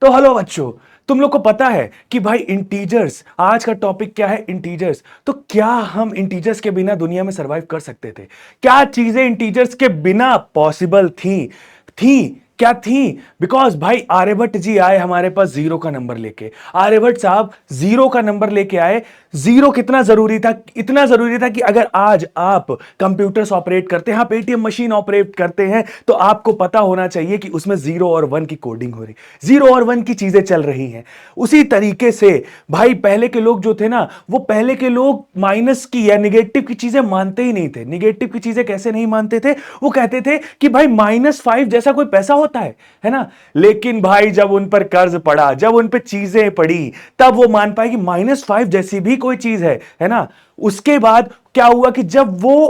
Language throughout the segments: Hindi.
तो हेलो बच्चों, तुम लोग को पता है कि भाई इंटीजर्स, आज का टॉपिक क्या है? इंटीजर्स। तो क्या हम इंटीजर्स के बिना दुनिया में सरवाइव कर सकते थे? क्या चीजें इंटीजर्स के बिना पॉसिबल थी क्या थी? बिकॉज भाई आर्यभट्ट जी आए हमारे पास जीरो का नंबर लेके। आर्यभट्ट साहब जीरो का नंबर लेके आए। जीरो कितना जरूरी था? इतना जरूरी था कि अगर आज आप कंप्यूटर्स ऑपरेट करते हैं, आप एटीएम मशीन ऑपरेट करते हैं, तो आपको पता होना चाहिए कि उसमें जीरो और वन की कोडिंग हो रही, जीरो और वन की चीजें चल रही हैं। उसी तरीके से भाई पहले के लोग जो थे ना, वो पहले के लोग माइनस की या निगेटिव की चीजें मानते ही नहीं थे। निगेटिव की चीजें कैसे नहीं मानते थे? वो कहते थे कि भाई -5 जैसा कोई पैसा होता है ना। लेकिन भाई जब उन पर कर्ज पड़ा, जब उन पर चीजें पड़ी, तब वो मान पाए कि -5 जैसी भी कोई चीज है ना। उसके बाद क्या हुआ कि जब वो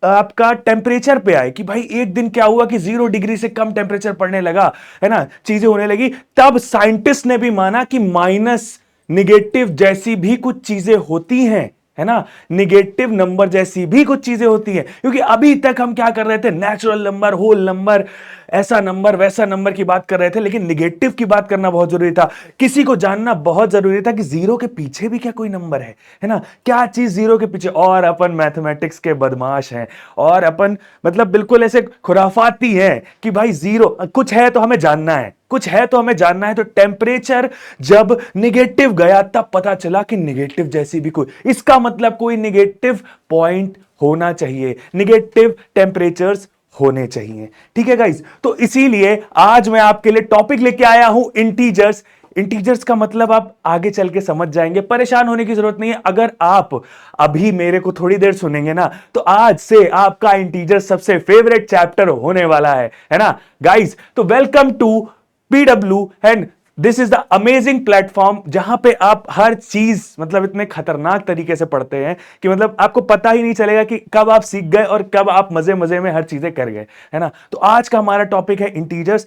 आपका टेम्परेचर पे आए कि भाई एक दिन क्या हुआ कि 0 डिग्री से कम टेम्परेचर पड़ने लगा, है ना, चीजें होने लगी, तब साइंटिस्ट ने भी माना कि माइनस, निगेटिव जैसी भी कुछ चीजें होती हैं, है ना। निगेटिव नंबर जैसी भी कुछ चीजें होती हैं। क्योंकि अभी तक हम क्या कर रहे थे? नेचुरल नंबर, होल नंबर, ऐसा नंबर वैसा नंबर की बात कर रहे थे, लेकिन निगेटिव की बात करना बहुत जरूरी था। किसी को जानना बहुत जरूरी था कि जीरो के पीछे भी क्या कोई नंबर है ना, क्या चीज जीरो के पीछे। और अपन मैथमेटिक्स के बदमाश हैं, और अपन मतलब बिल्कुल ऐसे खुराफाती हैं कि भाई जीरो कुछ है तो हमें जानना है, कुछ है तो हमें जानना है। तो टेम्परेचर जब निगेटिव गया, तब पता चला कि निगेटिव जैसी भी कोई, इसका मतलब कोई निगेटिव पॉइंट होना चाहिए, निगेटिव टेम्परेचर्स होने चाहिए। ठीक है गाइस, तो इसीलिए आज मैं आपके लिए टॉपिक लेके आया हूं इंटीजर्स। इंटीजर्स का मतलब आप आगे चल के समझ जाएंगे, परेशान होने की जरूरत नहीं है। अगर आप अभी मेरे को थोड़ी देर सुनेंगे ना, तो आज से आपका इंटीजर सबसे फेवरेट चैप्टर होने वाला है ना गाइस। तो welcome to PW and this is the amazing platform, जहां पे आप हर चीज मतलब इतने खतरनाक तरीके से पढ़ते हैं कि मतलब आपको पता ही नहीं चलेगा कि कब आप सीख गए और कब आप मजे मजे में हर चीजें कर गए, है ना। तो आज का हमारा टॉपिक है इंटीजर्स।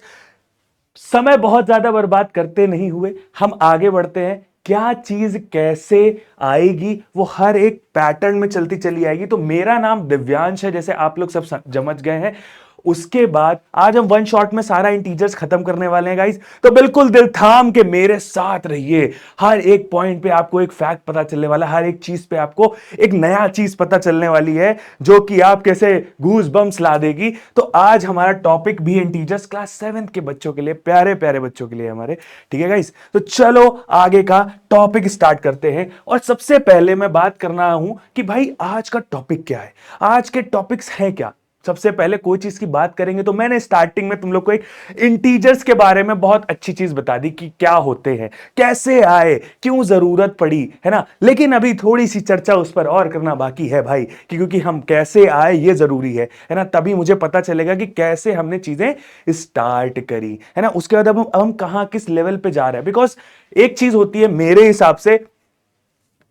समय बहुत ज्यादा बर्बाद करते नहीं हुए हम आगे बढ़ते हैं। क्या चीज कैसे आएगी वो हर एक पैटर्न में चलती चली आएगी। तो मेरा नाम दिव्यांश है, जैसे आप लोग सब समझ गए हैं। उसके बाद आज हम वन शॉट में सारा इंटीजर्स खत्म करने वाले हैं गाइस। तो बिल्कुल दिल थाम के मेरे साथ रहिए। हर एक पॉइंट पे आपको एक फैक्ट पता चलने वाला है, हर एक चीज पे आपको एक नया चीज पता चलने वाली है, जो कि आप कैसे गूज बम्स ला देगी। तो आज हमारा टॉपिक भी इंटीजर्स, क्लास 7 के बच्चों के लिए, प्यारे प्यारे बच्चों के लिए हमारे। ठीक है गाइस, तो चलो आगे का टॉपिक स्टार्ट करते हैं। और सबसे पहले मैं बात करना हूं कि भाई आज का टॉपिक क्या है, आज के टॉपिक्स हैं क्या। सबसे पहले कोई चीज की बात करेंगे तो मैंने स्टार्टिंग में तुम लोग को एक इंटीजर्स के बारे में बहुत अच्छी चीज बता दी कि क्या होते हैं, कैसे आए, क्यों जरूरत पड़ी, है ना। लेकिन अभी थोड़ी सी चर्चा उस पर और करना बाकी है भाई, क्योंकि हम कैसे आए ये जरूरी है ना। तभी मुझे पता चलेगा कि कैसे हमने चीजें स्टार्ट करी, है ना। उसके बाद अब हम कहां किस लेवल पे जा रहे हैं। बिकॉज एक चीज होती है मेरे हिसाब से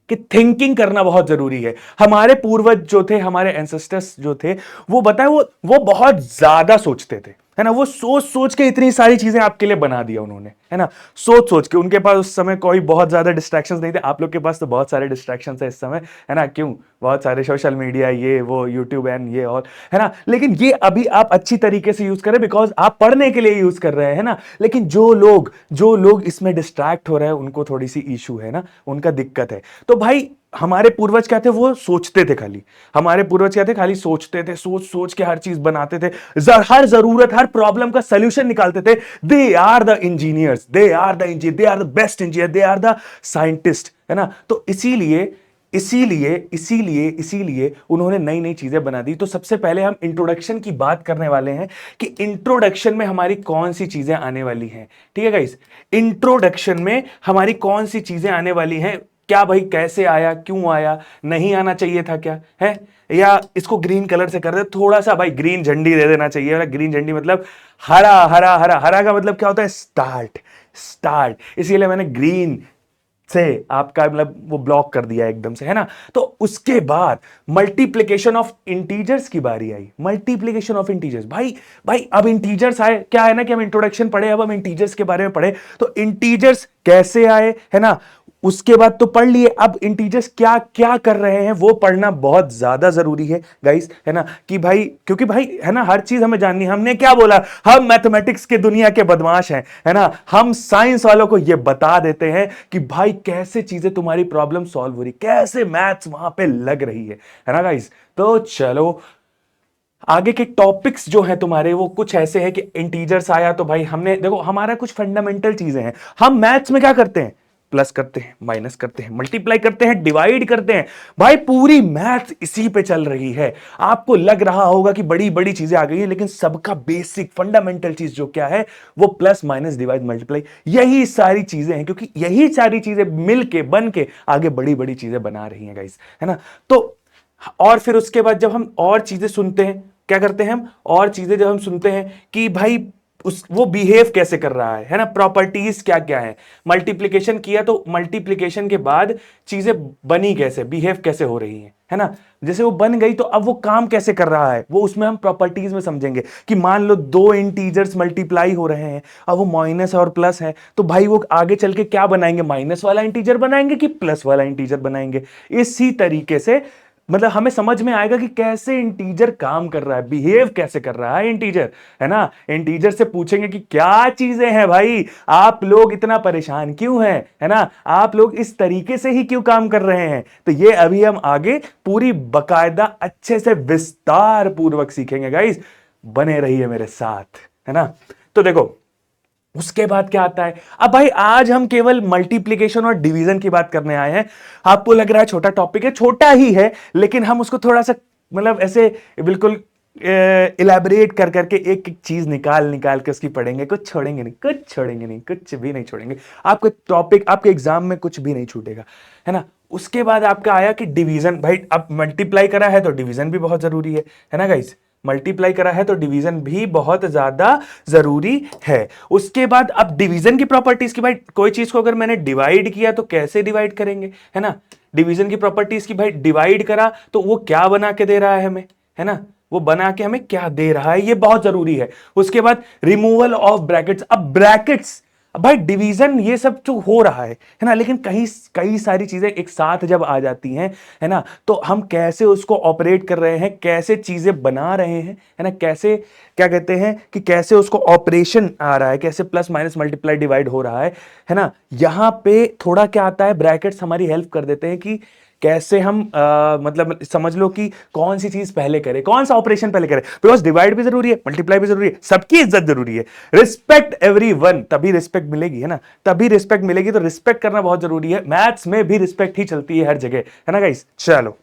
कि थिंकिंग करना बहुत जरूरी है। हमारे पूर्वज जो थे, हमारे एंसेस्टर्स जो थे, वो बताए वो बहुत ज्यादा सोचते थे, है ना। वो सोच सोच के इतनी सारी चीजें आपके लिए बना दिया उन्होंने, है ना। सोच सोच के, उनके पास उस समय कोई बहुत ज्यादा डिस्ट्रैक्शंस नहीं थे। आप लोग के पास तो बहुत सारे डिस्ट्रैक्शंस है इस समय, है ना। क्यों? बहुत सारे सोशल मीडिया, ये वो, यूट्यूब एंड ये और, है ना। लेकिन ये अभी आप अच्छी तरीके से यूज करें, बिकॉज आप पढ़ने के लिए यूज कर रहे हैं ना। लेकिन जो लोग इसमें डिस्ट्रैक्ट हो रहे हैं, उनको थोड़ी सी इशू है ना, उनका दिक्कत है। तो भाई हमारे पूर्वज क्या थे? वो सोचते थे खाली। हमारे पूर्वज क्या थे? खाली सोचते थे, सोच सोच के हर चीज बनाते थे, हर जरूरत, हर प्रॉब्लम का सोल्यूशन निकालते थे। They are the engineers, they are the engineer, they are the best engineer, they are the scientist, है ना। तो इसीलिए इसीलिए इसीलिए इसीलिए उन्होंने नई नई चीजें बना दी। तो सबसे पहले हम इंट्रोडक्शन की बात करने वाले हैं कि इंट्रोडक्शन में हमारी कौन सी चीजें आने वाली हैं। ठीक है गाइस, इंट्रोडक्शन में हमारी कौन सी चीजें आने वाली हैं। क्या भाई, कैसे आया, क्यों आया, नहीं आना चाहिए था क्या, है? या इसको ग्रीन कलर से कर दे थोड़ा सा, भाई ग्रीन झंडी दे देना चाहिए। ग्रीन झंडी मतलब हरा हरा हरा, हरा का मतलब क्या होता है? Start, start. इसीलिए मैंने ग्रीन से आपका मतलब वो ब्लॉक कर दिया एकदम से, है ना। तो उसके बाद मल्टीप्लिकेशन ऑफ इंटीजर्स की बारी आई। मल्टीप्लिकेशन ऑफ इंटीजर्स, भाई भाई अब इंटीजर्स आए। क्या है ना कि हम इंट्रोडक्शन पढ़े, अब हम इंटीजर्स के बारे में पढ़े। तो इंटीजर्स कैसे आए, है ना, उसके बाद तो पढ़ लिए, अब इंटीजर्स क्या क्या कर रहे हैं वो पढ़ना बहुत ज्यादा जरूरी है गाइस, है ना, कि भाई क्योंकि भाई है ना हर चीज हमें जाननी है। हमने क्या बोला, हम मैथमेटिक्स के दुनिया के बदमाश हैं, है ना, हम साइंस वालों को ये बता देते हैं कि भाई कैसे चीजें तुम्हारी प्रॉब्लम सॉल्व हो रही, कैसे मैथ्स वहां पे लग रही है ना गाइस। तो चलो आगे के टॉपिक्स जो हैं तुम्हारे वो कुछ ऐसे हैं कि इंटीजर्स आया तो भाई हमने देखो हमारा कुछ फंडामेंटल चीजें हैं। हम मैथ्स में क्या करते हैं, प्लस करते हैं, माइनस करते हैं, मल्टीप्लाई करते हैं, डिवाइड करते हैं। भाई पूरी मैथ इसी पे चल रही है। आपको लग रहा होगा कि बड़ी बड़ी चीजें आ गई हैं, लेकिन सबका बेसिक फंडामेंटल चीज जो क्या है वो प्लस माइनस डिवाइड मल्टीप्लाई, यही सारी चीजें हैं, क्योंकि यही सारी चीजें मिलके बन के आगे बड़ी बड़ी चीजें बना रही हैं गाइस, है ना। तो और फिर उसके बाद जब हम और चीजें सुनते हैं, क्या करते हैं हम, और चीजें जब हम सुनते हैं कि भाई उस वो बिहेव कैसे कर रहा है ना, प्रॉपर्टीज क्या क्या है, मल्टीप्लिकेशन किया तो मल्टीप्लिकेशन के बाद चीजें बनी कैसे, बिहेव कैसे हो रही है ना। जैसे वो बन गई तो अब वो काम कैसे कर रहा है वो उसमें हम प्रॉपर्टीज में समझेंगे कि मान लो दो इंटीजर्स मल्टीप्लाई हो रहे हैं, अब वो माइनस और प्लस है, तो भाई वो आगे चल के क्या बनाएंगे, माइनस वाला इंटीजर बनाएंगे कि प्लस वाला इंटीजर बनाएंगे। इसी तरीके से मतलब हमें समझ में आएगा कि कैसे इंटीजर काम कर रहा है, बिहेव कैसे कर रहा है इंटीजर, है ना। इंटीजर से पूछेंगे कि क्या चीजें हैं भाई, आप लोग इतना परेशान क्यों हैं, है ना, आप लोग इस तरीके से ही क्यों काम कर रहे हैं। तो ये अभी हम आगे पूरी बकायदा अच्छे से विस्तार पूर्वक सीखेंगे गाइस, बने रहिए मेरे साथ, है ना। तो देखो उसके बाद क्या आता है, अब भाई आज हम केवल मल्टीप्लिकेशन और डिवीजन की बात करने आए हैं। आपको लग रहा है छोटा टॉपिक है, छोटा ही है, लेकिन हम उसको थोड़ा सा मतलब ऐसे बिल्कुल इलेबोरेट कर करके एक एक चीज निकाल निकाल के उसकी पढ़ेंगे, कुछ छोड़ेंगे नहीं, कुछ छोड़ेंगे नहीं, कुछ भी नहीं छोड़ेंगे। आपके टॉपिक आपके एग्जाम में कुछ भी नहीं छूटेगा, है ना। उसके बाद आपका आया कि डिवीजन, भाई अब मल्टीप्लाई करा है तो डिवीजन भी बहुत जरूरी है ना गाइस, मल्टीप्लाई करा है तो डिवीजन भी बहुत ज्यादा जरूरी है। उसके बाद अब डिवीजन की प्रॉपर्टीज की, भाई कोई चीज को अगर मैंने डिवाइड किया तो कैसे डिवाइड करेंगे, है ना। डिवीजन की प्रॉपर्टीज की, भाई डिवाइड करा तो वो क्या बना के दे रहा है हमें, है ना, वो बना के हमें क्या दे रहा है, ये बहुत जरूरी है। उसके बाद रिमूवल ऑफ ब्रैकेट्स, अब ब्रैकेट्स, अब भाई डिवीजन ये सब जो हो रहा है ना, लेकिन कई कई सारी चीजें एक साथ जब आ जाती हैं, है ना, तो हम कैसे उसको ऑपरेट कर रहे हैं, कैसे चीजें बना रहे हैं, है ना, कैसे क्या कहते हैं कि कैसे उसको ऑपरेशन आ रहा है, कैसे प्लस माइनस मल्टीप्लाई डिवाइड हो रहा है ना। यहां पे थोड़ा क्या आता है, ब्रैकेट्स हमारी हेल्प कर देते हैं कि कैसे हम मतलब समझ लो कि कौन सी चीज पहले करें, कौन सा ऑपरेशन पहले करें, बिकॉज डिवाइड भी जरूरी है, मल्टीप्लाई भी जरूरी है, सबकी इज्जत जरूरी है, रिस्पेक्ट एवरीवन, तभी रिस्पेक्ट मिलेगी, है ना, तभी रिस्पेक्ट मिलेगी। तो रिस्पेक्ट करना बहुत जरूरी है, मैथ्स में भी रिस्पेक्ट ही चलती है हर जगह, है ना गाइस। चलो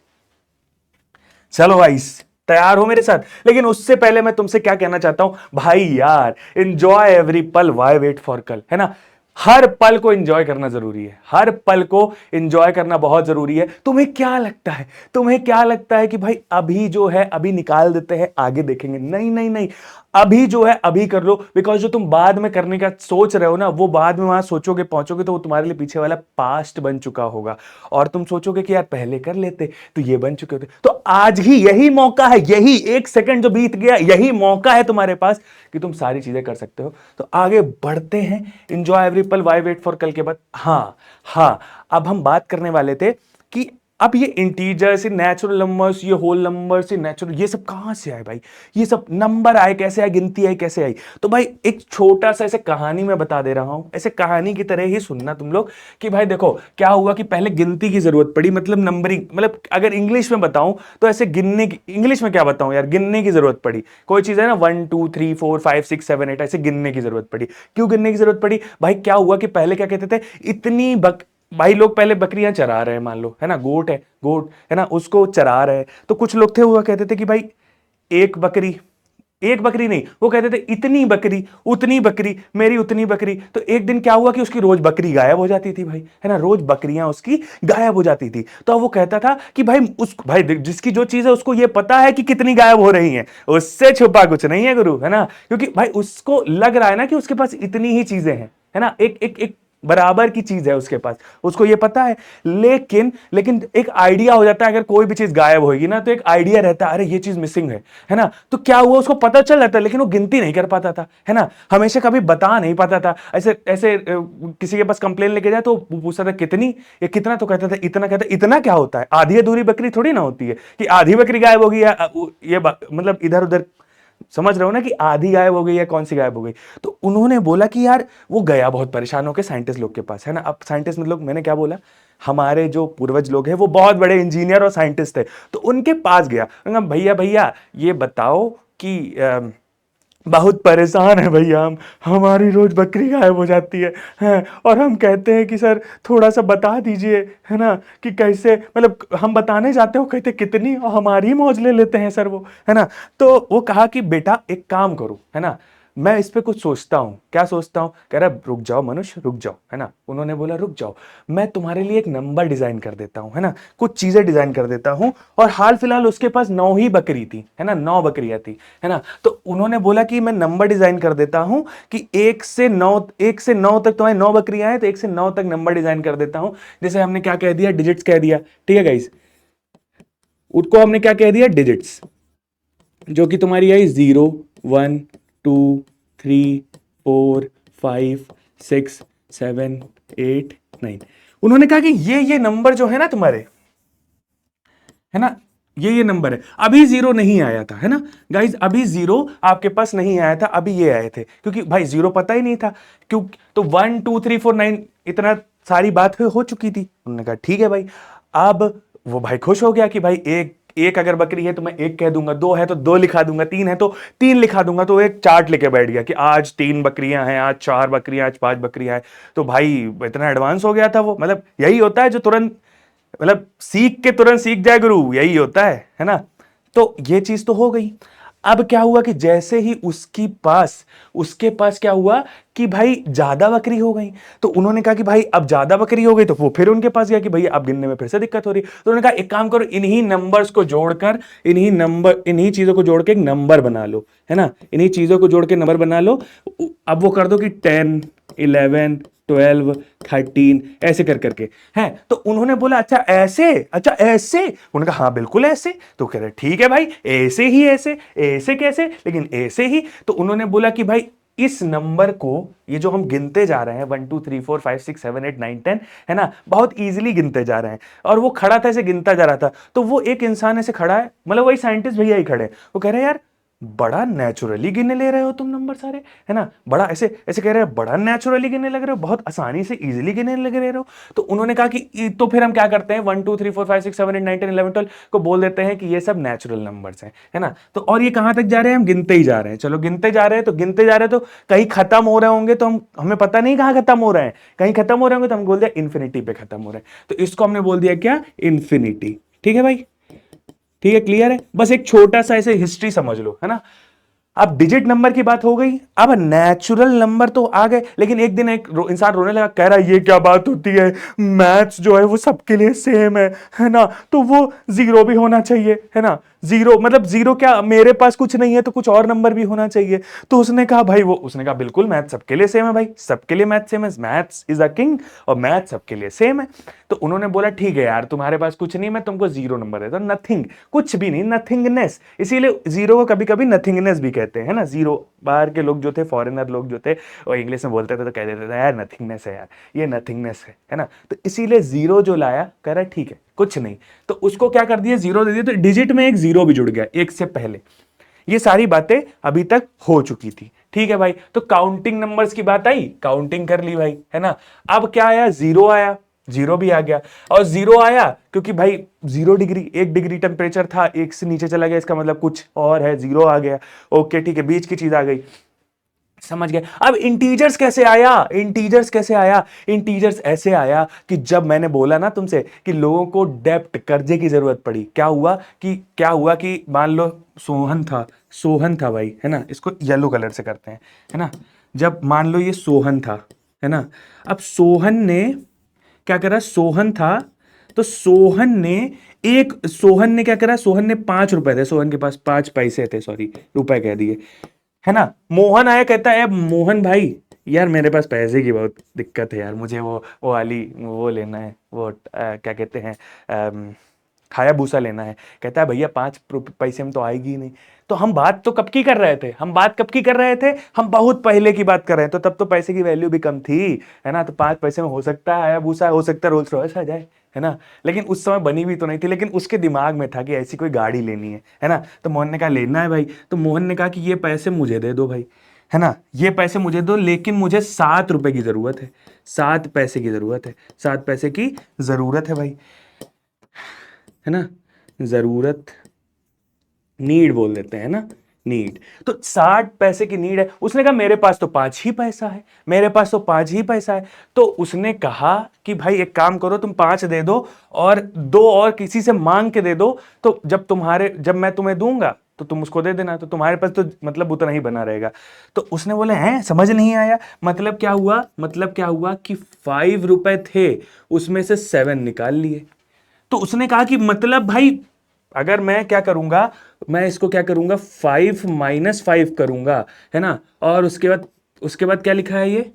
चलो गाइस, तैयार हो मेरे साथ। लेकिन उससे पहले मैं तुमसे क्या कहना चाहता हूं, भाई यार एंजॉय एवरी पल, व्हाई वेट फॉर कल, है ना। हर पल को एंजॉय करना जरूरी है, हर पल को एंजॉय करना बहुत जरूरी है। तुम्हें क्या लगता है, तुम्हें क्या लगता है कि भाई अभी जो है अभी निकाल देते हैं आगे देखेंगे, नहीं नहीं नहीं, अभी जो है अभी कर लो, बिकॉज जो तुम बाद में करने का सोच रहे हो ना, वो बाद में वहां सोचोगे पहुंचोगे तो वो तुम्हारे लिए पीछे वाला पास्ट बन चुका होगा, और तुम सोचोगे कि यार पहले कर लेते तो ये बन चुके होते। तो आज ही यही मौका है, यही एक सेकंड जो बीत गया यही मौका है तुम्हारे पास कि तुम सारी चीजें कर सकते हो। तो आगे बढ़ते हैं, एंजॉय एवरी पल, व्हाई वेट फॉर कल के बाद। हाँ, अब हम बात करने वाले थे कि अब ये इंटीजर्स, ये नेचुरल नंबर्स, ये होल नंबर्स, ये नेचुरल, ये सब कहां से आए भाई, ये सब नंबर आए कैसे, आए गिनती आई कैसे आई। तो भाई एक छोटा सा ऐसे कहानी मैं बता दे रहा हूं, ऐसे कहानी की तरह ही सुनना तुम लोग कि भाई देखो क्या हुआ कि पहले गिनती की जरूरत पड़ी, मतलब नंबरिंग, मतलब अगर इंग्लिश में बताऊं तो ऐसे गिनने की, इंग्लिश में क्या बताऊं यार, गिनने की जरूरत पड़ी। कोई चीज है ना 1 2 3 4 5 6 7 8 ऐसे गिनने की जरूरत पड़ी। क्यों गिनने की जरूरत पड़ी भाई, क्या हुआ कि पहले क्या कहते थे, इतनी भाई लोग पहले बकरियां चरा रहे हैं, मान लो है ना, गोट है, गोट है ना, उसको चरा रहे हैं, तो कुछ लोग थे वो कहते थे कि भाई एक बकरी, एक बकरी नहीं, वो कहते थे इतनी बकरी, उतनी बकरी, मेरी उतनी बकरी। तो एक दिन क्या हुआ कि उसकी रोज बकरी गायब हो जाती थी भाई, है ना, रोज बकरियां उसकी गायब हो जाती थी। तो अब वो कहता था कि भाई उस भाई जिसकी जो चीज है उसको ये पता है कि कितनी गायब हो रही है, उससे छुपा कुछ नहीं है गुरु, है ना, क्योंकि भाई उसको लग रहा है ना कि उसके पास इतनी ही चीजें हैं, है ना, एक एक एक बराबर की चीज है उसके पास, उसको ये पता है। लेकिन लेकिन एक आइडिया हो जाता है, अगर कोई भी चीज गायब होगी ना तो एक आइडिया रहता है, अरे ये चीज मिसिंग है ना। तो क्या हुआ, उसको पता चल जाता है लेकिन वो गिनती नहीं कर पाता था, है ना, हमेशा कभी बता नहीं पाता था। ऐसे ऐसे किसी के पास कंप्लेन लेके जाए तो वो पूछता था कितनी, ये कितना, तो कहता था इतना। कहता इतना क्या होता है, आधी अधूरी बकरी थोड़ी ना होती है कि आधी बकरी गायब होगी या ये मतलब इधर उधर, समझ रहे हो ना कि आधी गायब हो गई है, कौन सी गायब हो गई। तो उन्होंने बोला कि यार वो गया बहुत परेशान होकर साइंटिस्ट लोग के पास, है ना। अब साइंटिस्ट मतलब मैंने क्या बोला, हमारे जो पूर्वज लोग हैं वो बहुत बड़े इंजीनियर और साइंटिस्ट थे, तो उनके पास गया, भैया भैया ये बताओ कि बहुत परेशान है भैया हम, हमारी रोज बकरी गायब हो जाती है और हम कहते हैं कि सर थोड़ा सा बता दीजिए, है ना, कि कैसे, मतलब हम बताने जाते हो कहते कितनी, और हमारी मौज ले लेते हैं सर वो, है ना। तो वो कहा कि बेटा एक काम करो, है ना, मैं इस पे कुछ सोचता हूँ। क्या सोचता हूँ, कह रहा रुक जाओ मनुष्य रुक जाओ, है ना। उन्होंने बोला रुक जाओ, मैं तुम्हारे लिए एक नंबर डिजाइन कर देता हूँ, है ना, कुछ चीजें डिजाइन कर देता हूँ। और हाल फिलहाल उसके पास 9 ही बकरी थी, है ना, 9 बकरियां थी, है ना। तो उन्होंने बोला कि मैं नंबर डिजाइन कर देता हूं कि 1 से 9 तक, तुम्हारी 9 बकरियां हैं तो 1 से 9 तक नंबर डिजाइन कर देता हूं। जैसे हमने क्या कह दिया, डिजिट्स कह दिया, ठीक है गाइस, उसको हमने क्या कह दिया, डिजिट्स, जो कि तुम्हारी आई 0 1 2 3 4 5 6 7 8 9। उन्होंने कहा कि ये नंबर जो है ना तुम्हारे, है ना, ये नंबर है। अभी जीरो नहीं आया था, है ना गाइज, अभी जीरो आपके पास नहीं आया था, अभी ये आए थे, क्योंकि भाई जीरो पता ही नहीं था। क्यों, तो 1 2 3 4 9 इतना सारी बात हो चुकी थी। उन्होंने कहा ठीक है भाई। अब वो भाई खुश हो गया कि भाई एक एक अगर बकरी है तो मैं एक कह दूंगा, दो है तो दो लिखा दूंगा, तीन है तो तीन लिखा दूंगा। तो एक चार्ट लेके बैठ गया कि आज 3 बकरियां हैं, आज 4 बकरियां, आज 5 बकरियां हैं। तो भाई इतना एडवांस हो गया था वो, मतलब यही होता है जो तुरंत, मतलब सीख के तुरंत सीख जाए गुरु, यही होता है ना। तो ये चीज तो हो गई। अब क्या हुआ कि जैसे ही उसके पास क्या हुआ कि भाई ज्यादा बकरी हो गई। तो उन्होंने कहा कि भाई अब ज्यादा बकरी हो गई, तो वो फिर उनके पास गया कि भैया अब गिनने में फिर से दिक्कत हो रही है। तो उन्होंने कहा एक काम करो, इन्हीं नंबर्स को जोड़कर, इन्हीं चीजों को जोड़ के एक नंबर बना लो, है ना, इन्हीं चीजों को जोड़ के नंबर बना लो। अब वो कर दो कि 10 11 12 13 ऐसे कर करके है। तो उन्होंने बोला अच्छा ऐसे, अच्छा ऐसे, उन्होंने कहा हाँ बिल्कुल ऐसे। तो कह रहे ठीक है भाई, ऐसे ही, ऐसे ऐसे कैसे, लेकिन ऐसे ही। तो उन्होंने बोला कि भाई इस नंबर को, ये जो हम गिनते जा रहे हैं 1 2 3 4 5 6 7 8 9 10, है ना, बहुत इजीली गिनते जा रहे हैं। और वो खड़ा था ऐसे गिनता जा रहा था, तो वो एक इंसान ऐसे खड़ा है, मतलब वही साइंटिस्ट भैया ही खड़े हैं। वो कह रहे हैं यार बड़ा नेचुरली गिनने ले रहे हो तुम नंबर सारे, है ना, बड़ा ऐसे ऐसे कह रहे हो, बड़ा नेचुरली गिनने लग रहे हो, बहुत आसानी से इजीली गिनने लग रहे हो। तो उन्होंने कहा कि तो फिर हम क्या करते हैं, 1 2 3 4 5 6 7 8 9 10 11 12 को बोल देते हैं कि ये सब नेचुरल नंबर्स हैं, है ना। तो और ये कहां तक जा रहे हैं, हम गिनते ही जा रहे हैं, चलो गिनते जा रहे हैं, तो गिनते जा रहे हैं, तो कहीं खत्म हो रहे होंगे तो हमें पता नहीं कहां खत्म हो रहे हैं, कहीं खत्म हो रहे होंगे तो हम बोल दिया इन्फिनिटी पे खत्म हो रहे हैं, तो इसको हमने बोल दिया क्या, इन्फिनिटी। ठीक है भाई, ठीक है, क्लियर है। बस एक छोटा सा ऐसे हिस्ट्री समझ लो, है ना। अब डिजिट नंबर की बात हो गई, अब नेचुरल नंबर तो आ गए। लेकिन एक दिन एक इंसान रोने लगा, कह रहा है ये क्या बात होती है, मैथ्स जो है वो सबके लिए सेम है ना, तो वो जीरो भी होना चाहिए, है ना, जीरो मतलब जीरो क्या, मेरे पास कुछ नहीं है तो कुछ और नंबर भी होना चाहिए। तो उसने कहा भाई, वो उसने कहा बिल्कुल मैथ सबके लिए सेम है भाई, सबके लिए मैथ सेम है, मैथ्स इज अ किंग, और मैथ सबके लिए सेम है। तो उन्होंने बोला ठीक है यार, तुम्हारे पास कुछ नहीं, मैं तुमको जीरो नंबर देता हूं, नथिंग, कुछ भी नहीं, नथिंगनेस। इसीलिए जीरो को कभी कभी नथिंगनेस भी कहते हैं, है ना। जीरो, बाहर के लोग जो थे, फॉरेनर लोग जो थे, और इंग्लिश में बोलते थे तो कह देते थे यार नथिंगनेस है यार, ये नथिंगनेस है ना। तो इसीलिए जीरो जो लाया, कह रहा ठीक है कुछ नहीं, तो उसको क्या कर दिया, जीरो दे दिया, तो डिजिट में एक जीरो भी जुड़ गया एक से पहले। ये सारी बातें अभी तक हो चुकी थी, ठीक है भाई। तो काउंटिंग नंबर्स की बात आई, काउंटिंग कर ली भाई, है ना। अब क्या आया, जीरो आया, जीरो भी आ गया। और जीरो आया क्योंकि भाई 0 डिग्री, 1 डिग्री टेम्परेचर था, एक से नीचे चला गया, इसका मतलब कुछ और है, जीरो आ गया। ओके ठीक है, बीच की चीज आ गई, समझ गए। अब इंटीजर्स कैसे आया, इंटीजर्स कैसे आया, इंटीजर्स ऐसे आया कि जब मैंने बोला ना तुमसे कि लोगों को डेप्ट, कर्जे की जरूरत पड़ी, क्या हुआ कि मान लो सोहन था भाई, है ना, इसको येलो कलर से करते हैं, है ना। जब मान लो ये सोहन था, है ना, अब सोहन ने क्या करा, सोहन था, तो सोहन ने क्या करा, सोहन ने 5 रुपए थे, सोहन के पास 5 पैसे थे, सॉरी रुपए कह दिए, है ना। मोहन आया, कहता है मोहन भाई यार मेरे पास पैसे की बहुत दिक्कत है यार, मुझे वो वाली वो लेना है, वो क्या कहते हैं, हायाबुसा लेना है। कहता है भैया 5 पैसे में तो आएगी ही नहीं। तो हम बात तो कब की कर रहे थे, हम बात कब की कर रहे थे, हम बहुत पहले की बात कर रहे हैं, तो तब तो पैसे की वैल्यू भी कम थी, है ना। तो 5 पैसे में हो सकता है हायाबुसा, हो सकता है रोल्स रॉयस आ जाए, है ना। लेकिन उस समय बनी भी तो नहीं थी, लेकिन उसके दिमाग में था कि ऐसी कोई गाड़ी लेनी है ना। तो मोहन ने कहा लेना है भाई, तो मोहन ने कहा कि ये पैसे मुझे दे दो भाई, है ना, ये पैसे मुझे दो, लेकिन मुझे 7 रुपए की जरूरत है, 7 पैसे की जरूरत है, 7 पैसे की जरूरत है भाई, है ना। जरूरत, नीड बोल देते हैं ना, नीड। तो 60 पैसे की नीड है। उसने कहा मेरे पास तो 5 ही पैसा है, मेरे पास तो 5 ही पैसा है। तो उसने कहा कि भाई एक काम करो, तुम 5 दे दो और 2 और किसी से मांग के दे दो, तो जब मैं तुम्हें दूंगा तो तुम उसको दे देना, तो तुम्हारे पास तो मतलब उतना ही बना रहेगा। तो उसने बोले हैं, समझ नहीं आया, मतलब क्या हुआ, मतलब क्या हुआ कि 5 रुपए थे, उसमें से 7 निकाल लिए। तो उसने कहा कि मतलब भाई अगर मैं क्या करूंगा, मैं इसको क्या करूंगा, 5 - 5 करूंगा, है ना। और उसके बाद क्या लिखा है ये,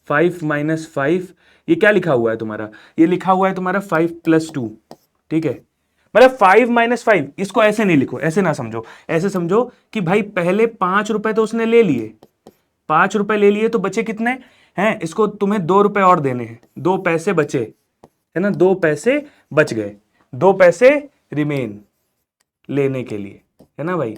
5 - 5, ये क्या लिखा हुआ है तुम्हारा, ये लिखा हुआ है तुम्हारा 5+2, ठीक है। मतलब 5 - 5, इसको ऐसे नहीं लिखो, ऐसे ना समझो, ऐसे समझो कि भाई पहले 5 रुपए तो उसने ले लिए, 5 रुपए ले लिए, तो बचे कितने हैं, इसको तुम्हें 2 रुपए और देने हैं, 2 पैसे बचे, है ना, 2 पैसे बच गए, 2 पैसे रिमेन लेने के लिए, है ना भाई।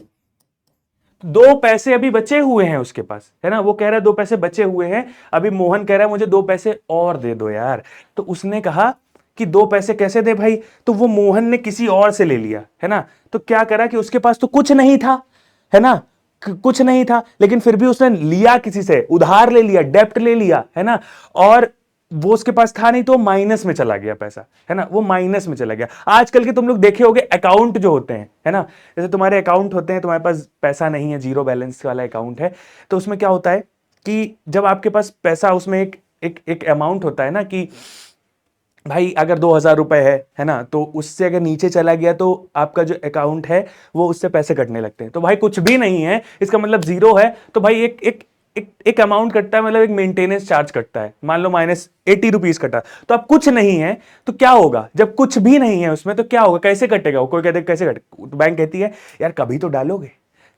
2 पैसे अभी बचे हुए हैं उसके पास, है ना, वो कह रहा है 2 पैसे बचे हुए हैं। अभी मोहन कह रहा है मुझे 2 पैसे और दे दो यार। तो उसने कहा कि 2 पैसे कैसे दे भाई, तो वो मोहन ने किसी और से ले लिया, है ना। तो क्या करा कि उसके पास तो कुछ नहीं था, है ना, कुछ नहीं था, लेकिन फिर भी उसने लिया, किसी से उधार ले लिया, डेप्ट ले लिया, है ना। और वो उसके पास था नहीं, तो माइनस में चला गया पैसा, है ना, वो माइनस में चला गया। आजकल के तुम लोग देखे होगे अकाउंट जो होते हैं, है ना, जैसे तुम्हारे अकाउंट होते हैं, तुम्हारे पास पैसा नहीं है, जीरो बैलेंस वाला अकाउंट है, तो उसमें क्या होता है कि जब आपके पास पैसा, उसमें एक एक एक अमाउंट होता है ना, कि भाई अगर 2,000 रुपए है ना, तो उससे अगर नीचे चला गया तो आपका जो अकाउंट है वो उससे पैसे कटने लगते हैं। तो भाई कुछ भी नहीं है, इसका मतलब जीरो है, तो भाई एक अमाउंट कटता है, मतलब एक मेंटेनेंस चार्ज कटता है, मान लो -80 रुपीज कटा, तो अब कुछ नहीं है तो क्या होगा, जब कुछ भी नहीं है उसमें तो क्या होगा, कैसे कटेगा, कोई कहते कैसे कटे, तो बैंक कहती है यार कभी तो डालोगे,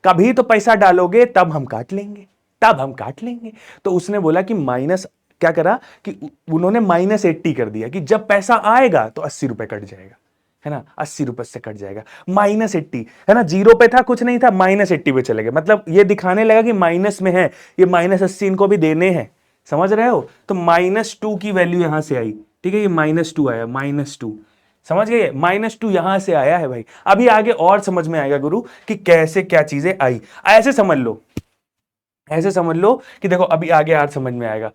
कभी तो पैसा डालोगे, तब हम काट लेंगे, तब हम काट लेंगे। तो उसने बोला कि माइनस, क्या करा कि उन्होंने -80 कर दिया, कि जब पैसा आएगा तो 80 रुपए कट जाएगा, है ना, 80 रुपए से कट जाएगा, -80, है ना, जीरो पे था, कुछ नहीं था, -80 पे चले गए, मतलब ये दिखाने लगा कि माइनस में है, ये -80 इनको भी देने हैं, समझ रहे हो। तो -2 की वैल्यू यहां से आई, ठीक है, ये -2 आया, -2, समझ गए, -2 यहां से आया है भाई। अभी आगे और समझ में आएगा गुरु कि कैसे क्या चीजें आई, ऐसे समझ लो, ऐसे समझ लो कि देखो अभी आगे यार समझ में आएगा,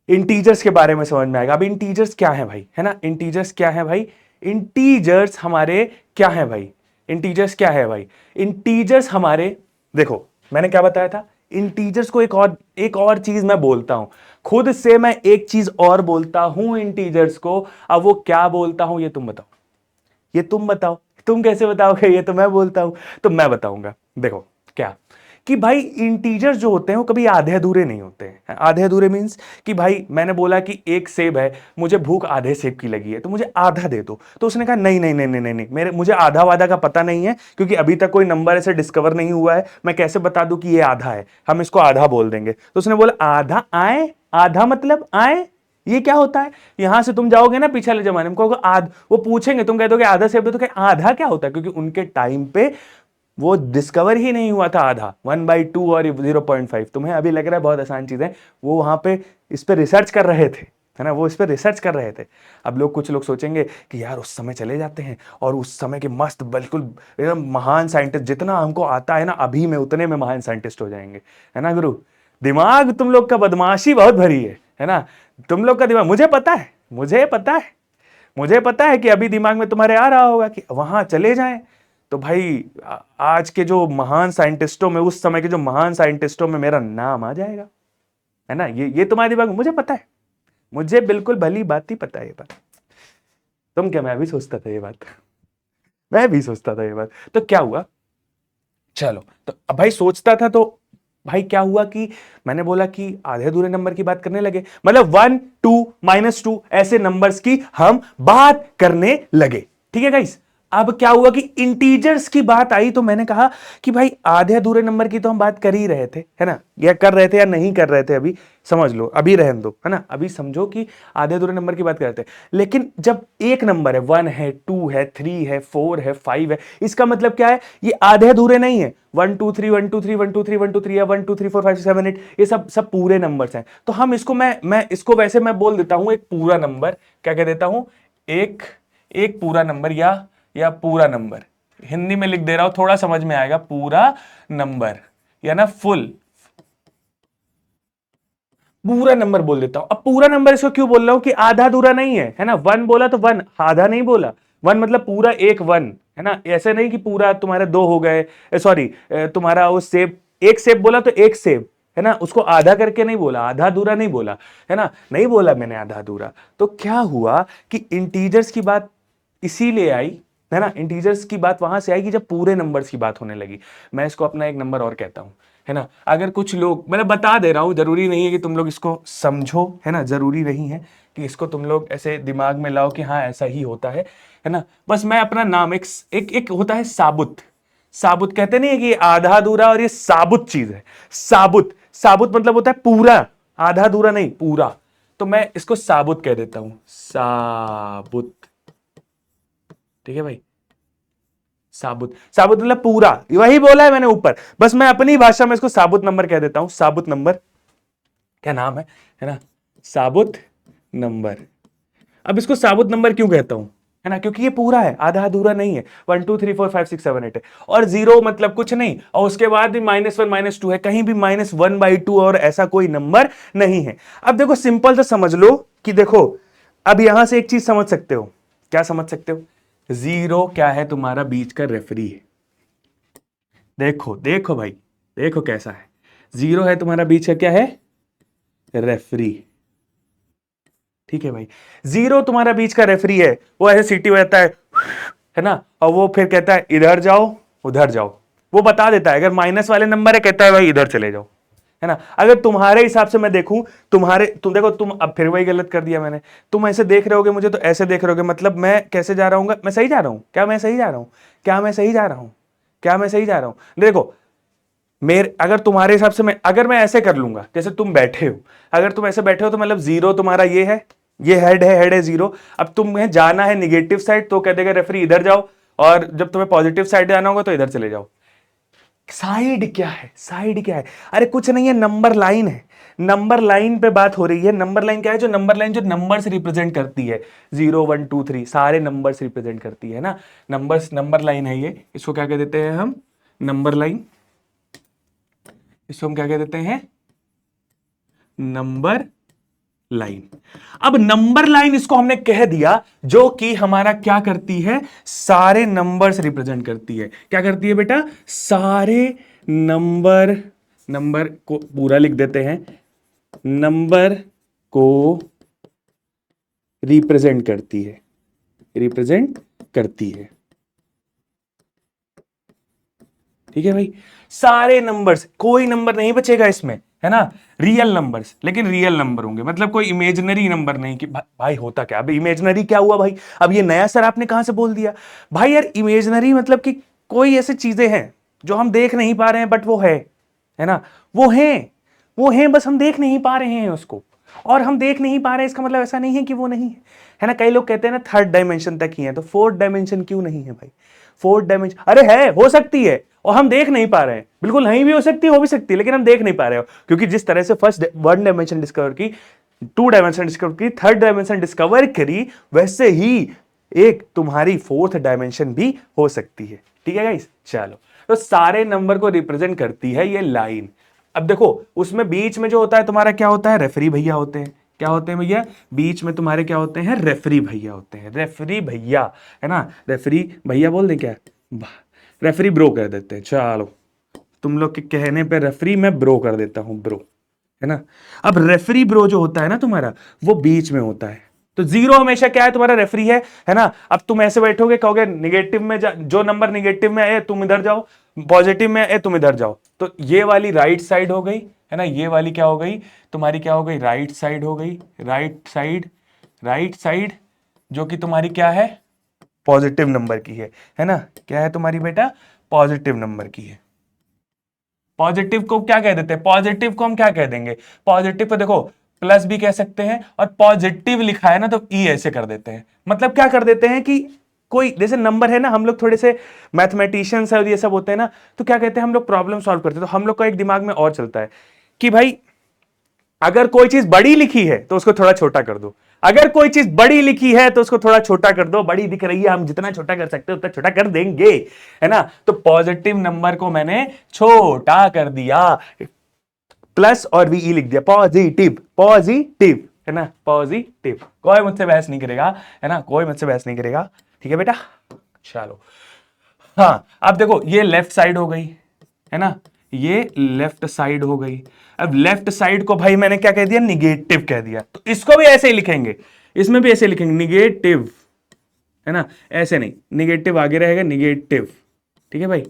इंटीजर्स के बारे में समझ में आएगा। अब इंटीजर्स क्या है भाई, है ना, इंटीजर्स क्या है भाई, इंटीजर्स हमारे क्या है भाई, इंटीजर्स क्या है भाई, इंटीजर्स हमारे, देखो मैंने क्या बताया था, इंटीजर्स को एक और चीज मैं बोलता हूं, खुद से मैं एक चीज और बोलता हूं इंटीजर्स को। अब वो क्या बोलता हूं ये तुम बताओ, ये तुम बताओ, तुम कैसे बताओगे, ये तो मैं बोलता हूं, तो मैं बताऊंगा। देखो क्या, कि भाई इंटीजर्स जो होते हैं वो कभी आधे अधूरे नहीं होते हैं। आधे अधूरे मींस कि भाई मैंने बोला कि एक सेब है, मुझे भूख आधे सेब की लगी है, तो मुझे आधा दे दो। तो उसने कहा नहीं नहीं नहीं नहीं नहीं नहीं, मुझे आधा वाधा का पता नहीं है, क्योंकि अभी तक कोई नंबर ऐसे डिस्कवर नहीं हुआ है, मैं कैसे बता दूं कि ये आधा है, हम इसको आधा बोल देंगे। तो उसने बोला आधा आए, आधा मतलब आए, ये क्या होता है। यहां से तुम जाओगे ना पिछले जमाने में, कहोगे आध, वो पूछेंगे, तुम कह दोगे आधा सेब दो, तो क्या आधा क्या होता है, क्योंकि उनके टाइम पे वो डिस्कवर ही नहीं हुआ था आधा, 1/2 और 0.5। तुम्हें अभी लग रहा है बहुत आसान चीज है, वो वहां पे इस पे रिसर्च कर रहे थे, है ना, वो इस पे रिसर्च कर रहे थे। अब कुछ लोग सोचेंगे कि यार उस समय चले जाते हैं और उस समय के मस्त बिल्कुल एकदम महान साइंटिस्ट, जितना हमको आता है ना अभी में उतने में महान साइंटिस्ट हो जाएंगे, है ना गुरु। दिमाग तुम लोग का बदमाशी बहुत भरी है ना, तुम लोग का दिमाग, मुझे पता है, मुझे पता है, मुझे पता है कि अभी दिमाग में तुम्हारे आ रहा होगा कि वहां चले जाएं, तो भाई आज के जो महान साइंटिस्टों में, उस समय के जो महान साइंटिस्टों में मेरा नाम आ जाएगा, है ना, ये तुम्हारे दिमाग में, मुझे पता है, मुझे बिल्कुल भली बात ही पता है ये बात। तुम क्या, मैं भी सोचता था ये बात, मैं भी सोचता था ये बात। तो क्या हुआ, चलो, तो अब भाई सोचता था, तो भाई क्या हुआ कि मैंने बोला कि आधे अधूरे नंबर की बात करने लगे, मतलब 1 2 -2 ऐसे नंबर्स की हम बात करने लगे। ठीक है गाइस, अब क्या हुआ कि इंटीजर्स की बात आई तो मैंने कहा कि भाई आधे अधूरे नंबर की तो हम बात कर ही रहे थे, है ना, या कर रहे थे या नहीं कर रहे थे, अभी समझ लो, अभी रहने दो, है ना, अभी समझो कि आधे अधूरे नंबर की बात कर रहे थे। लेकिन जब एक नंबर है, 1 है, 2 है, 3 है, 4 है, 5 है, इसका मतलब क्या है, ये आधे अधूरे नहीं है। 1 2 3 1 2 3 1 2 3 1 2 3 या 1 2 3 4 5 6 7 8, ये सब सब पूरे नंबर्स हैं। तो हम इसको मैं इसको वैसे मैं बोल देता हूं एक पूरा नंबर, क्या कह देता हूं, एक एक पूरा नंबर या पूरा नंबर, हिंदी में लिख दे रहा हूं, थोड़ा समझ में आएगा, पूरा नंबर या ना फुल, पूरा नंबर बोल देता हूं। अब पूरा नंबर इसको क्यों बोल रहा हूं कि आधा अधूरा नहीं है ना, 1 बोला तो 1, आधा नहीं बोला, 1 मतलब पूरा एक 1, है ना, ऐसे नहीं कि पूरा तुम्हारे 2 हो गए, सॉरी, तुम्हारा वो सेब, एक सेब बोला तो एक सेब, है ना, उसको आधा करके नहीं बोला, आधा अधूरा नहीं बोला, है ना, नहीं बोला मैंने आधा अधूरा। तो क्या हुआ कि इंटीजर्स की बात इसीलिए आई, है ना, इंटीजर्स की बात वहां से आई कि जब पूरे नंबर्स की बात होने लगी। मैं इसको अपना एक नंबर और कहता हूं, है ना, अगर कुछ लोग, मैं बता दे रहा हूं, जरूरी नहीं है कि तुम लोग इसको समझो, है ना, जरूरी नहीं है कि इसको तुम लोग ऐसे दिमाग में लाओ कि हाँ ऐसा ही होता है ना, बस मैं अपना नाम एक होता है साबुत, साबुत कहते नहीं है कि आधा अधूरा और ये साबुत चीज है, साबुत, साबुत मतलब होता है पूरा, आधा अधूरा नहीं, पूरा। तो मैं इसको साबुत कह देता हूं, साबुत, ठीक है भाई, साबुत, साबुत मतलब पूरा, वही बोला है मैंने ऊपर, बस मैं अपनी भाषा में इसको साबुत नंबर कह देता हूं, साबुत नंबर, क्या नाम है ना, साबुत नंबर। अब इसको साबुत नंबर क्यों कहता हूं, है ना, क्योंकि ये पूरा है, आधा अधूरा नहीं है, 1 2 3 4 5 6 7 8 है, और जीरो मतलब कुछ नहीं, और उसके बाद भी -1 -2 है, कहीं भी -1/2 और ऐसा कोई नंबर नहीं है। अब देखो सिंपल तो समझ लो कि देखो, अब यहां से एक चीज समझ सकते हो, क्या समझ सकते हो, जीरो क्या है, तुम्हारा बीच का रेफरी है। देखो देखो भाई, देखो कैसा है, जीरो है तुम्हारा बीच का क्या है, रेफरी। ठीक है भाई, जीरो तुम्हारा बीच का रेफरी है, वो ऐसे सीटी बजाता है ना, और वो फिर कहता है इधर जाओ उधर जाओ, वो बता देता है, अगर माइनस वाले नंबर है कहता है भाई इधर चले जाओ, है ना। अगर तुम्हारे हिसाब से मैं देखूं, तुम देखो, तुम अब फिर वही गलत कर दिया मैंने, तुम ऐसे देख रहे होगे मुझे, तो ऐसे देख रहे होगे, मतलब मैं कैसे जा रहा हूं, मैं सही जा रहा हूं क्या, मैं सही जा रहा हूं क्या, मैं सही जा रहा हूं क्या, मैं सही जा रहा हूं, देखो मेरे, अगर तुम्हारे हिसाब से मैं, अगर मैं ऐसे कर लूंगा जैसे तुम बैठे हो, अगर तुम ऐसे बैठे हो तो मतलब जीरो तुम्हारा ये है, ये हेड है जीरो। अब तुम्हें जाना है निगेटिव साइड तो कह देगा रेफरी इधर जाओ, और जब तुम्हें पॉजिटिव साइड जाना होगा तो इधर चले जाओ। साइड क्या है, साइड क्या है, अरे कुछ नहीं है, नंबर लाइन है, नंबर लाइन पे बात हो रही है। नंबर लाइन क्या है, जो नंबर लाइन जो नंबर से रिप्रेजेंट करती है, 0 1 2 3 सारे नंबर से रिप्रेजेंट करती है ना, नंबर्स, नंबर लाइन है ये, इसको क्या कह देते हैं हम, नंबर लाइन, इसको हम क्या कह देते हैं, नंबर लाइन। अब नंबर लाइन इसको हमने कह दिया, जो कि हमारा क्या करती है, सारे नंबर्स रिप्रेजेंट करती है, क्या करती है बेटा, सारे नंबर, नंबर को पूरा लिख देते हैं, नंबर को रिप्रेजेंट करती है, रिप्रेजेंट करती है। ठीक है भाई, सारे नंबर्स, कोई नंबर नहीं बचेगा इसमें, है ना, रियल नंबर्स, लेकिन रियल नंबर होंगे, मतलब कोई इमेजिनरी नंबर नहीं कि भाई होता क्या, अब इमेजिनरी क्या हुआ भाई, अब ये नया सर आपने कहां से बोल दिया भाई, यार इमेजिनरी मतलब कि कोई ऐसी चीजें हैं जो हम देख नहीं पा रहे हैं बट वो है ना, वो है बस हम देख नहीं पा रहे हैं उसको, और हम देख नहीं पा रहे हैं इसका मतलब ऐसा नहीं है कि वो नहीं है ना। कई लोग कहते हैं ना थर्ड डायमेंशन तक ही है, तो फोर्थ डायमेंशन क्यों नहीं है भाई, फोर्थ डायमेंशन, अरे है, हो सकती है, और हम देख नहीं पा रहे हैं, बिल्कुल नहीं भी हो सकती, हो भी सकती है, लेकिन हम देख नहीं पा रहे हो, क्योंकि जिस तरह से फर्स्ट वन डायमेंशन डिस्कवर की, टू डायमेंशन डिस्कवर की, थर्ड डायमेंशन डिस्कवर करी, वैसे ही एक तुम्हारी फोर्थ डायमेंशन भी हो सकती है। ठीक है गाइस, चलो, तो सारे नंबर को रिप्रेजेंट करती है ये लाइन। अब देखो उसमें बीच में जो होता है तुम्हारा क्या होता है, रेफरी भैया होते हैं, क्या होते हैं भैया, बीच में तुम्हारे क्या होते हैं, रेफरी भैया होते हैं, रेफरी भैया, है ना, रेफरी भैया बोल दें क्या, रेफरी ब्रो कर देते हैं, चलो तुम लोग के कहने पे रेफरी मैं ब्रो कर देता हूं, ब्रो, है ना। अब रेफरी ब्रो जो होता है ना तुम्हारा, वो बीच में होता है, तो जीरो हमेशा क्या है, तुम्हारा रेफरी है ना। अब तुम ऐसे बैठोगे, कहोगे निगेटिव में जो नंबर निगेटिव में है तुम इधर जाओ, पॉजिटिव में है तुम इधर जाओ। तो ये वाली राइट साइड हो गई, है ना, ये वाली क्या हो गई तुम्हारी, क्या हो गई, राइट साइड हो गई, राइट साइड, राइट साइड जो कि तुम्हारी क्या है, पॉजिटिव नंबर की है ना, क्या है तुम्हारी बेटा, पॉजिटिव नंबर की है। पॉजिटिव को क्या कह देते हैं, पॉजिटिव को हम क्या कह देंगे, पॉजिटिव को देखो प्लस भी कह सकते हैं, और पॉजिटिव लिखा है ना तो ई ऐसे कर देते हैं। मतलब क्या कर देते हैं कि कोई जैसे नंबर है ना, हम लोग थोड़े से मैथमेटिशियंस और ये सब होते हैं ना, तो क्या कहते हैं हम लोग प्रॉब्लम सॉल्व करते हैं, तो हम लोग का एक दिमाग में और चलता है कि भाई अगर कोई चीज बड़ी लिखी है तो उसको थोड़ा छोटा कर दो, अगर कोई चीज बड़ी लिखी है तो उसको थोड़ा छोटा कर दो, बड़ी दिख रही है हम जितना छोटा कर सकते हैं उतना छोटा कर देंगे, है ना। तो पॉजिटिव नंबर को मैंने छोटा कर दिया, प्लस और वी लिख दिया, पॉजिटिव, पॉजिटिव, है ना, पॉजिटिव। कोई मुझसे बहस नहीं करेगा, है ना, कोई मुझसे बहस नहीं करेगा, ठीक है बेटा। चलो हाँ, अब देखो ये लेफ्ट साइड हो गई, है ना, ये लेफ्ट साइड हो गई। अब लेफ्ट साइड को भाई मैंने क्या कह दिया, निगेटिव कह दिया, तो इसको भी ऐसे ही लिखेंगे, इसमें भी ऐसे लिखेंगे निगेटिव, है ना, ऐसे नहीं, निगेटिव आगे रहेगा, निगेटिव, ठीक है भाई।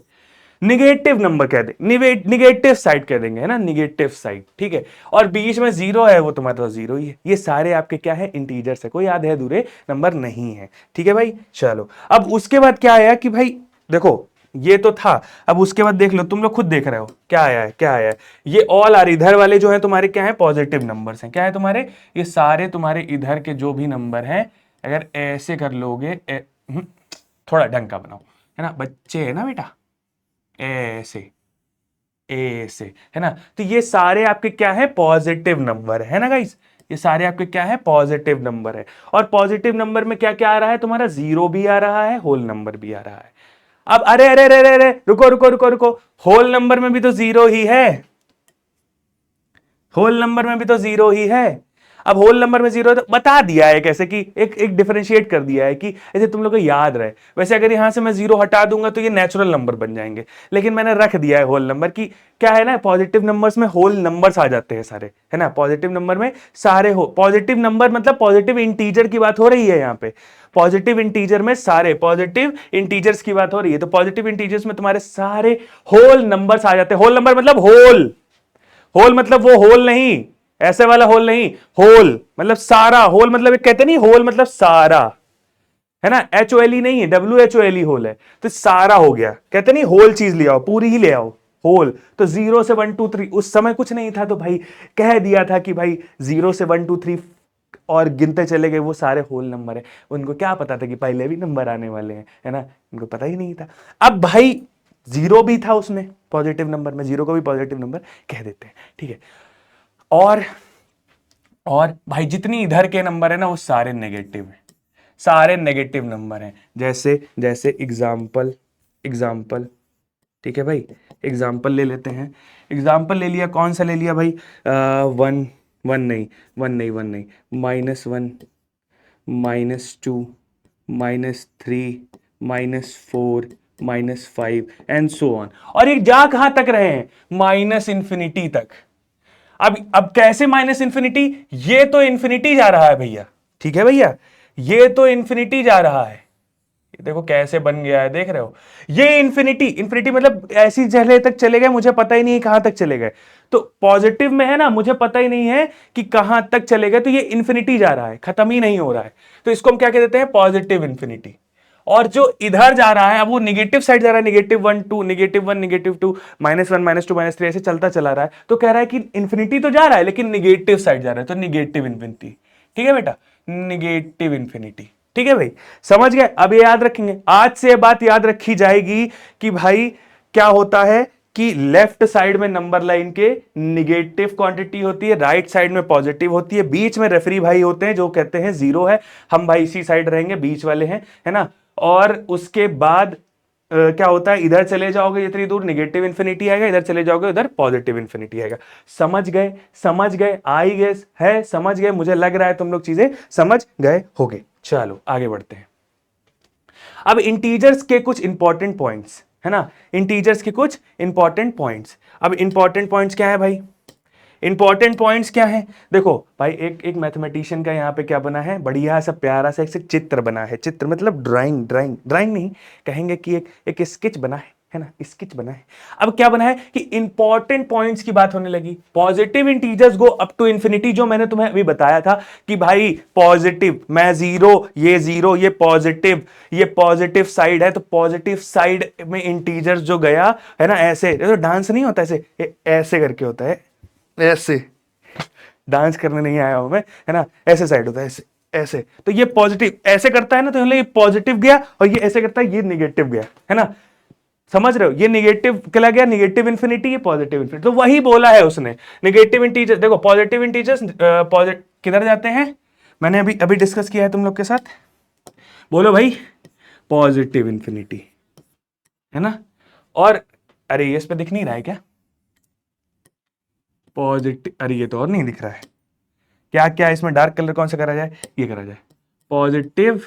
निगेटिव नंबर कह दे, निगेटिव साइड कह देंगे, है ना, निगेटिव साइड, ठीक है। और बीच में जीरो है, वो तुम्हारे पास जीरो ही है। ये सारे आपके क्या है, इंटीजर्स है, कोई आधे अधूरे नंबर नहीं है, ठीक है भाई। चलो अब उसके बाद क्या आया कि भाई देखो ये तो था, अब उसके बाद देख लो, तुम लोग खुद देख रहे हो क्या आया है, क्या आया है, ये ऑल आर इधर वाले जो है तुम्हारे क्या है, पॉजिटिव नंबर्स हैं, क्या है तुम्हारे, ये सारे तुम्हारे इधर के जो भी नंबर हैं, अगर ऐसे कर लोगे थोड़ा ढंग का बनाओ, है ना, बच्चे है ना बेटा, ऐसे ऐसे, है ना। तो ये सारे आपके क्या है, पॉजिटिव नंबर है ना गाइस, ये सारे आपके क्या है, पॉजिटिव नंबर है। और पॉजिटिव नंबर में क्या क्या आ रहा है तुम्हारा, जीरो भी आ रहा है, होल नंबर भी आ रहा है। अब अरे अरे अरे अरे रुको रुको रुको रुको, होल नंबर में भी तो जीरो ही है, होल नंबर में भी तो जीरो ही है। अब होल नंबर में जीरो तो बता दिया है कैसे, कि एक एक डिफरेंशिएट कर दिया है कि ऐसे तुम लोग को याद रहे। वैसे अगर यहां से मैं जीरो हटा दूंगा तो ये नेचुरल नंबर बन जाएंगे, लेकिन मैंने रख दिया है होल नंबर की, क्या है ना, पॉजिटिव नंबर्स में होल नंबर्स आ जाते हैं सारे, है ना, पॉजिटिव नंबर में सारे हो, पॉजिटिव नंबर मतलब पॉजिटिव इंटीजर की बात हो रही है यहाँ पे, पॉजिटिव इंटीजर में सारे पॉजिटिव इंटीजर्स की बात हो रही है, तो पॉजिटिव इंटीजर्स में तुम्हारे सारे होल नंबर्स आ जाते हैं। होल नंबर मतलब होल, होल मतलब वो होल नहीं, ऐसे वाला होल नहीं, होल मतलब सारा, होल मतलब एक कहते नहीं, होल मतलब सारा, है ना, HOLE नहीं है, WHOLE होल है, तो सारा हो गया, कहते नहीं होल चीज ले आओ, पूरी ही ले आओ, होल। तो 0 से 1 2 3 उस समय कुछ नहीं था, तो भाई कह दिया था कि भाई 0 से 1 2 3 और गिनते चले गए, वो सारे होल नंबर है। उनको क्या पता था कि पहले भी नंबर आने वाले हैं, है ना, उनको पता ही नहीं था। अब भाई जीरो भी था उसमें, पॉजिटिव नंबर में जीरो को भी पॉजिटिव नंबर कह देते हैं, ठीक है। और भाई जितनी इधर के नंबर है ना वो सारे नेगेटिव हैं, सारे नेगेटिव नंबर हैं। जैसे जैसे एग्जाम्पल, एग्जाम्पल, ठीक है भाई, एग्जाम्पल ले लेते हैं। एग्जाम्पल ले लिया, कौन सा ले लिया भाई, वन, वन नहीं, वन नहीं, वन नहीं, -1, -2, -3, -4, -5 एंड सो ऑन। और ये जा कहां तक रहे हैं, -इन्फिनिटी तक। अब कैसे -इन्फिनिटी, ये तो इन्फिनिटी जा रहा है भैया, ठीक है भैया, ये तो इन्फिनिटी जा रहा है, ये देखो कैसे बन गया है, देख रहे हो, ये इन्फिनिटी, इन्फिनिटी मतलब ऐसी जगह तक चले गए, मुझे पता ही नहीं कहां तक चले गए। तो पॉजिटिव में है ना, मुझे पता ही नहीं है कि कहां तक चले गए, तो ये इन्फिनिटी जा रहा है, खत्म ही नहीं हो रहा है, तो इसको हम क्या कह देते हैं, पॉजिटिव इन्फिनिटी। और जो इधर जा रहा है अब वो निगेटिव साइड जा रहा है, -1 2, -1 -2, -1 -2 -3 ऐसे चलता चला रहा है, तो कह रहा है कि इन्फिनिटी तो जा रहा है लेकिन निगेटिव साइड जा रहा है, तो निगेटिव इन्फिनिटी, ठीक है बेटा, निगेटिव इन्फिनिटी, ठीक है भाई, समझ गए। अब ये याद रखेंगे, आज से ये बात याद रखी जाएगी कि भाई क्या होता है कि लेफ्ट साइड में नंबर लाइन के निगेटिव क्वांटिटी होती है, राइट साइड में पॉजिटिव होती है, बीच में रेफरी भाई होते हैं जो कहते हैं जीरो है, हम भाई इसी साइड रहेंगे, बीच वाले हैं, है ना। और उसके बाद क्या होता है, इधर चले जाओगे इतनी दूर निगेटिव इन्फिनिटी आएगा, इधर चले जाओगे उधर पॉजिटिव इन्फिनिटी आएगा। समझ गए, समझ गए, आई गेस है, समझ गए, मुझे लग रहा है तुम लोग चीजें समझ गए होगे। चलो आगे बढ़ते हैं। अब इंटीजर्स के कुछ इंपॉर्टेंट पॉइंट्स, है ना, इंटीजर्स के कुछ इंपॉर्टेंट पॉइंट्स। अब इंपॉर्टेंट पॉइंट्स क्या है भाई, इंपॉर्टेंट पॉइंट्स क्या हैं? देखो भाई, एक मैथमेटिशियन का यहाँ पे क्या बना है, बढ़िया सा प्यारा सा एक चित्र बना है। चित्र मतलब ड्राइंग, ड्राइंग नहीं कहेंगे कि एक स्केच बना है ना, स्केच बना है। अब क्या बना है कि इंपॉर्टेंट पॉइंट्स की बात होने लगी। Positive integers go up to infinity, जो मैंने तुम्हें अभी बताया था कि भाई पॉजिटिव, मैं जीरो, ये पॉजिटिव साइड है, तो पॉजिटिव साइड में इंटीजर्स जो गया है ना, ऐसे तो डांस नहीं होता, ऐसे ऐसे करके होता है, ऐसे डांस करने नहीं आया हूं मैं, है ना, ऐसे साइड होता है, ऐसे ऐसे। तो ये पॉजिटिव ऐसे करता है ना, तो ये पॉजिटिव गया, और ये ऐसे करता है, ये निगेटिव गया, है ना। समझ रहे हो, ये निगेटिव चला गया, निगेटिव इन्फिनिटी, ये पॉजिटिव इन्फिनिटी। तो वही बोला है उसने, निगेटिव इंटीजर। देखो पॉजिटिव इंटीजर्स किधर जाते हैं, मैंने अभी अभी डिस्कस किया है तुम लोग के साथ। बोलो भाई, पॉजिटिव इन्फिनिटी, है ना। और अरे ये इस पे दिख नहीं रहा है क्या, पॉजिटिव, अरे ये तो और नहीं दिख रहा है, क्या क्या इसमें डार्क कलर कौन सा करा जाए, ये करा जाए पॉजिटिव,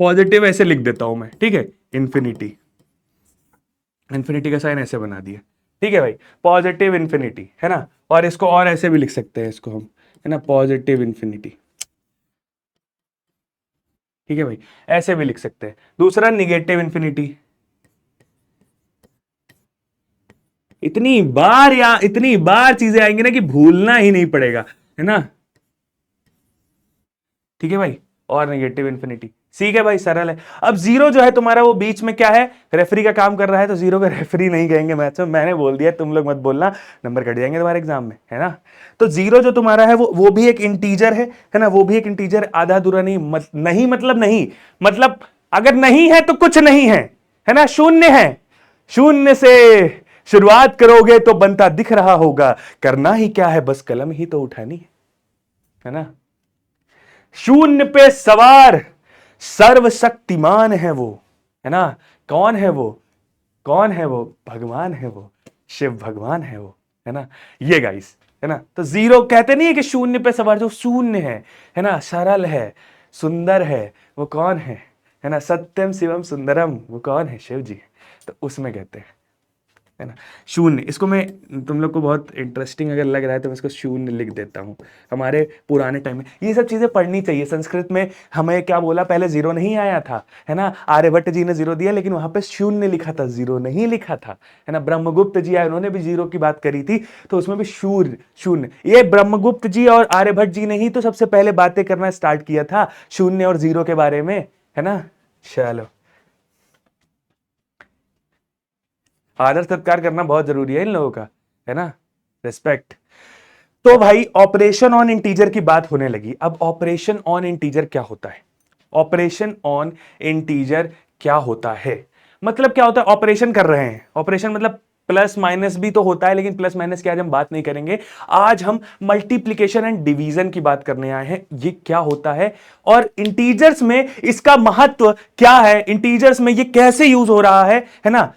पॉजिटिव ऐसे लिख देता हूं मैं, ठीक है, इन्फिनिटी, इन्फिनिटी का साइन ऐसे बना दिया, ठीक है भाई, पॉजिटिव इन्फिनिटी, है ना। और इसको और ऐसे भी लिख सकते हैं इसको हम, है ना, पॉजिटिव इन्फिनिटी, ठीक है भाई, ऐसे भी लिख सकते हैं। दूसरा निगेटिव इन्फिनिटी, इतनी बार चीजें आएंगी ना कि भूलना ही नहीं पड़ेगा, है ना, ठीक है भाई। और नेगेटिव इन्फिनिटी, ठीक है भाई, सरल है। अब जीरो जो है तुम्हारा, वो बीच में क्या है, रेफरी का काम कर रहा है, तो जीरो का रेफरी नहीं कहेंगे मैथ्स में, मैंने बोल दिया, तुम लोग मत बोलना, नंबर कट जाएंगे तुम्हारे एग्जाम में, है ना। तो जीरो जो तुम्हारा है, वो भी एक इंटीजर है ना, वो भी एक इंटीजर, आधा अधूरा नहीं, नहीं मतलब नहीं, मतलब अगर नहीं है तो कुछ नहीं है ना, शून्य है, शून्य से शुरुआत करोगे तो बनता दिख रहा होगा, करना ही क्या है, बस कलम ही तो उठानी है ना। शून्य पे सवार सर्वशक्तिमान है वो, है ना। कौन है वो, कौन है वो, भगवान है वो, शिव भगवान है वो, है ना। ये गाइस, है ना। तो जीरो कहते नहीं है कि शून्य पे सवार, जो शून्य है ना, सरल है, सुंदर है, वो कौन है ना, सत्यम शिवम सुंदरम, वो कौन है, शिव जी। तो उसमें कहते हैं, है ना, शून्य। इसको मैं, तुम लोग को बहुत इंटरेस्टिंग अगर लग रहा है तो मैं इसको शून्य लिख देता हूं। हमारे पुराने टाइम में ये सब चीजें पढ़नी चाहिए। संस्कृत में हमें क्या बोला, पहले जीरो नहीं आया था, है ना, आर्यभट्ट जी ने जीरो दिया, लेकिन वहां पे शून्य लिखा था, जीरो नहीं लिखा था, है ना। ब्रह्मगुप्त जी आए, उन्होंने भी जीरो की बात करी थी, तो उसमें भी शून्य। ये ब्रह्मगुप्त जी और आर्यभट्ट जी ने ही तो सबसे पहले बातें करना स्टार्ट किया था शून्य और जीरो के बारे में, है ना। चलो, आदर सत्कार करना बहुत जरूरी है इन लोगों का, है ना, रिस्पेक्ट। तो भाई ऑपरेशन ऑन इंटीजर की बात होने लगी। अब ऑपरेशन ऑन इंटीजर क्या होता है, ऑपरेशन ऑन इंटीजर क्या होता है, मतलब क्या होता है, ऑपरेशन कर रहे हैं, ऑपरेशन मतलब प्लस माइनस भी तो होता है, लेकिन प्लस माइनस की आज हम बात नहीं करेंगे। आज हम मल्टीप्लिकेशन एंड डिवीजन की बात करने आए हैं, ये क्या होता है और इंटीजर्स में इसका महत्व क्या है, इंटीजर्स में ये कैसे यूज हो रहा है ना।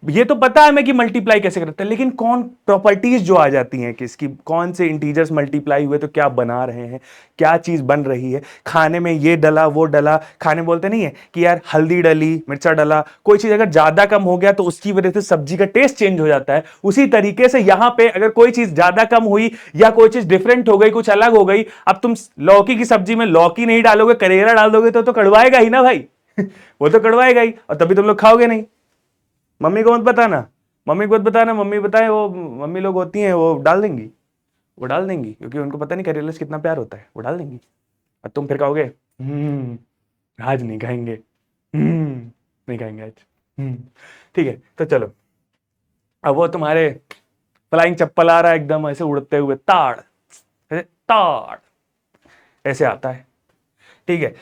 ये तो पता है मैं कि मल्टीप्लाई कैसे करते हैं, लेकिन कौन प्रॉपर्टीज जो आ जाती हैं कि इसकी, कौन से इंटीजर्स मल्टीप्लाई हुए तो क्या बना रहे हैं, क्या चीज बन रही है, खाने में ये डला वो डला, खाने बोलते नहीं है कि यार हल्दी डली मिर्चा डला, कोई चीज अगर ज्यादा कम हो गया तो उसकी वजह से सब्जी का टेस्ट चेंज हो जाता है। उसी तरीके से यहां पे अगर कोई चीज ज्यादा कम हुई या कोई चीज डिफरेंट हो गई, कुछ अलग हो गई, अब तुम लौकी की सब्जी में लौकी नहीं डालोगे, करेला डाल दोगे तो कड़वाएगा ही ना भाई वो तो कड़वाएगा ही, और तभी तुम लोग खाओगे नहीं। मम्मी को मत बताना, मम्मी को मत बताना, मम्मी बताए वो, मम्मी लोग होती हैं वो डाल देंगी, वो डाल देंगी, क्योंकि उनको पता नहीं करेले से कितना प्यार होता है, वो डाल देंगी। और तुम फिर कहोगे आज नहीं खाएंगे, नहीं खाएंगे आज, ठीक है। तो चलो, अब वो तुम्हारे फ्लाइंग चप्पल आ रहा है एकदम ऐसे उड़ते हुए, ताड़, ऐसे ताड़ ऐसे आता है, ठीक है।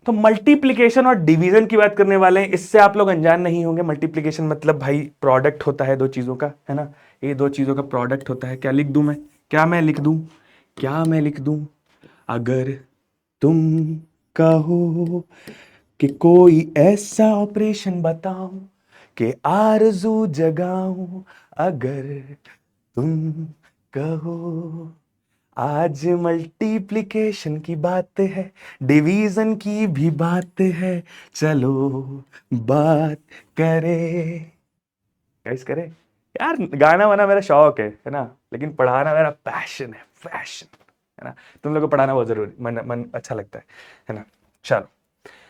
तो मल्टीप्लिकेशन और डिवीजन की बात करने वाले हैं, इससे आप लोग अनजान नहीं होंगे। मल्टीप्लिकेशन मतलब भाई प्रोडक्ट होता है दो चीजों का, है ना, ये दो चीजों का प्रोडक्ट होता है। क्या लिख दूं मैं, क्या मैं लिख दूं, क्या मैं लिख दूं, अगर तुम कहो कि कोई ऐसा ऑपरेशन बताओ कि आरज़ू जगाऊं, अगर तुम कहो। आज मल्टीप्लिकेशन की बात है, डिवीजन की भी बात है, चलो बात करें, गाइस करें, यार गाना वाना मेरा शौक है ना, लेकिन पढ़ाना मेरा पैशन है, पैशन है ना। तुम लोग को पढ़ाना बहुत जरूरी, मन मन अच्छा लगता है ना। चलो,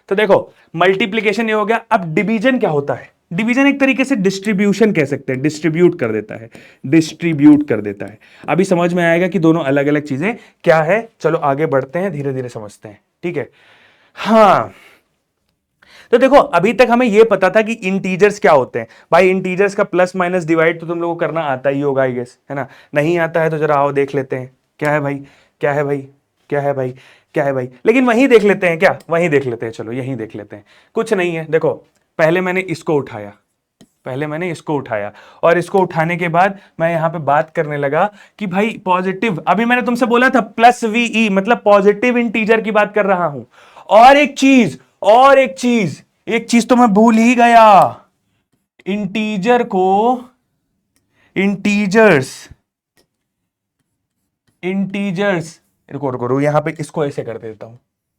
तो देखो मल्टीप्लिकेशन ये हो गया। अब डिवीजन क्या होता है? डिवीजन एक तरीके से डिस्ट्रीब्यूशन कह सकते हैं, डिस्ट्रीब्यूट कर देता है, डिस्ट्रीब्यूट कर देता है। अभी समझ में आएगा कि दोनों अलग अलग चीजें क्या है। चलो आगे बढ़ते हैं, धीरे धीरे समझते हैं, ठीक है। हाँ, तो देखो अभी तक हमें यह पता था कि इंटीजर्स क्या होते हैं। भाई इंटीजर्स का प्लस माइनस डिवाइड तो तुम लोगों को करना आता ही होगा आई गेस, है ना। नहीं आता है तो जरा आओ देख लेते हैं, क्या है भाई, क्या है भाई, क्या है भाई, क्या है भाई। लेकिन वहीं देख लेते हैं, क्या वहीं देख लेते हैं, चलो यहीं देख लेते हैं। कुछ नहीं है, देखो पहले मैंने इसको उठाया, पहले मैंने इसको उठाया, और इसको उठाने के बाद मैं यहां पे बात करने लगा कि भाई पॉजिटिव, अभी मैंने तुमसे बोला था प्लस वीई मतलब पॉजिटिव इंटीजर की बात कर रहा हूं। और एक चीज, और एक चीज, एक चीज तो मैं भूल ही गया, इंटीजर को, इंटीजर्स, इंटीजर्स, रुको रुको रुको, यहां पे इसको ऐसे कर देता हूं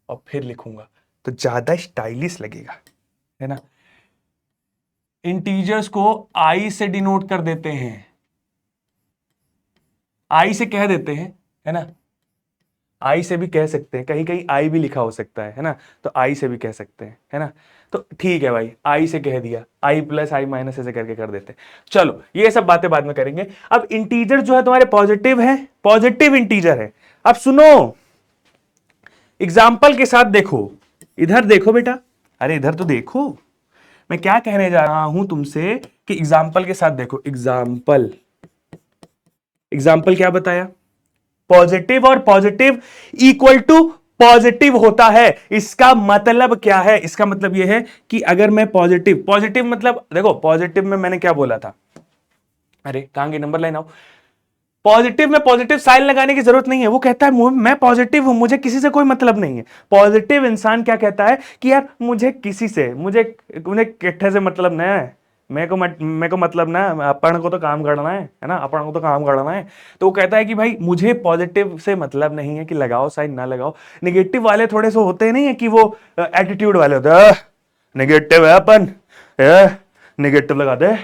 और फिर लिखूंगा तो ज्यादा स्टाइलिश लगेगा, है ना। इंटीजर्स को आई से डिनोट कर देते हैं, आई से कह देते हैं, है ना। आई से भी कह सकते हैं, कहीं कहीं आई भी लिखा हो सकता है ना, तो आई से भी कह सकते हैं, है ना। तो ठीक है भाई, आई से कह दिया, आई प्लस आई माइनस ऐसे करके कर देते हैं। चलो ये सब बातें बाद में करेंगे। अब इंटीजर जो है तुम्हारे पॉजिटिव है, पॉजिटिव इंटीजर है। अब सुनो, एग्जाम्पल के साथ देखो, इधर देखो बेटा, अरे इधर तो देखो, मैं क्या कहने जा रहा हूं तुमसे कि एग्जाम्पल के साथ देखो। एग्जाम्पल, एग्जाम्पल क्या बताया? पॉजिटिव और पॉजिटिव इक्वल टू पॉजिटिव होता है। इसका मतलब क्या है? इसका मतलब यह है कि अगर मैं पॉजिटिव, पॉजिटिव मतलब देखो पॉजिटिव में मैंने क्या बोला था, अरे कहां गई नंबर लाइन, आओ। पॉजिटिव में पॉजिटिव साइन लगाने की जरूरत नहीं है। वो कहता है मैं पॉजिटिव हूं, मुझे किसी से कोई मतलब नहीं है। पॉजिटिव इंसान क्या कहता है कि यार मुझे किसी से, मुझे मुझे किट्ठे से मतलब नहीं है, मेरे को मतलब ना, अपन को तो काम करना है ना, अपन को तो काम करना है। तो वो कहता है कि भाई मुझे पॉजिटिव से मतलब नहीं है कि लगाओ साइन ना लगाओ। निगेटिव वाले थोड़े से होते नहीं है कि वो एटीट्यूड वाले होते हैं, निगेटिव है अपन, निगेटिव लगा दे,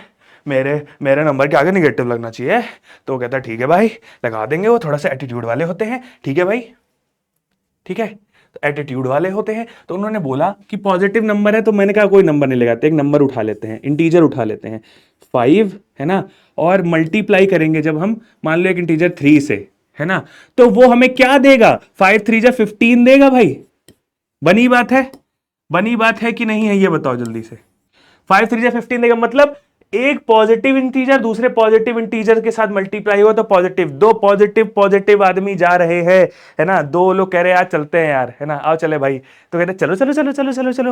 मेरे मेरे नंबर के आगे निगेटिव लगना चाहिए। तो वो कहता है ठीक है भाई लगा देंगे। वो थोड़ा सा एटीट्यूड वाले होते हैं, ठीक है भाई, ठीक है। तो एटीट्यूड वाले होते हैं, तो उन्होंने बोला कि पॉजिटिव नंबर है, तो मैंने कहा कोई नंबर नहीं लगाते, एक नंबर उठा लेते हैं, इंटीजर उठा लेते हैं 5, है ना। और मल्टीप्लाई करेंगे जब हम, मान लो एक इंटीजर 3 से, है ना, तो वो हमें क्या देगा? 5 3 जा 15 देगा भाई। बनी बात है, बनी बात है कि नहीं है, ये बताओ जल्दी से। 5 3 जा 15 देगा, मतलब एक पॉजिटिव इंटीजर दूसरे पॉजिटिव इंटीजर के साथ मल्टीप्लाई हुआ तो पॉजिटिव। दो पॉजिटिव पॉजिटिव आदमी जा रहे हैं, है ना, दो लोग कह रहे हैं यार चलते हैं यार, है ना, आओ चले भाई। तो कहते चलो चलो चलो चलो चलो चलो,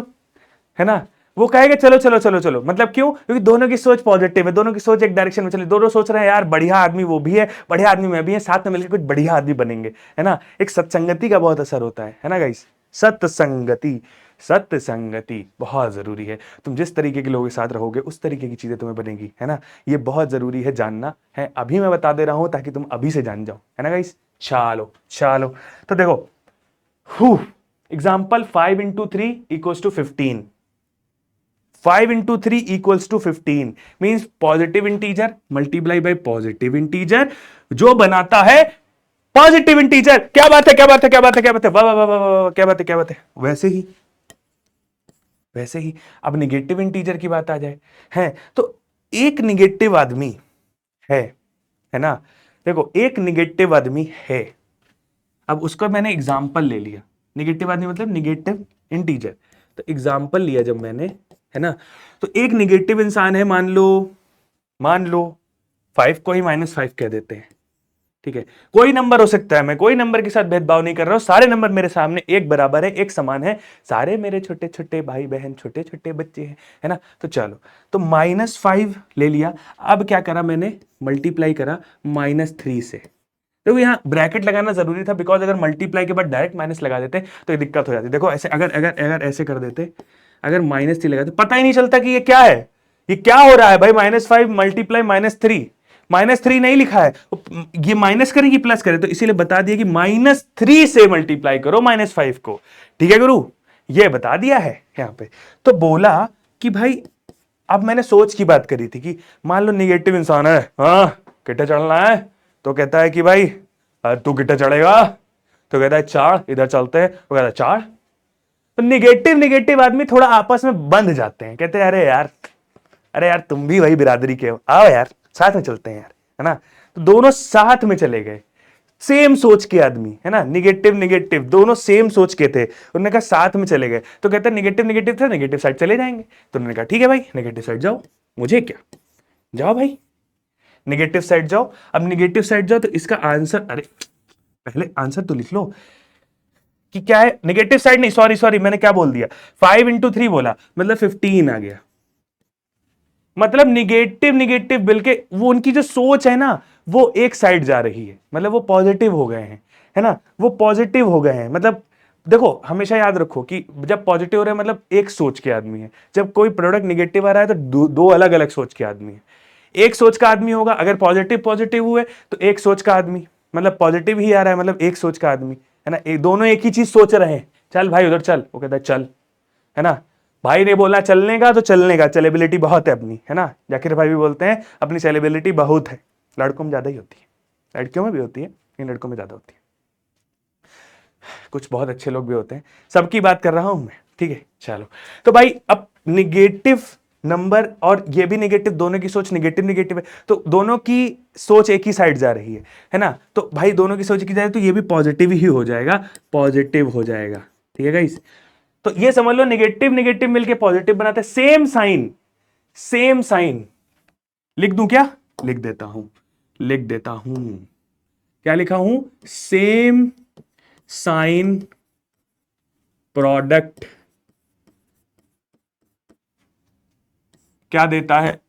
है ना। वो कहेगा चलो चलो चलो चलो, मतलब क्यों? क्योंकि दोनों की सोच पॉजिटिव है, दोनों की सोच एक डायरेक्शन में चली, दोनों सोच रहे हैं यार बढ़िया आदमी वो भी है, बढ़िया आदमी मैं भी है, साथ में मिलकर कुछ बढ़िया आदमी बनेंगे, है ना। एक सत्संगति का बहुत असर होता है ना गाइस। सत्संगति, सत्संगति बहुत जरूरी है। तुम जिस तरीके के लोगों के साथ रहोगे उस तरीके की चीजें तुम्हें बनेगी, है ना। ये बहुत जरूरी है जानना, है अभी मैं बता दे रहा हूं ताकि तुम अभी से जान जाओ, है ना गाइस। चलो चलो, तो देखो example 5 into 3 equals to 15, 5 into 3 equals to 15 means positive integer multiply by positive integer जो बनाता है पॉजिटिव इंटीजर। क्या बात है, क्या बात है, क्या बात है, क्या बात है, वाह वाह वाह वाह, क्या बात है, क्या बात है। वैसे ही, वैसे ही अब निगेटिव इंटीजर की बात आ जाए, है तो एक निगेटिव आदमी है ना। देखो एक निगेटिव आदमी है, अब उसका मैंने एग्जाम्पल ले लिया। निगेटिव आदमी मतलब निगेटिव इंटीजर, तो एग्जाम्पल लिया जब मैंने, है ना। तो एक निगेटिव इंसान है, मान लो 5 को ही -5 कह देते हैं, ठीक है। कोई नंबर हो सकता है, मैं कोई नंबर के साथ भेदभाव नहीं कर रहा हूं, सारे नंबर मेरे सामने एक बराबर है, एक समान है, सारे मेरे छोटे छोटे भाई बहन छोटे छोटे बच्चे हैं, है ना। तो चलो, तो -5 ले लिया, अब क्या करा मैंने, मल्टीप्लाई करा -3 से। देखो यहाँ ब्रैकेट लगाना जरूरी था, बिकॉज अगर मल्टीप्लाई के बाद डायरेक्ट माइनस लगा देते तो ये दिक्कत हो जाती। देखो ऐसे अगर अगर अगर ऐसे कर देते, अगर -3 लगाते पता ही नहीं चलता कि ये क्या है, ये क्या हो रहा है भाई। -5 मल्टीप्लाई -3, -3 नहीं लिखा है, ये माइनस करें कि प्लस करें, तो इसीलिए बता दिया कि -3 से मल्टीप्लाई करो -5 को, ठीक है गुरु, ये बता दिया है यहां पे। तो बोला कि भाई अब मैंने सोच की बात करी थी कि मान लो निगेटिव इंसान है, हाँ गिट्टे चढ़ना है, तो कहता है कि भाई तू गिट्टे चढ़ेगा, तो कहता है चढ़, इधर चलते हैं, वो कहता है चढ़। तो निगेटिव निगेटिव आदमी थोड़ा आपस में बंध जाते हैं, कहते हैं अरे यार तुम भी वही बिरादरी के हो, आओ यार साथ में चलते हैं यार, है ना। तो दोनों साथ में चले गए, सेम सोच के आदमी, है ना, निगेटिव निगेटिव दोनों सेम सोच के थे, उन्होंने कहा साथ में चले गए। तो कहते हैं निगेटिव निगेटिव थे, निगेटिव साइड चले जाएंगे। तो उन्होंने कहा ठीक है भाई निगेटिव साइड जाओ, मुझे क्या, जाओ भाई निगेटिव साइड जाओ। अब निगेटिव साइड जाओ तो इसका आंसर, अरे पहले आंसर तो लिख लो कि क्या है। निगेटिव साइड नहीं, सॉरी सॉरी मैंने क्या बोल दिया, 5 × 3 बोला, मतलब 15 आ गया। मतलब निगेटिव निगेटिव बिल्कुल वो उनकी जो सोच है ना वो एक साइड जा रही है, मतलब वो पॉजिटिव हो गए हैं, है ना, वो पॉजिटिव हो गए हैं। मतलब देखो हमेशा याद रखो कि जब पॉजिटिव हो रहे हैं मतलब एक सोच के आदमी है, जब कोई प्रोडक्ट निगेटिव आ रहा है तो दो अलग अलग सोच के आदमी है। एक सोच का आदमी होगा, अगर पॉजिटिव पॉजिटिव हुए तो एक सोच का आदमी, मतलब पॉजिटिव ही आ रहा है मतलब एक सोच का आदमी, है ना, दोनों एक ही चीज सोच रहे हैं, चल भाई उधर चल, वो कहता है चल, है ना। भाई ने बोला चलने का तो चलने का, चलेबिलिटी बहुत है अपनी, है ना। जाकिर भाई भी बोलते हैं अपनी चलेबिलिटी बहुत है, लड़कों में ज्यादा ही होती है, लड़कियों में भी होती है, इन लड़कों में ज्यादा होती है। कुछ बहुत अच्छे लोग भी होते हैं, सबकी बात कर रहा हूं मैं, ठीक है। चलो तो भाई अब निगेटिव नंबर और ये भी निगेटिव, दोनों की सोच निगेटिव निगेटिव है, तो दोनों की सोच एक ही साइड जा रही है ना। तो भाई दोनों की सोच एक ही जा रही है तो ये भी पॉजिटिव ही हो जाएगा, पॉजिटिव हो जाएगा, ठीक है गाइस। तो ये समझ लो निगेटिव निगेटिव मिलके पॉजिटिव बनाते हैं, सेम साइन, सेम साइन। लिख दूं क्या, लिख देता हूं, लिख देता हूं, क्या लिखा हूं, सेम साइन प्रोडक्ट क्या देता है,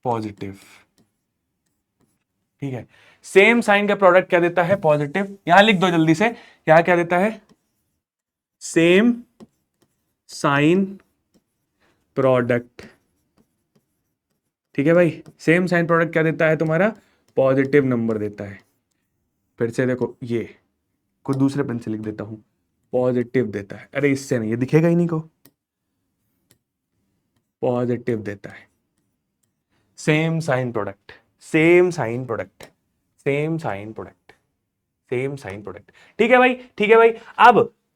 पॉजिटिव, ठीक है। सेम साइन का प्रोडक्ट क्या देता है, पॉजिटिव। यहां लिख दो जल्दी से, यहां क्या देता है, सेम साइन प्रोडक्ट, ठीक है भाई। सेम साइन प्रोडक्ट क्या देता है तुम्हारा, पॉजिटिव नंबर देता है। फिर से देखो ये कोई दूसरे पेन से लिख देता हूं, पॉजिटिव देता है, अरे इससे नहीं, ये दिखेगा ही नहीं को, पॉजिटिव देता है। Same sign product, same sign product, same sign product, same sign product, ठीक है भाई, ठीक है भाई।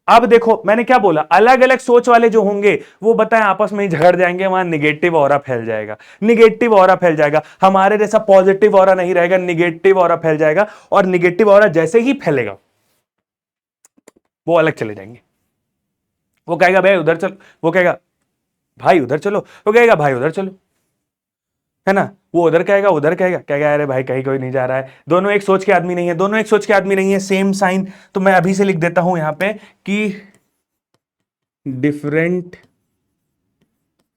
अब देखो मैंने क्या बोला, अलग अलग सोच वाले जो होंगे वो बताएं आपस में ही झगड़ जाएंगे, वहां निगेटिव ऑरा फैल जाएगा, निगेटिव ऑरा फैल जाएगा, हमारे जैसा पॉजिटिव ऑरा नहीं रहेगा, निगेटिव ऑरा फैल जाएगा। और निगेटिव ऑरा जैसे ही फैलेगा वो अलग चले जाएंगे, वो कहेगा भाई उधर चल, वो कहेगा भाई उधर चलो, वो कहेगा भाई उधर चलो, है ना। वो उधर कहेगा, उधर कहेगा, कहेगा अरे भाई कहीं कोई नहीं जा रहा है, दोनों एक सोच के आदमी नहीं है, दोनों एक सोच के आदमी नहीं है, सेम साइन। तो मैं अभी से लिख देता हूं यहां पे कि different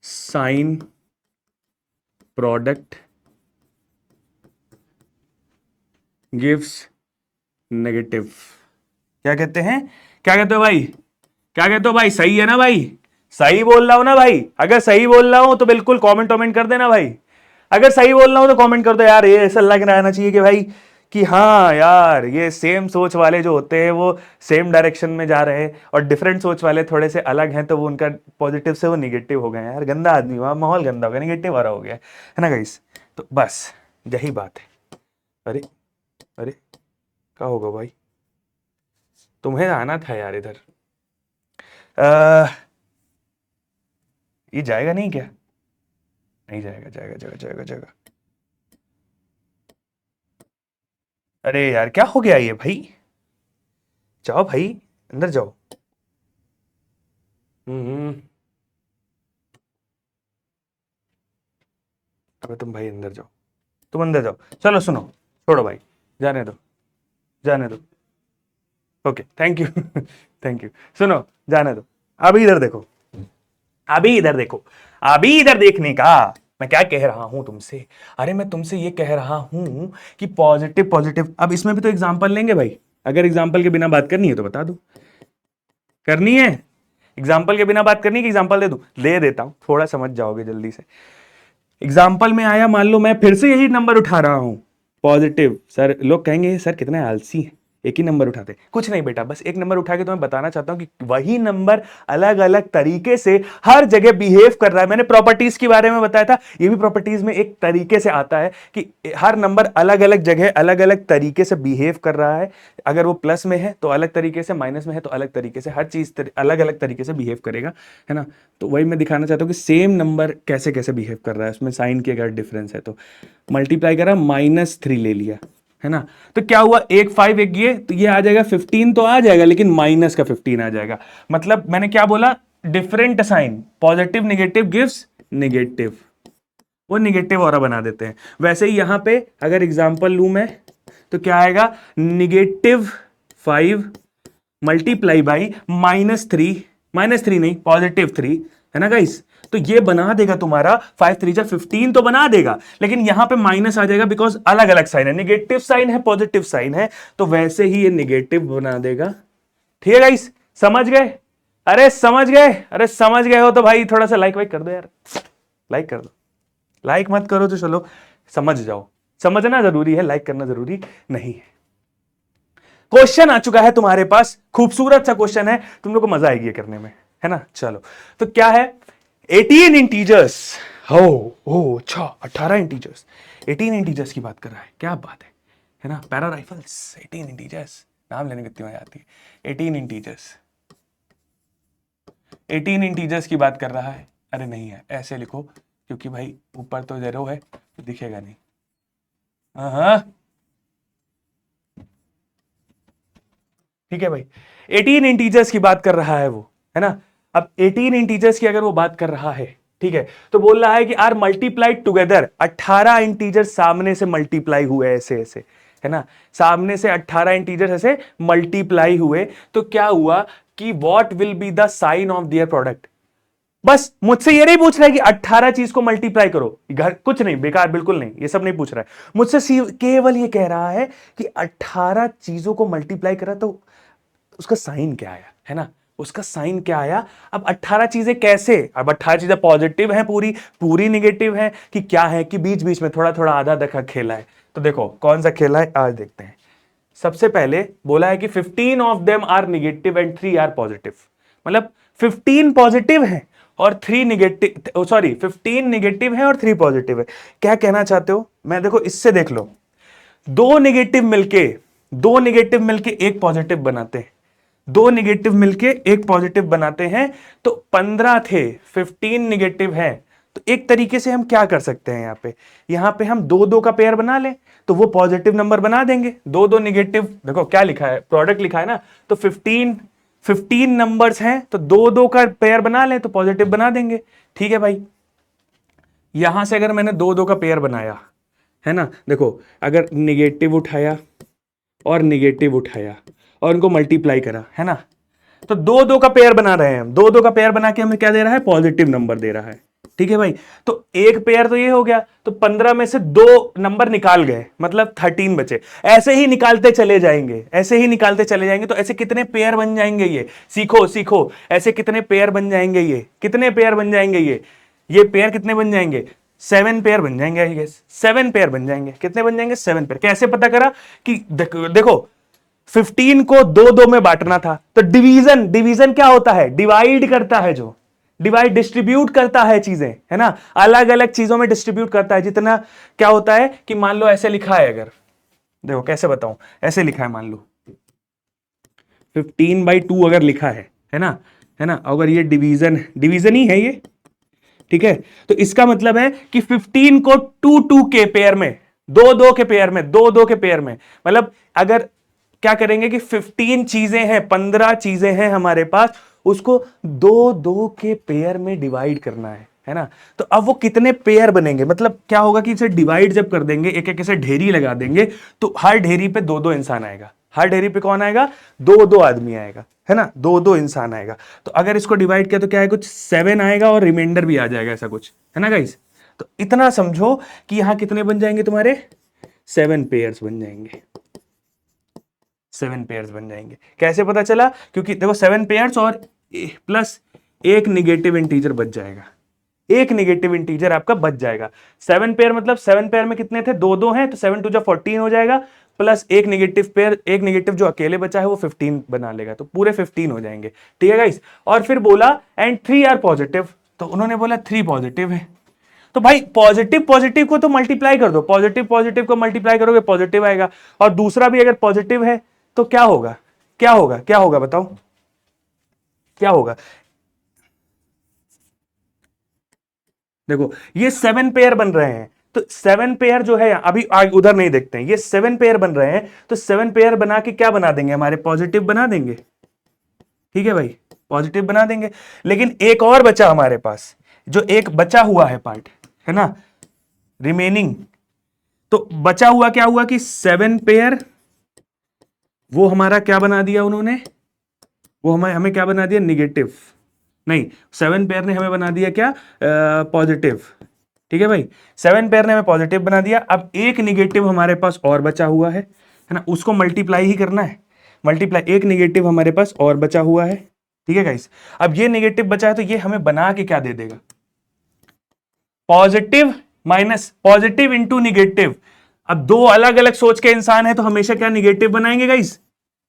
sign product gives negative. क्या कहते हैं, क्या कहते हो भाई, क्या कहते हो भाई, सही है ना भाई, सही बोल रहा हूं ना भाई। अगर सही बोल रहा हूं तो बिल्कुल कमेंट वमेंट कर देना भाई, अगर सही बोल रहा हूं तो कमेंट कर दो यार, ये ऐसा लग रहना चाहिए कि भाई कि हाँ यार ये सेम सोच वाले जो होते हैं वो सेम डायरेक्शन में जा रहे हैं, और डिफरेंट सोच वाले थोड़े से अलग हैं तो वो उनका पॉजिटिव से वो निगेटिव हो गए यार, गंदा आदमी हुआ, माहौल गंदा हो गया, निगेटिव वाला हो गया, है ना गाइस। तो बस यही बात है। अरे अरे क्या होगा भाई, तुम्हें आना था यार इधर, ये जाएगा नहीं क्या, नहीं जाएगा, जाएगा जाएगा जाएगा जाएगा। अरे यार क्या हो गया ये भाई, जाओ भाई अंदर जाओ। हम्म, अबे तुम भाई अंदर जाओ, तुम अंदर जाओ, चलो सुनो, छोड़ो भाई, जाने दो, जाने दो, okay thank you thank you. सुनो जाने दो, अभी इधर देखो, अभी इधर देखो, अभी इधर देखने का, मैं क्या कह रहा हूं तुमसे, अरे मैं तुमसे ये कह रहा हूं कि पॉजिटिव पॉजिटिव। अब इसमें भी तो एग्जांपल लेंगे भाई, अगर एग्जांपल के बिना बात करनी है तो बता दो, करनी है एग्जाम्पल के बिना बात करनी है कि एग्जाम्पल दे दूं, दे देता हूं, थोड़ा समझ जाओगे जल्दी से। एग्जाम्पल में आया, मान लो मैं फिर से यही नंबर उठा रहा हूं, पॉजिटिव। सर लोग कहेंगे सर कितने आलसी हैं, एक ही नंबर उठाते, कुछ नहीं बेटा, बस एक नंबर उठा के तुम्हें बताना चाहता हूं कि वही नंबर अलग अलग तरीके से हर जगह बिहेव कर रहा है। मैंने प्रॉपर्टीज के बारे में बताया था, ये भी प्रॉपर्टीज में एक तरीके से आता है कि हर नंबर अलग अलग जगह अलग अलग तरीके से बिहेव कर रहा है। अगर वो प्लस में है तो अलग तरीके से, माइनस में है तो अलग तरीके से, हर चीज अलग अलग तरीके से बिहेव करेगा, है ना। तो वही मैं दिखाना चाहता हूं कि सेम नंबर कैसे कैसे बिहेव कर रहा है, उसमें साइन की अगर डिफरेंस है तो मल्टीप्लाई करा, -3 ले लिया, है ना। तो क्या हुआ, एक 5 एक ये, तो ये आ जाएगा 15 तो आ जाएगा, लेकिन माइनस का 15 आ जाएगा। मतलब मैंने क्या बोला, different sign, positive negative gives negative, वो नेगेटिव ऑरा बना देते हैं। वैसे ही यहां पे अगर एग्जांपल लूं मैं तो क्या आएगा, -5 मल्टीप्लाई बाई -3 नहीं, +3, है ना गाइस। तो ये बना देगा तुम्हारा 5 3 जा 15 तो बना देगा, लेकिन यहां पे माइनस आ जाएगा बिकॉज अलग अलग साइन है, निगेटिव साइन है, पॉजिटिव साइन है, तो वैसे ही ये निगेटिव बना देगा। ठीक है गाइस, समझ गए? अरे समझ गए, अरे समझ गए हो तो भाई थोड़ा सा लाइक वाइक कर दो यार, लाइक कर दो। लाइक मत करो तो चलो समझ जाओ, समझना जरूरी है, लाइक करना जरूरी नहीं है। क्वेश्चन आ चुका है तुम्हारे पास, खूबसूरत सा क्वेश्चन है, तुम लोग को मजा आएगी करने में, है ना। चलो तो क्या है, 18 इंटीजर्स, हो अच्छा 18 इंटीजर्स, 18 इंटीजर्स की बात कर रहा है, क्या बात है ना। पैरा राइफल्स 18 इंटीजर्स, नाम लेने कितनी मजा आती है। 18 इंटीजर्स, 18 इंटीजर्स की बात कर रहा है। अरे नहीं है, ऐसे लिखो, क्योंकि भाई ऊपर तो 0 है तो दिखेगा नहीं। हाँ ठीक है भाई, 18 इंटीजर्स की बात कर रहा है वो, है ना। अब 18 इंटीजर्स की अगर वो बात कर रहा है, ठीक है, तो बोल रहा है कि आर मल्टीप्लाइड टुगेदर, 18 इंटीजर सामने से मल्टीप्लाई हुए ऐसे ऐसे, है ना। सामने से 18 इंटीजर्स ऐसे मल्टीप्लाई हुए, तो क्या हुआ कि what will be the sign of their product. बस मुझसे ये नहीं पूछ रहा है कि 18 चीज को मल्टीप्लाई करो, घर कुछ नहीं, बेकार, बिल्कुल नहीं, ये सब नहीं पूछ रहा है मुझसे, केवल ये कह रहा है कि 18 चीजों को मल्टीप्लाई करा तो उसका साइन क्या आया, है ना, उसका साइन क्या आया। अब 18 चीजें कैसे, अब 18 चीजें पॉजिटिव हैं, पूरी पूरी निगेटिव है कि क्या है, कि बीच बीच में थोड़ा थोड़ा आधा आधा खेला है। तो देखो कौन सा खेला है, आज देखते हैं। सबसे पहले बोला है कि 15 of them are negative and 3 are positive, मतलब 15 पॉजिटिव है और 3 निगेटिव, सॉरी 15 निगेटिव है और 3 पॉजिटिव है। क्या कहना चाहते हो, मैं देखो इससे देख लो, दो निगेटिव मिलके एक पॉजिटिव बनाते हैं, दो निगेटिव मिलके एक पॉजिटिव बनाते हैं, तो 15 थे, 15 निगेटिव है। तो एक तरीके से हम क्या कर सकते हैं, यहां पे हम दो दो का पेयर बना लें तो वो पॉजिटिव नंबर बना देंगे। दो दो निगेटिव, देखो क्या लिखा है, प्रोडक्ट लिखा है ना, तो 15 नंबर्स हैं, तो दो दो का पेयर बना लें तो पॉजिटिव बना देंगे। ठीक है भाई, यहां से अगर मैंने दो दो का पेयर बनाया, है ना, देखो अगर निगेटिव उठाया और निगेटिव उठाया और इनको मल्टीप्लाई करा, है ना, तो दो दो का पेयर बना रहे हैं हम, दो दो का पेयर बना के हमें क्या दे रहा है, पॉजिटिव नंबर दे रहा है। ठीक है भाई, तो एक पेयर तो ये हो गया, तो 15 में से दो नंबर निकाल गए, मतलब 13 बचे। ऐसे ही निकालते चले जाएंगे, ऐसे ही निकालते चले जाएंगे, तो ऐसे कितने पेयर बन जाएंगे, ये सीखो सीखो, ऐसे कितने पेयर बन जाएंगे, ये कितने पेयर बन जाएंगे, ये पेयर कितने बन जाएंगे, 7 पेयर बन जाएंगे, आई गेस 7 पेयर बन जाएंगे। कितने बन जाएंगे, 7 पेयर। कैसे पता करा कि देखो 15 को दो दो में बांटना था, तो डिवीजन क्या होता है, डिवाइड करता है, जो डिवाइड डिस्ट्रीब्यूट करता है चीजें, है ना, अलग अलग चीजों में डिस्ट्रीब्यूट करता है। जितना क्या होता है कि मान लो ऐसे लिखा है, अगर देखो कैसे बताऊं, ऐसे लिखा है, मान लो 15/2 अगर लिखा है ना, अगर ये डिवीजन ही है ये, ठीक है, तो इसका मतलब है कि 15 को 2 के पेयर में, दो दो के पेयर में, दो दो के पेयर में, मतलब अगर क्या करेंगे कि 15 चीजें हैं, 15 चीजें हैं हमारे पास, उसको दो दो के पेयर में डिवाइड करना है ना। तो अब वो कितने पेयर बनेंगे, मतलब क्या होगा कि इसे डिवाइड जब कर देंगे, एक एक ऐसे ढेरी लगा देंगे, तो हर ढेरी पे दो दो इंसान आएगा, हर ढेरी पे कौन आएगा, दो दो आदमी आएगा, है ना, दो दो इंसान आएगा। तो अगर इसको डिवाइड किया तो क्या है, कुछ 7 आएगा और रिमाइंडर भी आ जाएगा, ऐसा कुछ, है ना गाइस। तो इतना समझो कि यहां कितने बन जाएंगे तुम्हारे, 7 पेयर्स बन जाएंगे, 7 पेयर्स बन जाएंगे। कैसे पता चला, क्योंकि देखो 7 पेयर्स और प्लस एक निगेटिव इंटीजर बच जाएगा, एक निगेटिव इंटीजर आपका बच जाएगा। 7 पेयर मतलब 7 पेयर में कितने थे, दो दो हैं, तो 7 2 जा 14 हो जाएगा, प्लस एक नेगेटिव पेयर, एक नेगेटिव जो अकेले बचा है वो 15 बना लेगा, तो पूरे 15 हो जाएंगे। ठीक है गाइस, और फिर बोला एंड 3 आर पॉजिटिव, तो उन्होंने बोला 3 पॉजिटिव है। तो भाई पॉजिटिव पॉजिटिव को तो मल्टीप्लाई कर दो, पॉजिटिव पॉजिटिव को मल्टीप्लाई करोगे पॉजिटिव आएगा, और दूसरा भी अगर पॉजिटिव है तो क्या होगा, क्या होगा, क्या होगा बताओ, क्या होगा। देखो ये 7 पेयर बन रहे हैं, तो 7 पेयर जो है अभी उधर नहीं देखते हैं, ये 7 पेयर बन रहे हैं, तो 7 पेयर बना के क्या बना देंगे, हमारे पॉजिटिव बना देंगे। ठीक है भाई, पॉजिटिव बना देंगे। लेकिन एक और बचा हमारे पास, जो एक बचा हुआ है पार्ट, है ना, रिमेनिंग, तो बचा हुआ क्या हुआ कि 7 पेयर वो हमारा क्या बना दिया उन्होंने, वो हमें हमें क्या बना दिया, निगेटिव, नहीं 7 पेयर ने हमें बना दिया क्या, पॉजिटिव। ठीक है भाई, 7 पेयर ने हमें पॉजिटिव बना दिया। अब एक निगेटिव हमारे पास और बचा हुआ है ना, उसको मल्टीप्लाई ही करना है, मल्टीप्लाई, एक निगेटिव हमारे पास और बचा हुआ है। ठीक है गाइस, अब ये निगेटिव बचा है तो ये हमें बना के क्या दे देगा, positive minus positive into negative. अब दो अलग अलग सोच के इंसान है तो हमेशा क्या निगेटिव बनाएंगे गाइस,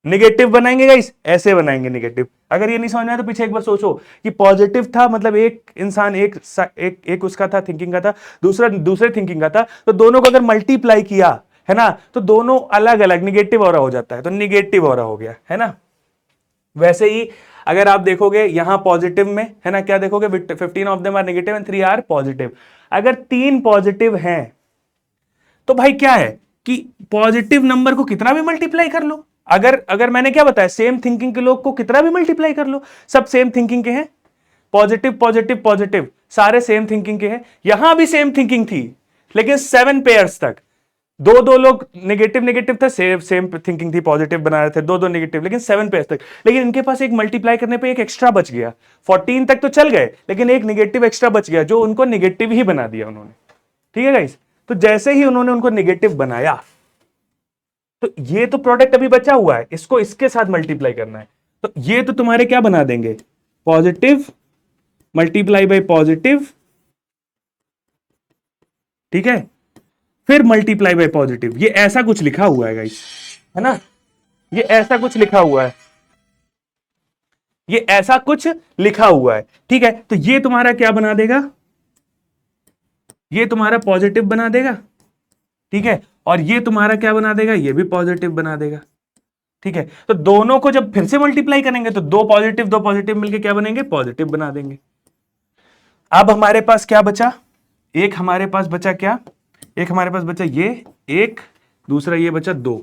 निगेटिव बनाएंगे गाइस, ऐसे बनाएंगे निगेटिव। अगर ये नहीं समझ में आया तो पीछे एक बार सोचो कि पॉजिटिव था मतलब एक इंसान एक उसका था, थिंकिंग का था, दूसरा दूसरे थिंकिंग का था, तो दोनों को अगर मल्टीप्लाई किया है ना, तो दोनों अलग अलग निगेटिव ऑरा हो जाता है, तो निगेटिव ऑरा हो गया, है ना। वैसे ही अगर आप देखोगे यहां पॉजिटिव में, है ना, क्या देखोगे, 15 of them are negative and 3 are positive. अगर 3 पॉजिटिव हैं तो भाई क्या है कि पॉजिटिव नंबर को कितना भी मल्टीप्लाई कर लो, अगर अगर मैंने क्या बताया, सेम थिंकिंग के लोग को कितना भी मल्टीप्लाई कर लो, सब सेम थिंकिंग के हैं, पॉजिटिव पॉजिटिव पॉजिटिव सारे सेम थिंकिंग के हैं। यहां भी सेम थिंकिंग थी, लेकिन 7 पेयर्स तक दो दो लोग नेगेटिव नेगेटिव थे, सेम सेम थिंकिंग थी, पॉजिटिव बना रहे थे, दो दो नेगेटिव, लेकिन 7 पेयर्स तक। लेकिन इनके पास एक मल्टीप्लाई करने पे एक एक्स्ट्रा बच गया, 14 तक तो चल गए, लेकिन एक नेगेटिव एक्स्ट्रा बच गया जो उनको नेगेटिव ही बना दिया उन्होंने। ठीक है गाइस, तो जैसे ही उन्होंने उनको नेगेटिव बनाया, तो ये तो प्रोडक्ट अभी बचा हुआ है, इसको इसके साथ मल्टीप्लाई करना है, तो ये तो तुम्हारे क्या बना देंगे, पॉजिटिव मल्टीप्लाई बाय पॉजिटिव। ठीक है, फिर मल्टीप्लाई बाय पॉजिटिव, ये ऐसा कुछ लिखा हुआ है गाइस, है ना, ये ऐसा कुछ लिखा हुआ है, ये ऐसा कुछ लिखा हुआ है। ठीक है, तो ये तुम्हारा क्या बना देगा, ये तुम्हारा पॉजिटिव बना देगा। ठीक है, और ये तुम्हारा क्या बना देगा, ये भी पॉजिटिव बना देगा। ठीक है, तो दोनों को जब फिर से मल्टीप्लाई करेंगे तो दो पॉजिटिव मिलके क्या बनेंगे, पॉजिटिव बना देंगे। अब हमारे पास क्या बचा, एक हमारे पास बचा क्या, एक हमारे पास बचा ये एक, दूसरा ये बचा 2।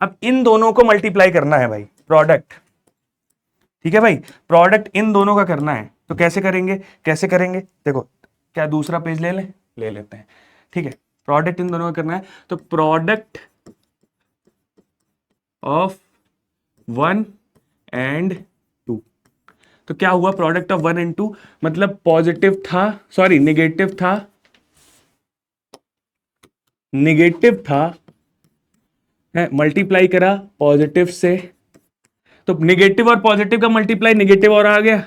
अब इन दोनों को मल्टीप्लाई करना है भाई, प्रोडक्ट। ठीक है भाई, प्रोडक्ट इन दोनों का करना है, तो कैसे करेंगे, कैसे करेंगे, देखो, क्या दूसरा पेज ले लें, ले लेते हैं। ठीक है, प्रोडक्ट इन दोनों का करना है, तो प्रोडक्ट ऑफ 1 एंड 2, तो क्या हुआ, प्रोडक्ट ऑफ 1 एंड 2 मतलब पॉजिटिव था, सॉरी नेगेटिव था, नेगेटिव था, है मल्टीप्लाई करा पॉजिटिव से, तो नेगेटिव और पॉजिटिव का मल्टीप्लाई नेगेटिव और आ गया,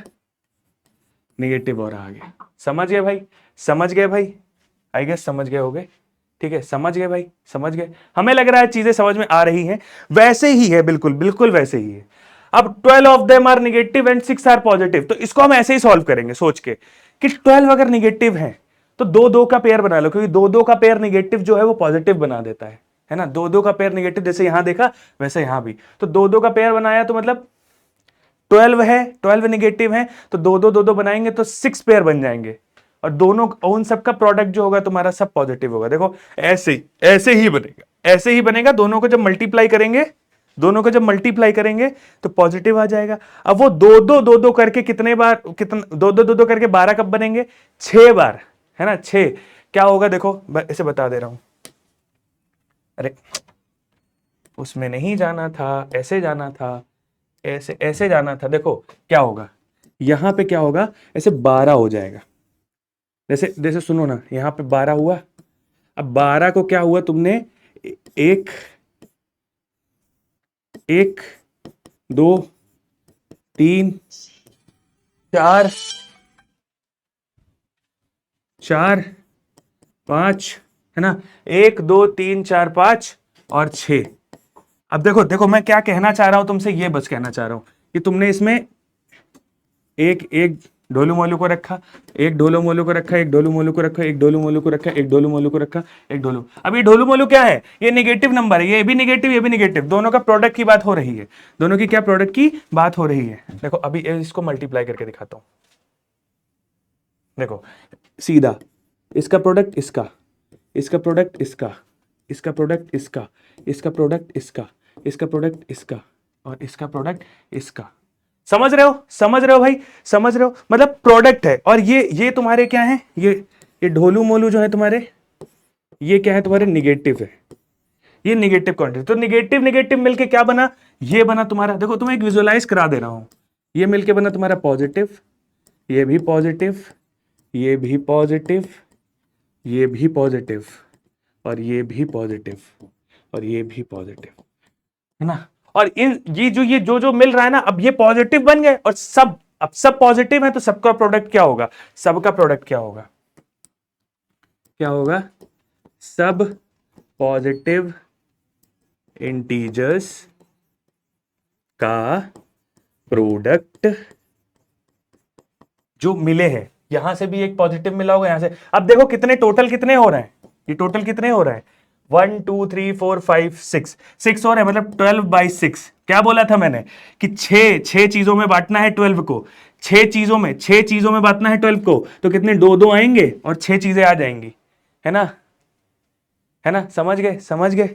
नेगेटिव और आ गया। समझ गए भाई, समझ गए भाई, आई गेस समझ गए होगे। ठीक है, समझ गए भाई, समझ गए, हमें लग रहा है चीजें समझ में आ रही हैं, वैसे ही है, बिल्कुल बिल्कुल वैसे ही है। अब 12 of them are negative and 6 are positive, तो इसको हम ऐसे ही सॉल्व करेंगे सोच के कि 12 अगर नेगेटिव है तो दो दो का पेयर बना लो, क्योंकि दो दो का पेयर नेगेटिव जो है वो पॉजिटिव बना देता है ना, दो दो का पेयर नेगेटिव, जैसे यहां देखा वैसे यहां भी, तो दो दो का पेयर बनाया तो मतलब 12 है, 12 नेगेटिव है, तो दो दो बनाएंगे तो 6 पेयर बन जाएंगे, और दोनों उन सब का प्रोडक्ट जो होगा तुम्हारा सब पॉजिटिव होगा। देखो ऐसे ही बनेगा, ऐसे ही बनेगा, दोनों को जब मल्टीप्लाई करेंगे, दोनों को जब मल्टीप्लाई करेंगे तो पॉजिटिव आ जाएगा। अब वो दो दो करके कितने बार, कितना दो दो करके 12 कब बनेंगे, 6 बार, है ना, 6। क्या होगा देखो, इसे बता दे रहा हूं, अरे उसमें नहीं जाना था, ऐसे जाना था, ऐसे ऐसे जाना था। देखो क्या होगा, यहां पे क्या होगा, ऐसे 12 हो जाएगा, जैसे जैसे सुनो ना, यहां पे 12 हुआ, अब 12 को क्या हुआ तुमने, एक एक 2 3 4 4 5, है ना, 1 2 3 4 5, और 6। अब देखो देखो मैं क्या कहना चाह रहा हूं तुमसे, ये बस कहना चाह रहा हूं कि तुमने इसमें एक एक ढोलू मोलू को रखा, एक ढोलू मोलू को रखा, एक ढोलू मोलू को रखा, एक ढोलू मोलू को रखा, एक ढोलू मोलू को रखा, एक ढोलू। अब ये ढोलू मोलू क्या है? ये नेगेटिव नंबर है, ये भी नेगेटिव, ये भी नेगेटिव, दोनों का प्रोडक्ट की बात हो रही है। दोनों की क्या प्रोडक्ट की बात हो रही है? देखो अभी इसको मल्टीप्लाई करके दिखाता हूं। देखो सीधा इसका प्रोडक्ट इसका, इसका प्रोडक्ट इसका, इसका प्रोडक्ट इसका, इसका प्रोडक्ट इसका, इसका प्रोडक्ट इसका, और इसका प्रोडक्ट इसका। समझ रहे हो? समझ रहे हो भाई? समझ रहे हो? मतलब प्रोडक्ट है। और ये तुम्हारे क्या है? ये ढोलू मोलू जो है तुम्हारे, ये क्या है तुम्हारे? निगेटिव है। ये निगेटिव क्वांटिटी। तो निगेटिव निगेटिव मिलके क्या बना? ये बना तुम्हारा, देखो तुम्हें एक विजुअलाइज करा दे रहा हूं, ये मिलके बना तुम्हारा पॉजिटिव, ये भी पॉजिटिव, ये भी पॉजिटिव, ये भी पॉजिटिव, और ये भी पॉजिटिव, और ये भी पॉजिटिव, है ना? और इन ये जो मिल रहा है ना, अब ये पॉजिटिव बन गए और सब, अब सब पॉजिटिव है तो सबका प्रोडक्ट क्या होगा? सबका प्रोडक्ट क्या होगा? क्या होगा? सब पॉजिटिव इंटीजर्स का प्रोडक्ट जो मिले हैं, यहां से भी एक पॉजिटिव मिला होगा, यहां से। अब देखो कितने टोटल कितने हो रहे हैं? ये टोटल कितने हो रहे हैं? 1 2 3 4 5 6, 6 हो रहे हैं, मतलब 12/6। क्या बोला था मैंने कि छह चीजों में बांटना है 12 को, छह चीजों में बांटना है 12 को, तो कितने? 2 आएंगे और 6 चीजें आ जाएंगी, है ना? है ना? समझ गए? समझ गए?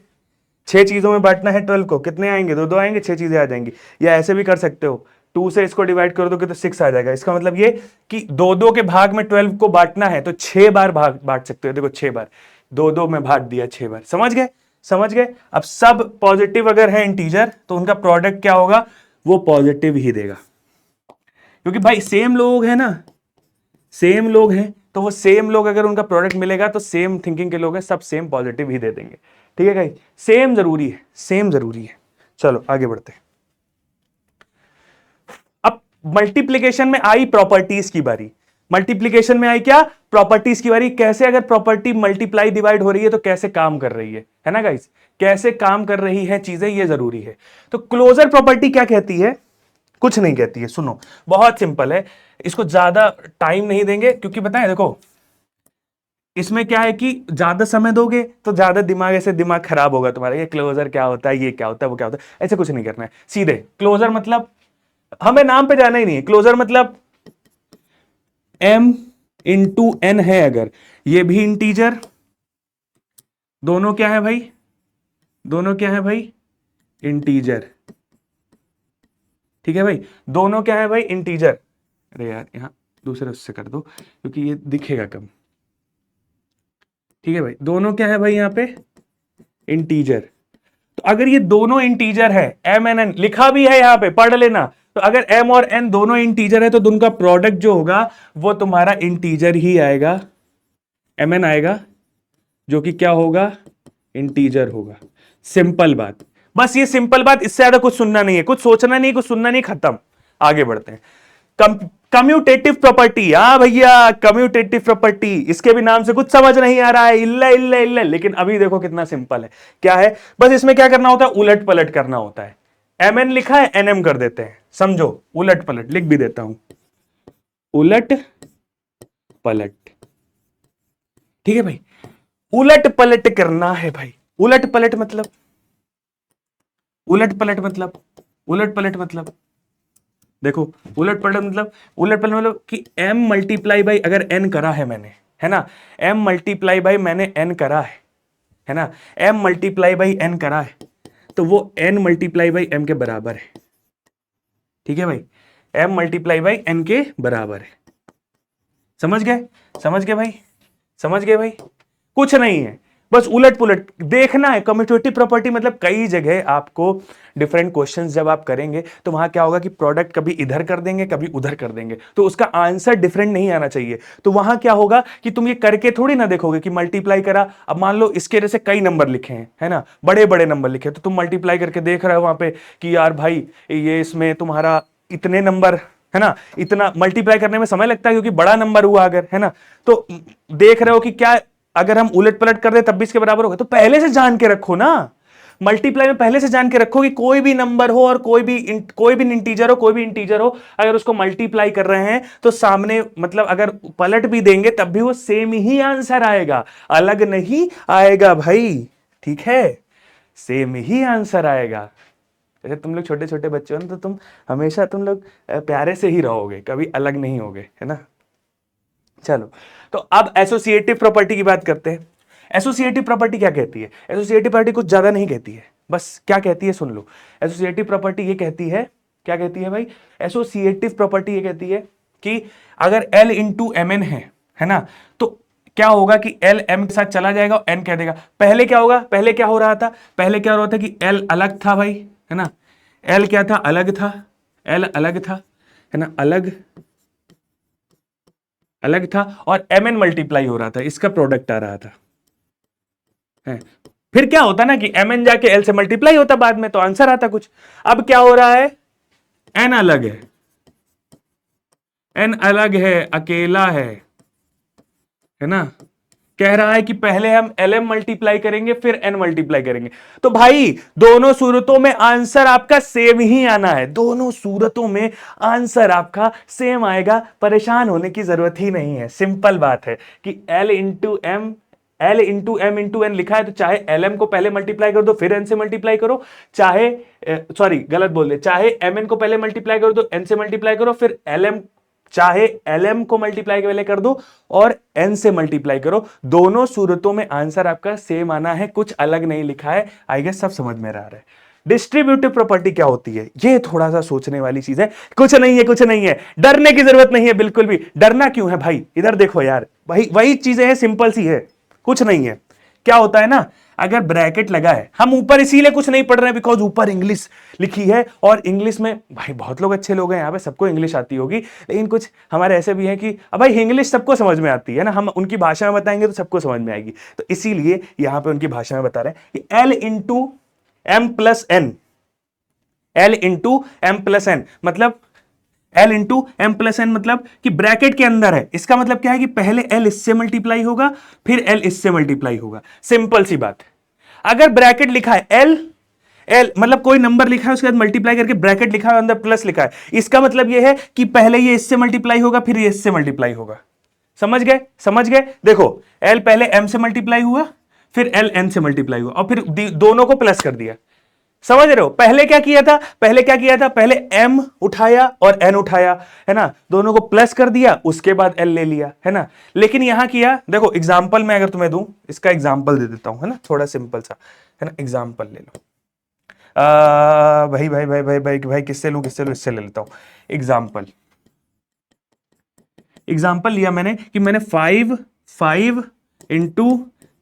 6 चीजों में बांटना है 12 को, कितने आएंगे? 2 आएंगे, 6 चीजें आ जाएंगी। या ऐसे भी कर सकते हो, 2 से इसको डिवाइड कर दोगे तो 6 आ जाएगा। इसका मतलब ये कि 2 के भाग में 12 को बांटना है तो 6 बार भाग बांट सकते हो। देखो 6 बार, 2 में बांट दिया 6 बार। समझ गए? समझ गए? अब सब पॉजिटिव अगर है इंटीजर तो उनका प्रोडक्ट क्या होगा? वो पॉजिटिव ही देगा, क्योंकि भाई सेम लोग हैं ना, सेम लोग हैं, तो वो सेम लोग अगर उनका प्रोडक्ट मिलेगा तो सेम थिंकिंग के लोग हैं, सब सेम पॉजिटिव ही दे देंगे। ठीक है गाइस? सेम जरूरी है, सेम जरूरी है। चलो आगे बढ़ते हैं। अब मल्टीप्लीकेशन में आई प्रॉपर्टीज की बारी। मल्टीप्लीकेशन में आई क्या? प्रॉपर्टीज की बारी। कैसे अगर प्रॉपर्टी मल्टीप्लाई डिवाइड हो रही है तो कैसे काम कर रही है ना गाइस? कैसे काम कर रही है चीजें, ये जरूरी है। तो क्लोजर प्रॉपर्टी क्या कहती है? कुछ नहीं कहती है, सुनो, बहुत सिंपल है। इसको ज्यादा टाइम नहीं देंगे, क्योंकि बताएं देखो इसमें क्या है कि ज्यादा समय दोगे तो ज्यादा दिमाग खराब होगा तुम्हारा। ये क्लोजर क्या होता है, ये क्या होता है, वो क्या होता है, ऐसे कुछ नहीं करना है। सीधे क्लोजर मतलब, हमें नाम पे जाना ही नहीं है। क्लोजर मतलब m इंटू n है, अगर ये भी इंटीजर, दोनों क्या है भाई? दोनों क्या है भाई? इंटीजर। ठीक है भाई? दोनों क्या है भाई? इंटीजर। अरे यार यहां दूसरे उससे कर दो क्योंकि ये दिखेगा कम। ठीक है भाई? दोनों क्या है भाई? यहां पे इंटीजर। तो अगर ये दोनों इंटीजर है, m एन n लिखा भी है यहां पे, पढ़ लेना। तो अगर m और n दोनों इंटीजर है तो उनका प्रोडक्ट जो होगा वो तुम्हारा इंटीजर ही आएगा, mn आएगा, जो कि क्या होगा? इंटीजर होगा। सिंपल बात, बस ये सिंपल बात, इससे ज्यादा कुछ सुनना नहीं है, कुछ सोचना नहीं, कुछ सुनना नहीं, खत्म। आगे बढ़ते हैं। Commutative property. हाँ भैया, कम्यूटेटिव प्रॉपर्टी, इसके भी नाम से कुछ समझ नहीं आ रहा है, इल्ला इल्ला इल्ला, लेकिन अभी देखो कितना सिंपल है। क्या है? बस इसमें क्या करना होता है? उलट पलट करना होता है। mn लिखा है, nm कर देते हैं, समझो, उलट पलट लिख भी देता हूं, उलट पलट। ठीक है भाई? उलट पलट करना है भाई। उलट पलट मतलब, उलट पलट मतलब, उलट पलट मतलब देखो, उलट पलट मतलब, उलट पलट मतलब कि m मल्टीप्लाई बाई, अगर n करा है मैंने, है ना, m मल्टीप्लाई बाई मैंने n करा है ना, m मल्टीप्लाई बाई n करा है, तो वो n मल्टीप्लाई बाई m के बराबर है। ठीक है भाई? m मल्टीप्लाई बाई n के बराबर है। समझ गए? समझ गए भाई? समझ गए भाई? कुछ नहीं है, बस उलट पुलट देखना है। कम्यूटेटिव प्रॉपर्टी मतलब कई जगह आपको डिफरेंट क्वेश्चंस जब आप करेंगे तो वहां क्या होगा कि प्रोडक्ट कभी इधर कर देंगे, कभी उधर कर देंगे, तो उसका आंसर डिफरेंट नहीं आना चाहिए। तो वहां क्या होगा कि तुम ये करके थोड़ी ना देखोगे कि मल्टीप्लाई करा, अब मान लो इसके जैसे कई नंबर लिखे हैं, है ना, बड़े बड़े नंबर लिखे, तो तुम मल्टीप्लाई करके देख रहे हो वहां पे कि यार भाई ये इसमें तुम्हारा इतने नंबर, है ना, इतना मल्टीप्लाई करने में समय लगता है क्योंकि बड़ा नंबर हुआ अगर, है ना, तो देख रहे हो कि क्या अगर हम उलट पलट कर दे तब भी इसके बराबर होगा। तो पहले से जान के रखो ना, मल्टीप्लाई में पहले से जान के रखो कि कोई भी नंबर हो और कोई भी इंटीजर हो, कोई भी इंटीजर हो, अगर उसको मल्टीप्लाई कर रहे हैं तो सामने मतलब अगर पलट भी देंगे तब भी वो सेम ही आंसर आएगा, अलग नहीं आएगा भाई, ठीक है, सेम ही आंसर आएगा। जैसे तुम लोग छोटे छोटे बच्चे हो ना, तो तुम हमेशा तुम लोग प्यारे से ही रहोगे, कभी अलग नहीं होगे, है ना। चलो, तो अब एसोसिएटिव प्रॉपर्टी की बात करते हैं। एसोसिएटिव प्रॉपर्टी क्या कहती है? एसोसिएटिव प्रॉपर्टी कुछ ज्यादा नहीं कहती है, बस क्या कहती है सुन लो। एसोसिएटिव प्रॉपर्टी ये कहती है, क्या कहती है भाई? एसोसिएटिव प्रॉपर्टी ये कहती है कि अगर L इंटू एम एन है ना, तो क्या होगा कि L M के साथ चला जाएगा और N कह देगा। पहले क्या होगा, पहले क्या हो रहा था? पहले क्या हो रहा था कि L अलग था भाई, है ना, L क्या था? अलग था, L अलग था, है ना, अलग अलग था, और Mn मल्टीप्लाई हो रहा था, इसका प्रोडक्ट आ रहा था, है। फिर क्या होता ना कि Mn जाके L से मल्टीप्लाई होता बाद में, तो आंसर आता कुछ। अब क्या हो रहा है? N अलग है, N अलग है, अकेला है ना। कह रहा है कि पहले हम Lm मल्टीप्लाई करेंगे फिर N मल्टीप्लाई करेंगे। तो भाई दोनों सूरतों में आंसर आपका सेम ही आना है, दोनों सूरतों में आंसर आपका सेम आएगा, परेशान होने की जरूरत ही नहीं है। सिंपल बात है कि L into M into N लिखा है, तो चाहे Lm को पहले मल्टीप्लाई कर दो फिर N से मल्टीप्लाई करो, चाहे सॉरी गलत बोल दे, चाहे Mn को पहले मल्टीप्लाई कर दो N से मल्टीप्लाई करो, फिर Lm चाहे Lm को मल्टीप्लाई पहले कर दो और N से मल्टीप्लाई करो, दोनों सूरतों में आंसर आपका सेम आना है, कुछ अलग नहीं लिखा है। आई गेस सब समझ में आ रहा है। डिस्ट्रीब्यूटिव प्रॉपर्टी क्या होती है? ये थोड़ा सा सोचने वाली चीज है। कुछ नहीं है, कुछ नहीं है, डरने की जरूरत नहीं है बिल्कुल भी। डरना क्यों है भाई? इधर देखो यार, वही चीजें हैं, सिंपल सी है, कुछ नहीं है। क्या होता है ना, अगर ब्रैकेट लगा है, हम ऊपर इसीलिए कुछ नहीं पढ़ रहे हैं बिकॉज ऊपर इंग्लिश लिखी है, और इंग्लिश में भाई बहुत लोग अच्छे लोग हैं यहाँ पे, सबको इंग्लिश आती होगी, लेकिन कुछ हमारे ऐसे भी हैं कि अब भाई इंग्लिश सबको समझ में आती है ना, हम उनकी भाषा में बताएंगे तो सबको समझ में आएगी, तो इसीलिए यहाँ पे उनकी भाषा में बता रहे हैं कि L into M plus N, L into M plus N मतलब L into M plus N मतलब कि ब्रैकेट के अंदर है, इसका मतलब क्या है कि पहले L इससे मल्टीप्लाई होगा फिर L इससे मल्टीप्लाई होगा, सिंपल सी बात। अगर ब्रैकेट लिखा है L मतलब कोई नंबर लिखा है उसके बाद मल्टीप्लाई करके ब्रैकेट लिखा है अंदर प्लस लिखा है, इसका मतलब यह है कि पहले ये इससे मल्टीप्लाई होगा फिर ये इससे मल्टीप्लाई होगा। समझ गए? समझ गए? देखो L पहले M से मल्टीप्लाई हुआ फिर L N से मल्टीप्लाई हुआ और फिर दोनों को प्लस कर दिया। समझ रहे हो? पहले क्या किया था? पहले M उठाया और N उठाया, है ना, दोनों को प्लस कर दिया, उसके बाद L ले लिया, है ना। लेकिन यहां किया, देखो एग्जांपल में अगर तुम्हें दूं, इसका एग्जांपल दे देता हूं, है ना, थोड़ा सिंपल सा, है ना, एग्जांपल ले लो। भाई किससे लूं, इससे ले लेता हूं एग्जांपल लिया मैंने कि मैंने 5 इंटू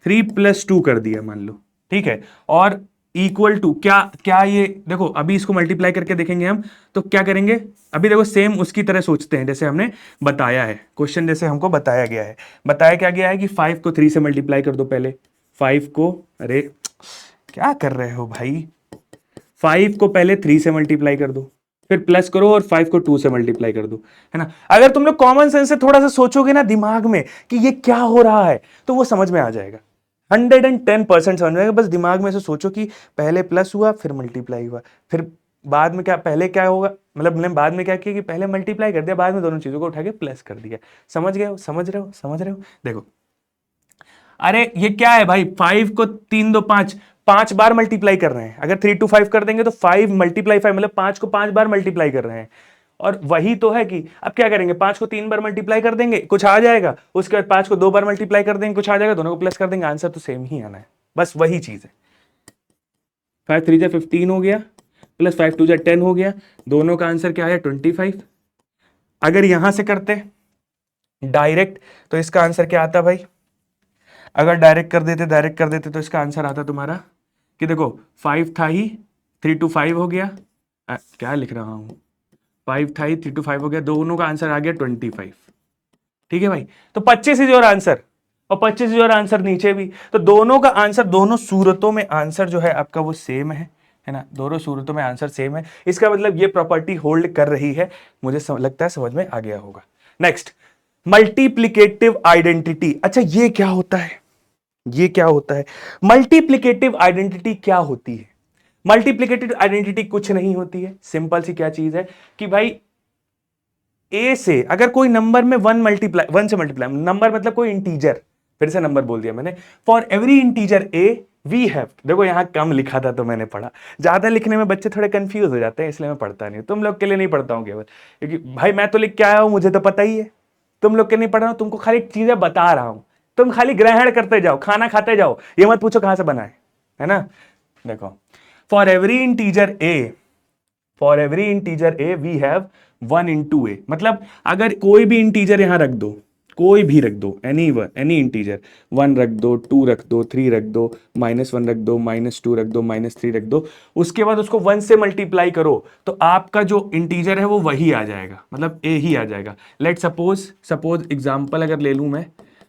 3+2 कर दिया मान लो, ठीक है, और इक्वल टू क्या ये देखो, अभी इसको मल्टीप्लाई करके देखेंगे हम, तो क्या करेंगे, अभी देखो सेम उसकी तरह सोचते हैं जैसे हमने बताया है, क्वेश्चन जैसे हमको बताया गया है। बताया क्या गया है कि 5 को 3 से मल्टीप्लाई कर दो पहले, 5 को, अरे क्या कर रहे हो भाई, 5 को पहले 3 से मल्टीप्लाई कर दो, फिर प्लस करो और 5 को 2 से मल्टीप्लाई कर दो, है ना। अगर तुम लोग कॉमन सेंस से थोड़ा सा सोचोगे ना दिमाग में कि ये क्या हो रहा है, तो वो समझ में आ जाएगा, 110% समझ में आएगा। बस दिमाग में से सोचो कि पहले प्लस हुआ फिर मल्टीप्लाई हुआ, फिर बाद में क्या, पहले क्या होगा, मतलब मैंने बाद में क्या किया कि पहले मल्टीप्लाई कर दिया, बाद में दोनों चीजों को उठा के प्लस कर दिया। समझ गए हो? समझ रहे हो? देखो, अरे ये क्या है भाई, 5 को 3 2 5, 5 बार मल्टीप्लाई कर रहे हैं। अगर 3 to 5 कर देंगे तो 5 मल्टीप्लाई 5 मतलब 5 को 5 बार मल्टीप्लाई कर रहे हैं, और वही तो है कि अब क्या करेंगे, 5 को 3 बार मल्टीप्लाई कर देंगे कुछ आ जाएगा, उसके बाद 5 को 2 बार मल्टीप्लाई कर देंगे कुछ आ जाएगा, दोनों को प्लस कर देंगे, आंसर तो सेम ही आना है, बस वही चीज है। 5 3 15 हो गया, प्लस 5 2 10 हो गया, दोनों का आंसर क्या है 25। अगर यहां से करते डायरेक्ट तो इसका आंसर क्या आता भाई, अगर डायरेक्ट कर देते तो इसका आंसर आता तुम्हारा कि देखो 5 था ही, 3 to 5 हो गया, क्या लिख रहा हूं, 5 था ही 3 to 5 हो गया, दोनों का आंसर आ गया 25। ठीक है भाई, तो 25 इज योर आंसर, और 25 इज योर आंसर नीचे भी, तो दोनों का आंसर, दोनों सूरतों में आंसर जो है आपका वो सेम है ना, दोनों सूरतों में आंसर सेम है। इसका मतलब ये प्रॉपर्टी होल्ड कर रही है, मुझे लगता है समझ में आ गया होगा। Next, multiplicative identity. अच्छा ये क्या होता है? ये क्या होता है? मल्टीप्लिकेटिव आइडेंटिटी क्या होती है? मल्टीप्लिकेटिव आइडेंटिटी कुछ नहीं होती है, सिंपल सी क्या चीज है कि भाई ए से अगर कोई नंबर में वन से मल्टीप्लाई, नंबर मतलब कोई इंटीजर, फिर से नंबर बोल दिया मैंने, for every integer a we have, देखो यहां कम लिखा था तो मैंने पढ़ा, ज्यादा लिखने में बच्चे थोड़े कंफ्यूज हो जाते हैं, इसलिए मैं पढ़ता नहीं, तुम लोग के लिए नहीं पढ़ता हूं केवल, क्योंकि भाई मैं तो लिख के आया हूं, मुझे तो पता ही है, तुम लोग के नहीं पढ़ रहा हूं, तुमको खाली चीजें बता रहा हूं, तुम खाली ग्रहण करते जाओ, खाना खाते जाओ, ये मत पूछो कहां से बना है ना? देखो, for every integer a, for every integer a we have one into a, मतलब अगर कोई भी इंटीजर यहां रख दो, कोई भी रख दो, एनी इंटीजर, वन रख दो, टू रख दो, थ्री रख दो, -1 रख दो, -2 रख दो, -3 रख दो, उसके बाद उसको 1 से मल्टीप्लाई करो तो आपका जो इंटीजर है वो वही आ जाएगा, मतलब ए ही आ जाएगा। लेट सपोज एग्जाम्पल अगर ले लूं मैं,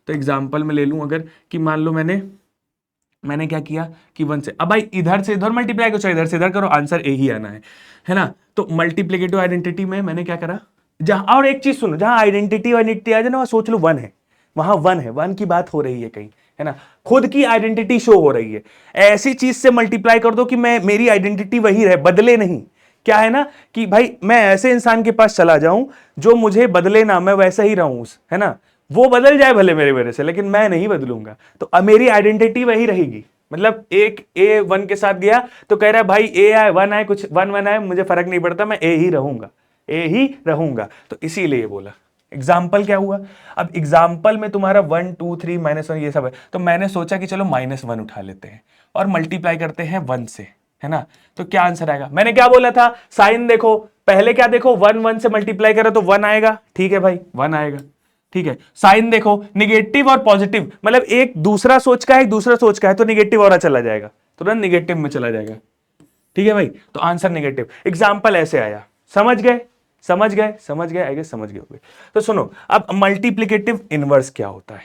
तो एग्जाम्पल में ले लूं अगर कि मान लो मैंने क्या किया कि 1 से, अब भाई इधर से इधर मल्टीप्लाई करो, चाहे इधर से इधर करो, आंसर ए ही आना है ना? तो मल्टीप्लिकेटिव आइडेंटिटी में मैंने क्या करा, जहां, और एक चीज सुनो, जहां आइडेंटिटी आइडेंटिटी आ जाए ना, वहां सोच लो 1 है, वहां 1 है, 1 की बात हो रही है कहीं, है ना? खुद की आइडेंटिटी शो हो रही है, ऐसी चीज से मल्टीप्लाई कर दो कि मेरी आइडेंटिटी वही रहे, बदले नहीं। क्या है ना कि भाई मैं ऐसे इंसान के पास चला जाऊं जो मुझे बदले ना, मैं वैसा ही रहूं, है ना? वो बदल जाए भले मेरे वजह से, लेकिन मैं नहीं बदलूंगा, तो अब मेरी आइडेंटिटी वही रहेगी। मतलब एक ए 1 के साथ गया तो कह रहा है भाई ए आए 1 आए, कुछ 1 आए, मुझे फर्क नहीं पड़ता, मैं ए ही रहूंगा, ए ही रहूंगा, तो इसीलिए बोला। एग्जाम्पल क्या हुआ, अब एग्जाम्पल में तुम्हारा 1 2 3 -1 ये सब है, तो मैंने सोचा कि चलो -1 उठा लेते हैं और मल्टीप्लाई करते हैं 1 से, है ना? तो क्या आंसर आएगा? मैंने क्या बोला था, साइन देखो, पहले क्या देखो, 1 से मल्टीप्लाई करो तो 1 आएगा, ठीक है भाई 1 आएगा, ठीक है। साइन देखो, निगेटिव और पॉजिटिव, मतलब एक दूसरा सोच का है, एक दूसरा सोच का है, तो निगेटिव और चला जाएगा, तुरंत निगेटिव में चला जाएगा, ठीक है भाई, तो आंसर निगेटिव। एग्जाम्पल ऐसे आया, समझ गए? समझ गए, आई गेस समझ गए होंगे। तो सुनो, अब मल्टीप्लिकेटिव इनवर्स क्या होता है?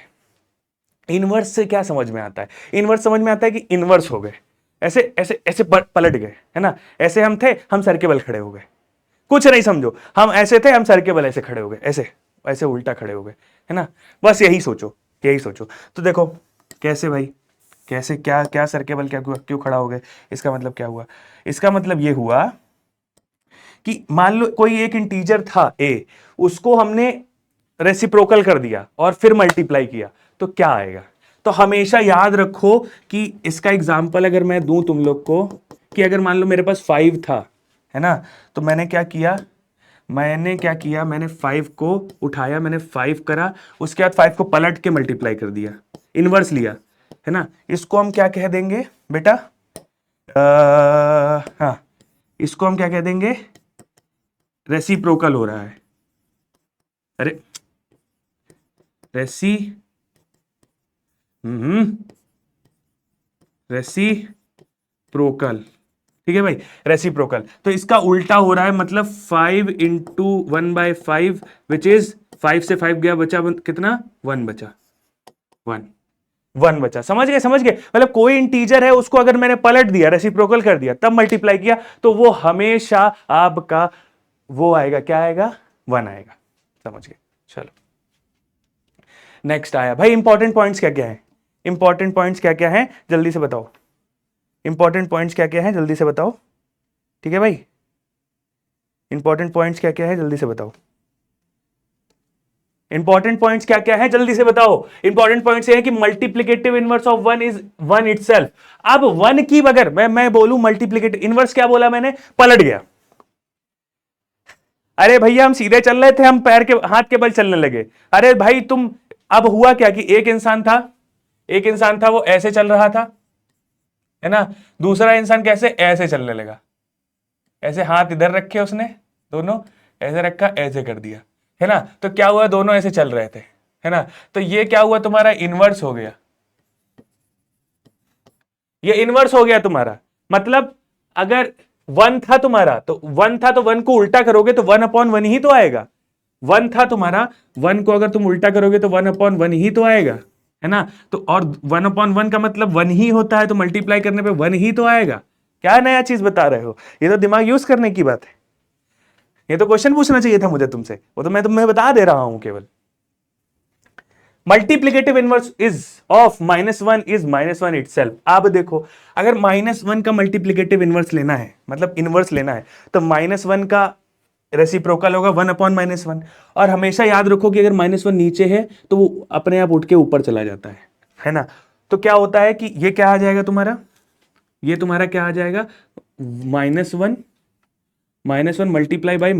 इनवर्स से क्या समझ में आता है? इनवर्स समझ में आता है कि इनवर्स हो गए, ऐसे ऐसे ऐसे पलट गए, है ना? ऐसे हम थे, हम सर के बल खड़े हो गए, कुछ नहीं समझो, हम ऐसे थे, हम सर के बल ऐसे खड़े हो गए, ऐसे ऐसे उल्टा खड़े हो गए, है ना? बस यही सोचो, यही सोचो। तो देखो कैसे भाई, कैसे, क्या क्या सर के बल क्या क्यों खड़ा हो गए? इसका मतलब क्या हुआ? इसका मतलब ये हुआ कि मान लो कोई एक इंटीजर था ए, उसको हमने रेसिप्रोकल कर दिया और फिर मल्टीप्लाई किया, तो क्या आएगा? तो हमेशा याद रखो कि इसका एग्जाम्पल अगर मैं दूं तुम लोग को, कि अगर मान लो मेरे पास 5 था, है ना? तो मैंने 5 को उठाया, मैंने 5 करा, उसके बाद 5 को पलट के मल्टीप्लाई कर दिया, इनवर्स लिया, है ना? इसको हम क्या कह देंगे बेटा? हाँ, इसको हम क्या कह देंगे? रेसिप्रोकल हो रहा है, अरे रेसी रेसिप्रोकल, ठीक है भाई, रेसिप्रोकल। तो इसका उल्टा हो रहा है, मतलब 5 इंटू 1/5 विच इज 5 से 5 गया, बचा कितना? 1 बचा, 1 बचा। समझ गए? समझ गए? मतलब कोई इंटीजर है, उसको अगर मैंने पलट दिया, रेसिप्रोकल कर दिया, तब मल्टीप्लाई किया, तो वो हमेशा आपका वो आएगा, क्या आएगा? 1 आएगा। समझ गए? चलो नेक्स्ट आया भाई, इंपॉर्टेंट पॉइंट्स क्या क्या है? इंपॉर्टेंट पॉइंट्स क्या क्या है, जल्दी से बताओ। इंपॉर्टेंट पॉइंट्स क्या क्या है, जल्दी से बताओ, ठीक है भाई? इंपॉर्टेंट पॉइंट्स क्या क्या है, जल्दी से बताओ। इंपॉर्टेंट पॉइंट्स क्या क्या है, जल्दी से बताओ। इंपॉर्टेंट पॉइंट्स ये है कि multiplicative inverse of 1 is 1 itself. अब 1 की अगर मैं बोलूं मल्टीप्लिकेटिव इनवर्स, क्या बोला मैंने? पलट गया। अरे भैया हम सीधे चल रहे थे, हम पैर के हाथ के बल चलने लगे। अरे भाई तुम, अब हुआ क्या कि एक इंसान था वो ऐसे चल रहा था, है ना? दूसरा इंसान कैसे? ऐसे चलने लगा, ऐसे हाथ इधर रखे उसने, दोनों ऐसे रखा, ऐसे कर दिया, है ना? तो क्या हुआ? दोनों ऐसे चल रहे थे, है ना? तो ये क्या हुआ? तुम्हारा इनवर्स हो गया, ये इनवर्स हो गया तुम्हारा। मतलब अगर 1 था तुम्हारा, तो 1 था, तो 1 को उल्टा करोगे तो 1/1 ही तो आएगा। 1 था तुम्हारा, 1 को अगर तुम उल्टा करोगे तो 1/1 ही तो आएगा, है ना? तो और 1/1 का मतलब 1 ही होता है, तो मल्टीप्लाई करने पे 1 ही तो आएगा। क्या नया चीज बता रहे हो? ये तो दिमाग यूज करने की बात है, ये तो क्वेश्चन पूछना चाहिए था मुझे तुमसे, वो तो मैं तुम्हें बता दे रहा हूं केवल। Multiplicative inverse is of -1 is -1 itself. अब देखो, अगर -1 का मल्टीप्लीकेटिव इनवर्स लेना है, मतलब इनवर्स लेना है, तो -1 का रेसिप्रोकल होगा 1/-1, और हमेशा याद रखो कि अगर -1 नीचे है तो वो अपने आप उठ के ऊपर चला जाता है ना। तो क्या होता है कि ये क्या आ जाएगा तुम्हारा, ये तुम्हारा क्या आ जाएगा, -1 मल्टीप्लाई बाई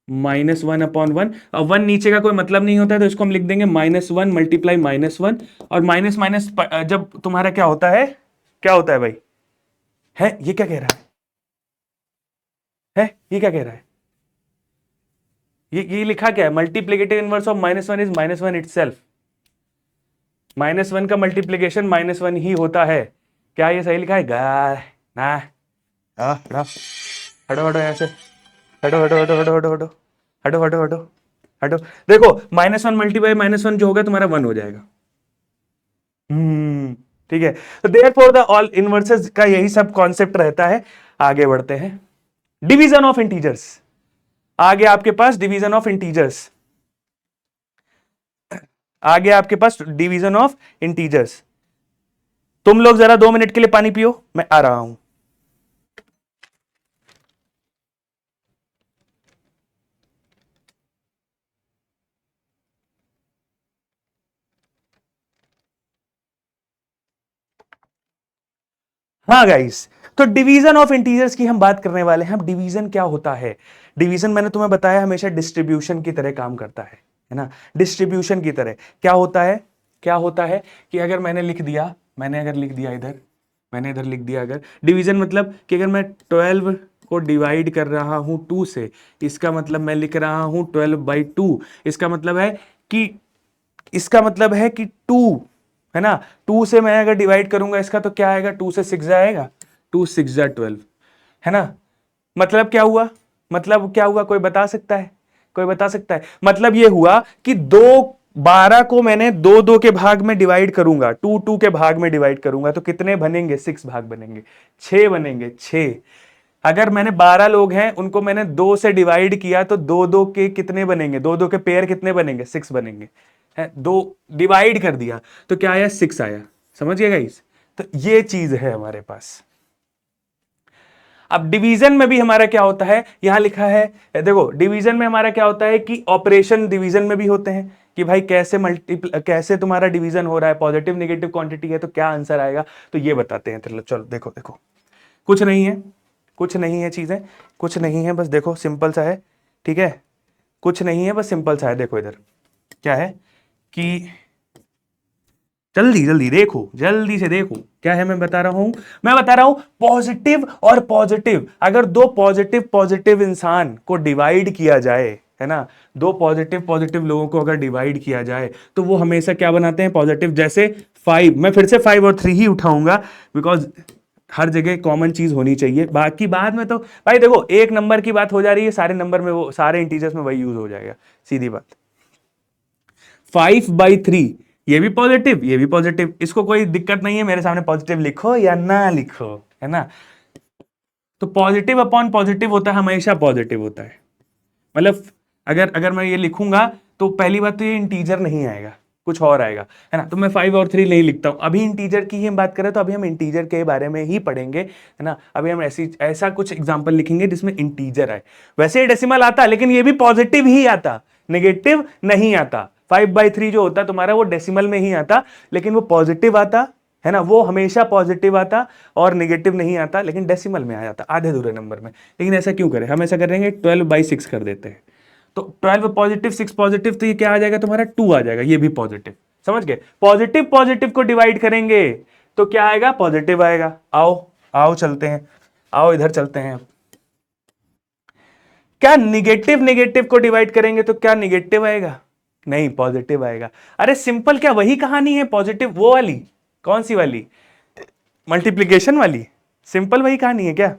-1/1। अब 1 नीचे का कोई मतलब नहीं होता है, तो इसको हम लिख देंगे -1 मल्टीप्लाई -1, और माइनस माइनस जब तुम्हारा क्या होता है, क्या होता है भाई, है ये क्या कह रहा है ये क्या कह रहा है, ये लिखा क्या है, multiplicative inverse of -1 is -1 itself. -1 का मल्टीप्लीकेशन -1 ही होता है। क्या ये सही लिखा है? ना, हटो हटो हटो यहाँ से, हटो हटो हटो हटो हटो हटो हटो हटो हटो हटो। देखो -1 मल्टीप्लाई -1 जो होगा तुम्हारा 1 हो जाएगा। ठीक है। तो देयरफॉर द ऑल इनवर्सेस का यही सब कॉन्सेप्ट रहता है। आगे बढ़ते हैं, डिवीजन ऑफ इंटीजर्स। आगे आपके पास डिवीजन ऑफ इंटीजर्स, आगे आपके पास डिवीजन ऑफ इंटीजर्स। तुम लोग जरा 2 मिनट के लिए पानी पियो, मैं आ रहा हूं। हाँ गाइस, तो डिवीजन ऑफ इंटीजर्स की हम बात करने वाले हैं। हम डिवीजन क्या होता है, डिवीजन मैंने तुम्हें बताया हमेशा डिस्ट्रीब्यूशन की तरह काम करता है ना। डिस्ट्रीब्यूशन की तरह क्या होता है, क्या होता है कि अगर मैंने लिख दिया, मैंने अगर लिख दिया इधर, मैंने इधर लिख दिया, अगर डिवीजन मतलब कि अगर मैं 12 को डिवाइड कर रहा हूं 2 से, इसका मतलब मैं लिख रहा हूं 12/2। इसका मतलब है कि, इसका मतलब है कि 2 है ना, 2 से मैं अगर डिवाइड करूंगा इसका तो क्या आएगा, 2 से 6 जाएगा, 2 6 जा 12 है ना। मतलब क्या हुआ, मतलब क्या हुआ, कोई बता सकता है, कोई बता सकता है? मतलब ये हुआ कि 12 को मैंने 2 के भाग में डिवाइड करूंगा, 2 के भाग में डिवाइड करूंगा तो कितने बनेंगे, 6 भाग बनेंगे, 6 बनेंगे, 6। अगर मैंने 12 लोग हैं उनको मैंने 2 से डिवाइड किया तो 2 के कितने बनेंगे, 2 के पेयर कितने बनेंगे, 6 बनेंगे, है 2 डिवाइड कर दिया तो क्या आया, 6 आया। समझ गए गाइस? तो ये चीज है हमारे पास। अब डिवीजन में भी हमारा क्या होता है, यहां लिखा है, देखो डिवीजन में हमारा क्या होता है कि ऑपरेशन डिवीजन में भी होते हैं कि भाई कैसे कैसे तुम्हारा डिवीजन हो रहा है, पॉजिटिव नेगेटिव क्वांटिटी है तो क्या आंसर आएगा, तो ये बताते हैं। चलो देखो देखो, कुछ नहीं है, कुछ नहीं है चीजें, कुछ नहीं है, बस देखो सिंपल सा है, ठीक है, कुछ नहीं है, बस सिंपल सा है। देखो इधर क्या है कि, जल्दी जल्दी देखो, जल्दी से देखो क्या है, मैं बता रहा हूं, मैं बता रहा हूं पॉजिटिव और पॉजिटिव, अगर दो पॉजिटिव पॉजिटिव इंसान को डिवाइड किया जाए, है ना, दो पॉजिटिव पॉजिटिव लोगों को अगर डिवाइड किया जाए तो वो हमेशा क्या बनाते हैं, पॉजिटिव। जैसे 5, मैं फिर से 5 और 3 ही उठाऊंगा बिकॉज हर जगह कॉमन चीज होनी चाहिए, बाकी बाद में तो भाई देखो एक नंबर की बात हो जा रही है, सारे नंबर में वो सारे इंटीजर्स में वही यूज हो जाएगा, सीधी बात। 5/3 ये भी पॉजिटिव, ये भी पॉजिटिव, इसको कोई दिक्कत नहीं है, मेरे सामने पॉजिटिव लिखो या ना लिखो, है ना। तो पॉजिटिव अपॉन पॉजिटिव होता है, हमेशा पॉजिटिव होता है। मतलब अगर अगर मैं ये लिखूंगा तो पहली बात तो ये इंटीजर नहीं आएगा, कुछ और आएगा, है ना। तो मैं 5 और 3 नहीं लिखता हूं। अभी इंटीजर की ही हम बात करें तो अभी हम इंटीजर के बारे में ही पढ़ेंगे, है ना। अभी हम ऐसा कुछ एग्जांपल लिखेंगे जिसमें इंटीजर आए। वैसे डेसिमल आता लेकिन ये भी पॉजिटिव ही आता, नेगेटिव नहीं आता। 5/3 जो होता तुम्हारा वो डेसिमल में ही आता, लेकिन वो पॉजिटिव आता, है ना, वो हमेशा पॉजिटिव आता और नेगेटिव नहीं आता, लेकिन डेसिमल में आ जाता, आधे अधूरे नंबर में। लेकिन ऐसा क्यों करें, हम ऐसा करेंगे 12/6 कर देते हैं। तो 12 पॉजिटिव 6 पॉजिटिव, तो ये क्या आ जाएगा तुम्हारा, 2 आ जाएगा, ये भी पॉजिटिव। समझ गए? पॉजिटिव पॉजिटिव को डिवाइड करेंगे तो क्या आएगा, पॉजिटिव आएगा। आओ आओ चलते हैं, आओ इधर चलते हैं। क्या निगेटिव नेगेटिव को डिवाइड करेंगे तो क्या निगेटिव आएगा, नहीं पॉजिटिव आएगा। अरे सिंपल, क्या वही कहानी है, पॉजिटिव वो वाली, कौन सी वाली, मल्टीप्लीकेशन वाली, सिंपल वही कहानी है क्या,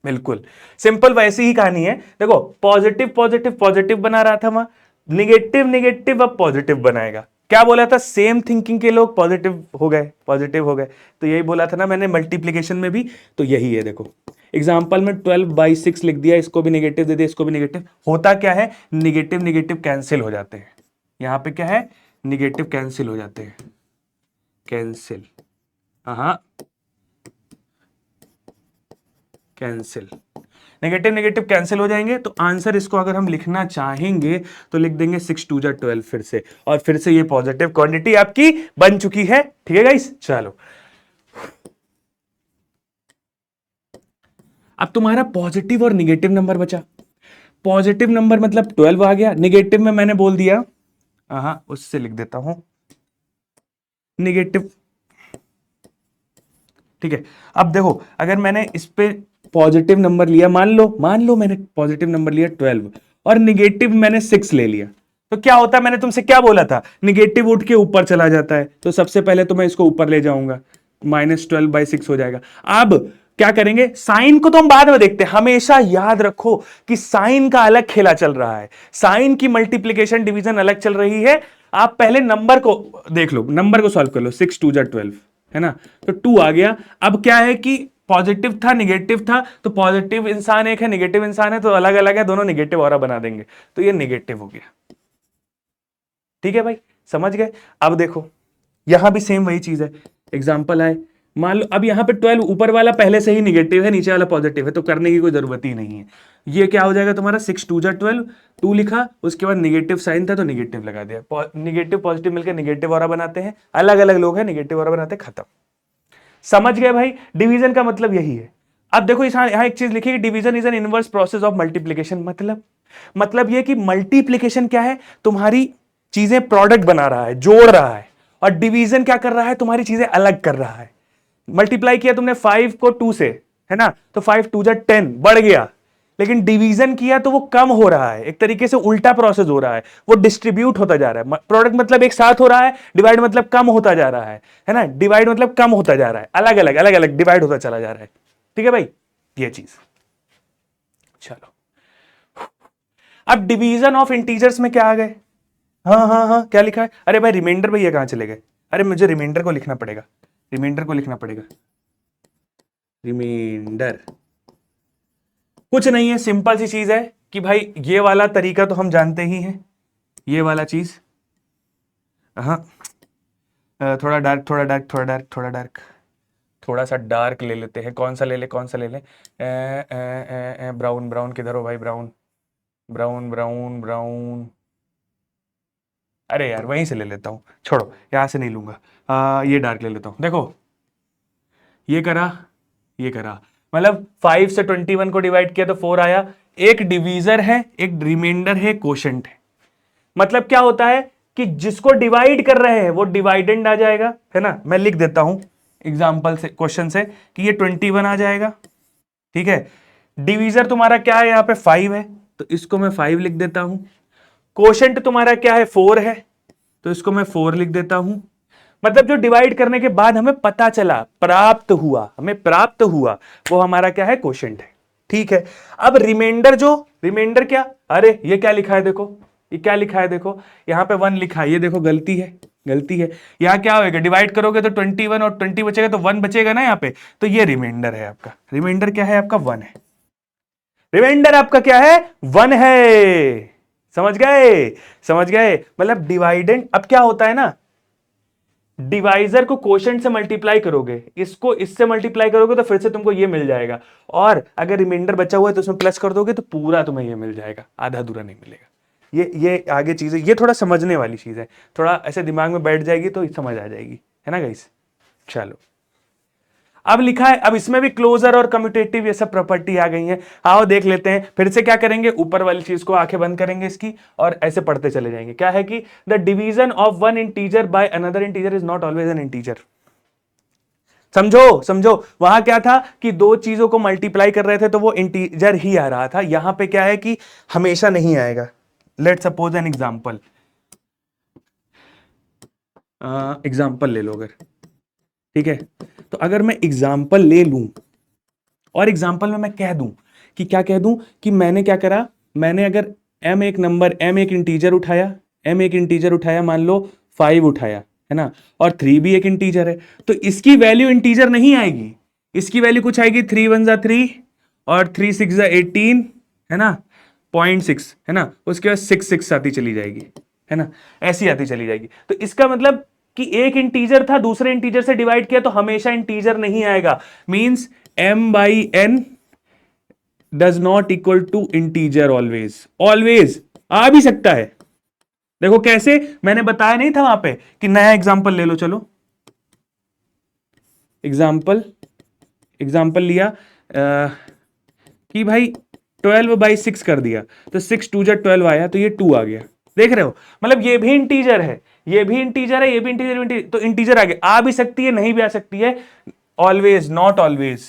बिल्कुल सिंपल वैसी ही कहानी है। देखो पॉजिटिव पॉजिटिव पॉजिटिव बना रहा था वहां, निगेटिव निगेटिव अब पॉजिटिव बनाएगा। क्या बोला था, सेम थिंकिंग के लोग पॉजिटिव हो गए, पॉजिटिव हो गए। तो यही बोला था ना मैंने मल्टीप्लीकेशन में भी, तो यही है। देखो एग्जाम्पल में 12/6 लिख दिया, इसको भी नेगेटिव दे दिया, इसको भी नेगेटिव। होता क्या है, निगेटिव निगेटिव कैंसिल हो जाते हैं। यहां पे क्या है, निगेटिव कैंसिल हो जाते हैं, कैंसिल, हाँ कैंसिल, नेगेटिव नेगेटिव कैंसिल हो जाएंगे। तो आंसर इसको अगर हम लिखना चाहेंगे तो लिख देंगे 6×2 = 12 फिर से, और फिर से ये पॉजिटिव क्वांटिटी आपकी बन चुकी है। ठीक है गाइस, चलो अब तुम्हारा पॉजिटिव और निगेटिव नंबर बचा। पॉजिटिव नंबर मतलब 12 आ गया, निगेटिव में मैंने बोल दिया, हाँ उससे लिख देता हूं निगेटिव। ठीक है, अब देखो अगर मैंने इस पे पॉजिटिव नंबर लिया, मान लो मैंने पॉजिटिव नंबर लिया 12 और निगेटिव मैंने 6 ले लिया, तो क्या होता है, मैंने तुमसे क्या बोला था, निगेटिव उठ के ऊपर चला जाता है, तो सबसे पहले तो मैं इसको ऊपर ले जाऊंगा, -12/6 हो जाएगा। अब क्या करेंगे, साइन को तो हम बाद में देखते हैं, हमेशा याद रखो कि साइन का अलग खेला चल रहा है, साइन की मल्टीप्लीकेशन डिवीजन अलग चल रही है। आप पहले नंबर को देख लो, नंबर को सॉल्व कर लो, 6×2 = 12 है ना, तो 2 आ गया। अब क्या है कि पॉजिटिव था निगेटिव था, तो पॉजिटिव इंसान एक है निगेटिव इंसान है, तो अलग अलग है, दोनों निगेटिव ऑरा बना देंगे, तो ये निगेटिव हो गया। ठीक है भाई, समझ गए। अब देखो यहां भी सेम वही चीज है, एग्जाम्पल आए, मान लो अब यहां पे 12 ऊपर वाला पहले से ही निगेटिव है, नीचे वाला पॉजिटिव है, तो करने की कोई जरूरत ही नहीं है। ये क्या हो जाएगा तुम्हारा, 6×2 = 12, 2 लिखा, उसके बाद निगेटिव साइन था तो निगेटिव लगा दिया, निगेटिव पॉजिटिव मिलकर निगेटिव ऑरा बनाते हैं, अलग अलग लोग हैं निगेटिव ऑरा बनाते हैं, खत्म। समझ गए भाई, डिवीजन का मतलब यही है। अब देखो यहां एक चीज लिखी, division is an inverse process of multiplication. मतलब ये कि मल्टीप्लीकेशन क्या है, तुम्हारी चीजें प्रोडक्ट बना रहा है, जोड़ रहा है, और डिवीजन क्या कर रहा है, तुम्हारी चीजें अलग कर रहा है। मल्टीप्लाई किया तुमने 5 को 2 से, है ना, तो 5×2 = 10 बढ़ गया, लेकिन डिवीजन किया तो वो कम हो रहा है, एक तरीके से उल्टा प्रोसेस हो रहा है, वो डिस्ट्रीब्यूट होता जा रहा है। प्रोडक्ट मतलब एक साथ हो रहा है, डिवाइड मतलब कम होता जा रहा है ना, डिवाइड मतलब कम होता जा रहा है, अलग अलग डिवाइड होता चला जा रहा है। ठीक है भाई, ये चीज। चलो अब डिवीजन ऑफ इंटीजर्स में क्या आ गए, हाँ क्या लिखा है, अरे भाई रिमाइंडर भैया कहां चले गए, अरे मुझे रिमाइंडर को लिखना पड़ेगा, रिमाइंडर को लिखना पड़ेगा, रिमाइंडर कुछ नहीं है, सिंपल सी चीज है कि भाई ये वाला तरीका तो हम जानते ही हैं, ये वाला चीज, हाँ थोड़ा डार्क थोड़ा डार्क थोड़ा डार्क थोड़ा डार्क, थोड़ा सा डार्क ले लेते हैं, कौन सा ले ले कौन सा ले ले, ब्राउन, ब्राउन किधर हो भाई, ब्राउन ब्राउन ब्राउन ब्राउन, अरे यार वहीं से ले लेता हूँ, छोड़ो यहां से नहीं लूंगा, ये डार्क ले लेता हूँ। देखो ये करा, ये करा, मतलब 5 से 21 को डिवाइड किया तो 4 आया, एक डिवीजर है एक रिमाइंडर है, क्वोशंट है। मतलब क्या होता है कि जिसको डिवाइड कर रहे हैं वो डिवाइडेंड आ जाएगा, है ना, मैं लिख देता हूं एग्जांपल से, क्वेश्चन से, कि ये 21 आ जाएगा। ठीक है, डिवीजर तुम्हारा क्या है, यहां पे 5 है, तो इसको मैं 5 लिख देता हूं। क्वोशंट तुम्हारा क्या है, 4 है, तो इसको मैं 4 लिख देता हूं। मतलब जो डिवाइड करने के बाद हमें पता चला, प्राप्त हुआ, हमें प्राप्त हुआ, वो हमारा क्या है, क्वोशंट है। ठीक है, अब रिमाइंडर, जो रिमाइंडर क्या, अरे ये क्या लिखा है देखो, ये क्या लिखा है देखो, यहां पे 1 लिखा है, ये देखो गलती है, गलती है, यहां क्या होगा, डिवाइड करोगे तो 21 और 20 बचेगा, तो 1 बचेगा ना यहां पे, तो ये रिमाइंडर है आपका, रिमाइंडर क्या है आपका, 1 है, रिमाइंडर आपका क्या है, 1 है। समझ गए, समझ गए, मतलब डिवाइडेंड, अब क्या होता है ना, डिवाइजर को क्वोशंट से मल्टीप्लाई करोगे, इसको इससे मल्टीप्लाई करोगे तो फिर से तुमको ये मिल जाएगा, और अगर रिमाइंडर बचा हुआ है तो उसमें प्लस कर दोगे तो पूरा तुम्हें ये मिल जाएगा, आधा अधूरा नहीं मिलेगा। ये आगे चीज है, ये थोड़ा समझने वाली चीज है, थोड़ा ऐसे दिमाग में बैठ जाएगी तो समझ आ जाएगी, है ना गाइस। चलो अब लिखा है, अब इसमें भी क्लोजर और कम्यूटेटिव ये सब प्रॉपर्टी आ गई है, आओ देख लेते हैं। फिर से क्या करेंगे, ऊपर वाली चीज को आंखें बंद करेंगे इसकी और ऐसे पढ़ते चले जाएंगे। क्या है कि the division of one integer by another integer is not always an integer. समझो समझो, वहां क्या था कि दो चीजों को मल्टीप्लाई कर रहे थे तो वो इंटीजर ही आ रहा था, यहां पे क्या है कि हमेशा नहीं आएगा। Let suppose an example, example ले लो अगर, ठीक है, तो अगर मैं एग्जाम्पल ले लूं और एग्जाम्पल में मैं कह दूं कि क्या कह दूं कि मैंने क्या करा, मैंने अगर m एक नंबर, m एक इंटीजर उठाया, m एक इंटीजर उठाया, मान लो 5 उठाया, है ना, और 3 भी एक इंटीजर है, तो इसकी वैल्यू इंटीजर नहीं आएगी, इसकी वैल्यू कुछ आएगी, 3 1 = 3 और 3 6 = 18, है ना, 0.6, है ना, उसके बाद 6 6 आती चली जाएगी। है ना, ऐसी आती चली जाएगी। तो इसका मतलब कि एक इंटीजर था, दूसरे इंटीजर से डिवाइड किया तो हमेशा इंटीजर नहीं आएगा। Means m/n does not equal to integer always. Always आ भी सकता है। देखो कैसे, मैंने बताया नहीं था वहां पे कि नया एग्जांपल ले लो। चलो एग्जांपल लिया कि भाई 12/6 कर दिया तो 6 2 12 आया, तो ये 2 आ गया। देख रहे हो, मतलब ये भी इंटीजर है, ये भी इंटीजर है, ये भी इंटीजर, तो इंटीजर आ गया। आ भी सकती है, नहीं भी आ सकती है। Always, not always.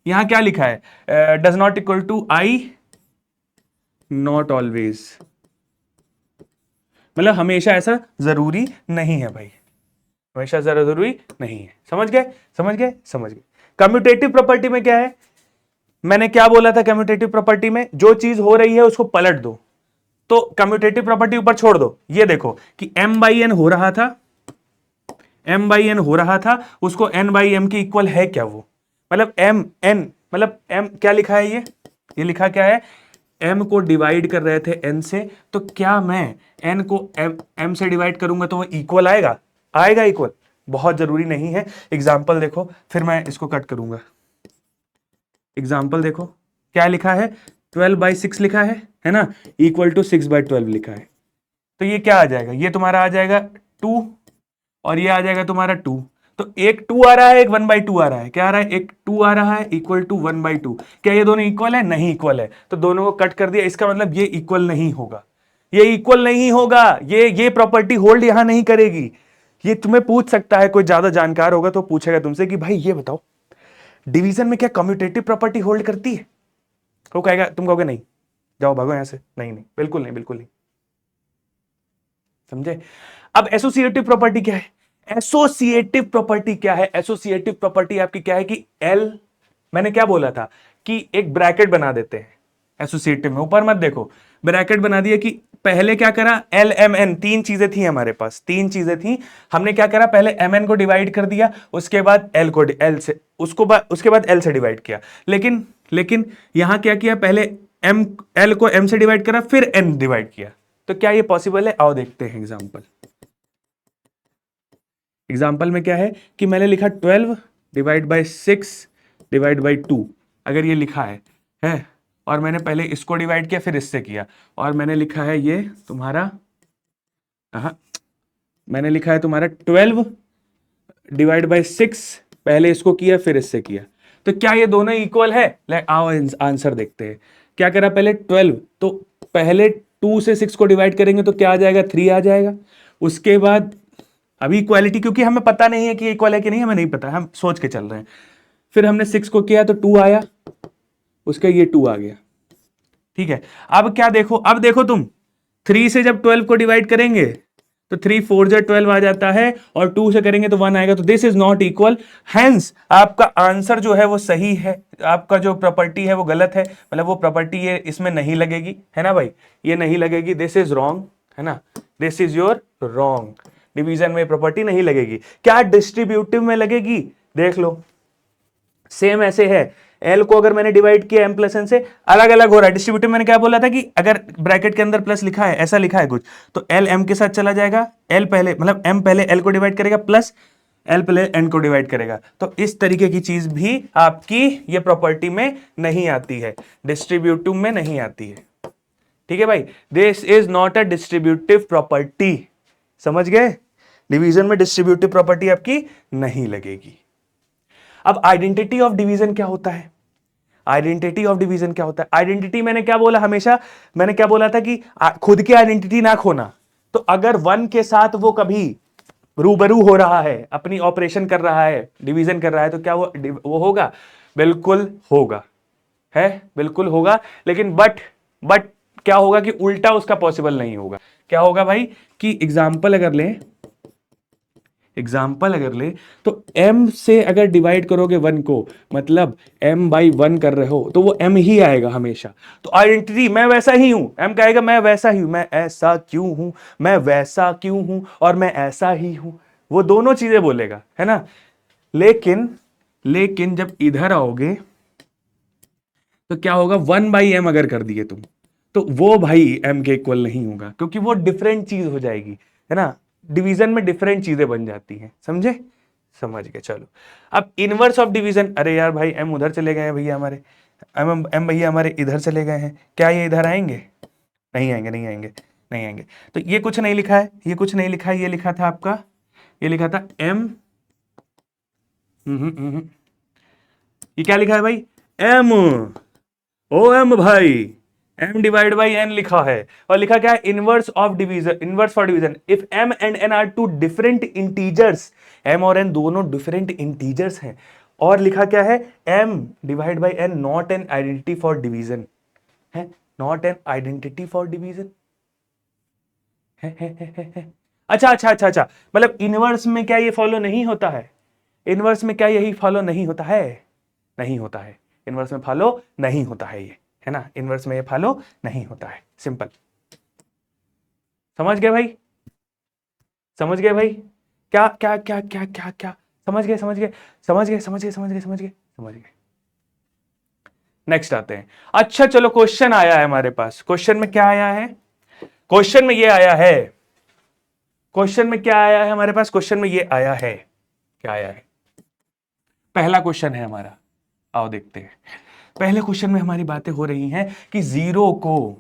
यहां क्या लिखा है, does not equal to I, not always. मतलब हमेशा ऐसा जरूरी नहीं है भाई, हमेशा जरूरी नहीं है। समझ गए, समझ गए, समझ गए। कम्यूटेटिव प्रॉपर्टी में क्या है, मैंने क्या बोला था, कम्यूटेटिव प्रॉपर्टी में जो चीज हो रही है उसको पलट दो। तो कम्यूटेटिव प्रॉपर्टी ऊपर छोड़ दो, ये देखो कि m/n हो रहा था, m/n हो रहा था, उसको n/m के इक्वल है क्या वो, मतलब m मतलब m क्या लिखा है, ये लिखा क्या है, m को डिवाइड कर रहे थे n से, तो क्या मैं n को m से डिवाइड करूंगा तो वो इक्वल आएगा, आएगा इक्वल। बहुत जरूरी नहीं है। एग्जाम्पल देखो, फिर मैं इसको कट करूंगा। एग्जाम्पल देखो क्या लिखा है, 12/6 लिखा है ना, इक्वल टू 6/12 लिखा है। तो ये क्या आ जाएगा, ये तुम्हारा आ जाएगा 2 और ये आ जाएगा तुम्हारा 2। तो एक 2 आ रहा है, एक 1/2 आ रहा है। क्या आ रहा है, एक 2 आ रहा है इक्वल टू 1/2। क्या ये दोनों इक्वल है, नहीं इक्वल है, तो दोनों को कट कर दिया। इसका मतलब ये इक्वल नहीं होगा, ये इक्वल नहीं होगा, ये प्रॉपर्टी होल्ड यहां नहीं करेगी। ये तुम्हें पूछ सकता है, कोई ज्यादा जानकार होगा तो पूछेगा तुमसे कि भाई ये बताओ डिवीजन में क्या कम्यूटेटिव प्रॉपर्टी होल्ड करती है, वो कहेगा, तुम कहोगे नहीं, जाओ भागो यहां से, नहीं नहीं, बिल्कुल नहीं, बिल्कुल नहीं। समझे। अब एसोसिएटिव प्रॉपर्टी क्या है, एसोसिएटिव प्रॉपर्टी क्या है, एसोसिएटिव प्रॉपर्टी आपकी क्या है कि एल, मैंने क्या बोला था कि एक ब्रैकेट बना देते हैं एसोसिएटिव में, ऊपर मत देखो, ब्रैकेट बना दिया कि पहले क्या करा, एल एम एन, तीन चीजें थी हमारे पास, तीन चीजें थी। हमने क्या करा, पहले एम एन को डिवाइड कर दिया, उसके बाद एल को एल से, उसके बाद एल से डिवाइड किया। लेकिन यहां क्या किया, पहले एम, एल को एम से डिवाइड करा, फिर एन डिवाइड किया। तो क्या ये पॉसिबल है, आओ देखते हैं एग्जाम्पल। एग्जाम्पल में क्या है कि मैंने लिखा 12/6 ÷ 2, अगर ये लिखा है और मैंने पहले इसको डिवाइड किया फिर इससे किया, और मैंने लिखा है ये तुम्हारा, मैंने लिखा है तुम्हारा 12/6, पहले इसको किया फिर इससे किया। तो क्या ये दोनों इक्वल है, आओ आंसर देखते हैं। क्या करा, पहले 12, तो पहले 2 से 6 को डिवाइड करेंगे तो क्या आ जाएगा, 3 आ जाएगा। उसके बाद अभी इक्वालिटी, क्योंकि हमें पता नहीं है कि इक्वल है कि नहीं, हमें नहीं पता, हम सोच के चल रहे हैं। फिर हमने 6 को किया तो 2 आया, उसका ये 2 आ गया। ठीक है, अब क्या देखो, अब देखो तुम 3 से जब 12 को डिवाइड करेंगे तो 3 4 जा 12 आ जाता है, और 2 से करेंगे तो 1 आएगा। तो this is not equal, hence आपका आंसर जो है वो सही है, आपका जो प्रॉपर्टी है वो गलत है, मतलब वो प्रॉपर्टी ये इसमें नहीं लगेगी, है ना भाई, ये नहीं लगेगी, दिस इज रॉन्ग, है ना, this is your wrong. Division में प्रॉपर्टी नहीं लगेगी, क्या डिस्ट्रीब्यूटिव में लगेगी, देख लो। सेम ऐसे है, एल को अगर मैंने डिवाइड किया एम प्लस एन से, अलग अलग हो रहा है। डिस्ट्रीब्यूटिव मैंने क्या बोला था कि अगर ब्रैकेट के अंदर प्लस लिखा है, ऐसा लिखा है कुछ, तो एल एम के साथ चला जाएगा, एल पहले मतलब एम पहले एल को डिवाइड करेगा, प्लस एल पहले एन को डिवाइड करेगा। तो इस तरीके की चीज भी आपकी ये प्रॉपर्टी में नहीं आती है, डिस्ट्रीब्यूटिव में नहीं आती है। ठीक है भाई, this is not a distributive property, समझ गए। डिवीजन में डिस्ट्रीब्यूटिव प्रॉपर्टी आपकी नहीं लगेगी। अब आइडेंटिटी ऑफ डिवीजन क्या होता है, आइडेंटिटी ऑफ डिवीजन क्या होता है, आइडेंटिटी मैंने क्या बोला, हमेशा मैंने क्या बोला था कि खुद की आइडेंटिटी ना खोना। तो अगर 1 के साथ वो कभी रूबरू हो रहा है, अपनी ऑपरेशन कर रहा है, डिवीजन कर रहा है, तो क्या वो होगा, बिल्कुल होगा, है बिल्कुल होगा। लेकिन बट क्या होगा कि उल्टा उसका पॉसिबल नहीं होगा। क्या होगा भाई कि एग्जाम्पल अगर ले तो m से अगर डिवाइड करोगे 1 को, मतलब m/1 कर रहे हो, तो वो m ही आएगा हमेशा। तो आइडेंटिटी मैं वैसा ही हूं, m कहेगा मैं वैसा ही हूं, मैं ऐसा क्यों हूं, मैं वैसा क्यों हूं, और मैं ऐसा ही हूं, वो दोनों चीजें बोलेगा, है ना। लेकिन जब इधर आओगे तो क्या होगा, 1/m अगर कर दिए तुम, तो वो भाई m के इक्वल नहीं होगा, क्योंकि वो डिफरेंट चीज हो जाएगी, है ना। डिवीजन में डिफरेंट चीजें बन जाती हैं, समझे? समझ गए, चलो। अब इनवर्स ऑफ डिवीजन, अरे यार भाई m उधर चले गए हैं भैया हमारे, m भैया हमारे इधर चले गए हैं, क्या ये इधर आएंगे? नहीं आएंगे, नहीं आएंगे, नहीं आएंगे। तो ये कुछ नहीं लिखा है, ये कुछ नहीं लिखा है, ये लिखा था आपका, ये लिखा था m, ये क्या लिखा है भाई? m, ओ एम भाई, m डिवाइड बाई n लिखा है, और लिखा क्या है? Inverse of division, inverse for division, if m and n are two different integers, m और n दोनों डिफरेंट इंटीजर्स हैं, और लिखा क्या है? m divide by n not an identity for division है, not an identity for division है। अच्छा अच्छा अच्छा अच्छा, मतलब इनवर्स में क्या ये फॉलो नहीं होता है? इनवर्स में क्या यही फॉलो नहीं होता है? नहीं होता है, इनवर्स में फॉलो नहीं होता है ये, है ना, इनवर्स में ये फॉलो नहीं होता है, सिंपल। समझ गए भाई? समझ गए भाई? क्या क्या क्या क्या क्या क्या, समझ गए, समझ गए, समझ गए, समझ गए, समझ गए, समझ गए, समझ गए। नेक्स्ट आते हैं। अच्छा चलो, क्वेश्चन आया है हमारे पास, क्वेश्चन में क्या आया है? क्वेश्चन में ये आया है, क्वेश्चन में क्या आया है हमारे पास? क्वेश्चन में ये आया है, क्या आया है? पहला क्वेश्चन है हमारा, आओ देखते हैं। पहले क्वेश्चन में हमारी बातें हो रही हैं कि 0 को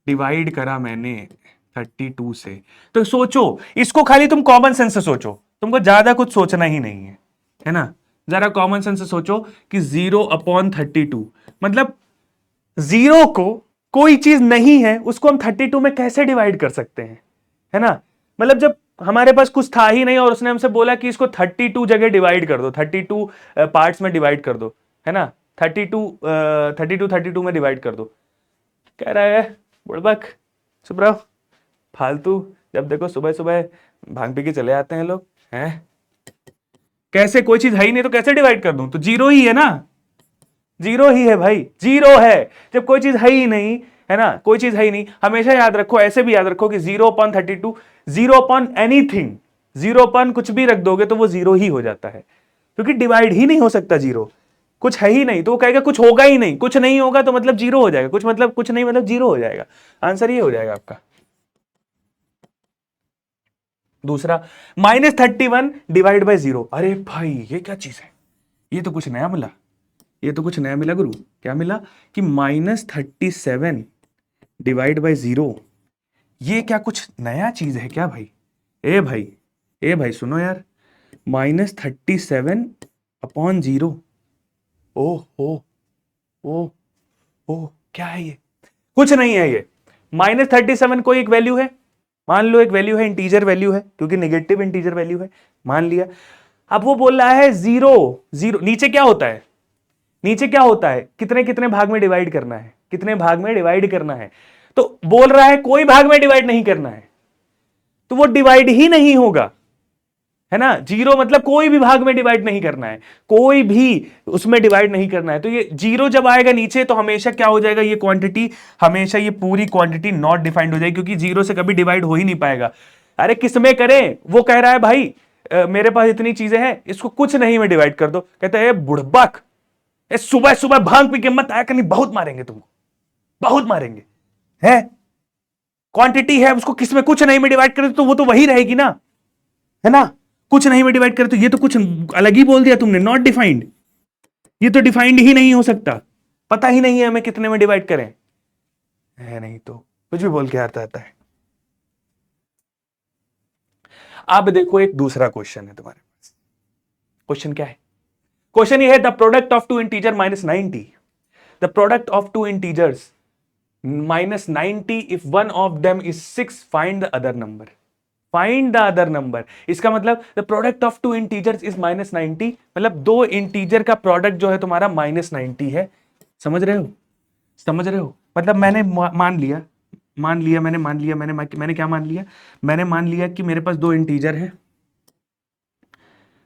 डिवाइड करा मैंने 32 से, तो सोचो इसको, खाली तुम कॉमन सेंस से सोचो, तुमको ज्यादा कुछ सोचना ही नहीं है ना, जरा कॉमन सेंस से सोचो कि 0/32, मतलब 0 को, कोई चीज नहीं है उसको हम 32 में कैसे डिवाइड कर सकते हैं, है ना। मतलब जब हमारे पास कुछ था ही नहीं और उसने हमसे बोला कि इसको 32 जगह डिवाइड कर दो, 32 पार्ट्स में डिवाइड कर दो, है ना, 32 में डिवाइड कर दो, कह रहा है बुड़बक चुप रहो, फालतू, जब देखो सुबह सुबह भांग पी के चले आते हैं लोग, हैं, कैसे, कोई चीज है ही नहीं तो कैसे डिवाइड कर दूं? तो 0 ही है ना, 0 ही है भाई, 0 है, जब कोई चीज है ही नहीं, है ना, कोई चीज है ही नहीं। हमेशा याद रखो, ऐसे भी याद रखो कि 0/32, 0/anything, 0 कुछ भी रख दोगे तो वो 0 ही हो जाता है, क्योंकि डिवाइड ही नहीं हो सकता 0, कुछ है ही नहीं तो वो कहेगा कुछ होगा ही नहीं, कुछ नहीं होगा तो मतलब 0 हो जाएगा, कुछ मतलब कुछ नहीं मतलब 0 हो जाएगा, आंसर ये हो जाएगा आपका। दूसरा, -31 डिवाइड बाय 0, अरे भाई ये क्या चीज है, ये तो कुछ नया मिला, ये तो कुछ नया मिला गुरु, क्या मिला कि -37 डिवाइड बाय 0, ये क्या कुछ नया चीज है क्या भाई? ए भाई, ए भाई सुनो यार, -37/0, ओह ओ ओ ओ, क्या है ये? कुछ नहीं है ये, -37 कोई एक वैल्यू है, मान लो एक वैल्यू है, इंटीजर वैल्यू है, क्योंकि नेगेटिव इंटीजर वैल्यू है, मान लिया। अब वो बोल रहा है 0 0, नीचे क्या होता है, नीचे क्या होता है, कितने कितने भाग में डिवाइड करना है, कितने भाग में डिवाइड करना है, तो बोल रहा है कोई भाग में डिवाइड नहीं करना है, तो वो डिवाइड ही नहीं होगा, है ना। 0 मतलब कोई भी भाग में डिवाइड नहीं करना है, कोई भी उसमें डिवाइड नहीं करना है, तो ये 0 जब आएगा नीचे तो हमेशा क्या हो जाएगा, ये क्वांटिटी, हमेशा ये पूरी क्वांटिटी नॉट डिफाइंड हो जाएगी, क्योंकि 0 से कभी डिवाइड हो ही नहीं पाएगा। अरे किसमें करें, वो कह रहा है भाई मेरे पास इतनी चीजें हैं, इसको कुछ नहीं में डिवाइड कर दो, कहते हैं बुड़बक, सुबह सुबह भांग पी के मत आया करनी, बहुत मारेंगे तुमको, बहुत मारेंगे, है क्वांटिटी है उसको किसमें कुछ नहीं में डिवाइड कर दो तो वो तो वही रहेगी ना, है ना, कुछ नहीं में डिवाइड कर, तो ये तो कुछ अलग ही बोल दिया तुमने, नॉट डिफाइंड, ये तो डिफाइंड ही नहीं हो सकता, पता ही नहीं है हमें कितने में डिवाइड करें, है नहीं तो कुछ भी बोल के आता है। अब देखो एक दूसरा क्वेश्चन है तुम्हारे पास, क्वेश्चन क्या है? क्वेश्चन ये है, the product of two integer -90, the product of two integers -90 if one of them is 6, find the other number, find the other number. इसका मतलब the product of two integers is -90, मतलब दो इंटीजर का प्रोडक्ट जो है तुम्हारा -90 है, समझ रहे हो, समझ रहे हो, मतलब मैंने मान लिया, मैंने क्या मान लिया, मैंने मान लिया कि मेरे पास दो इंटीजर है,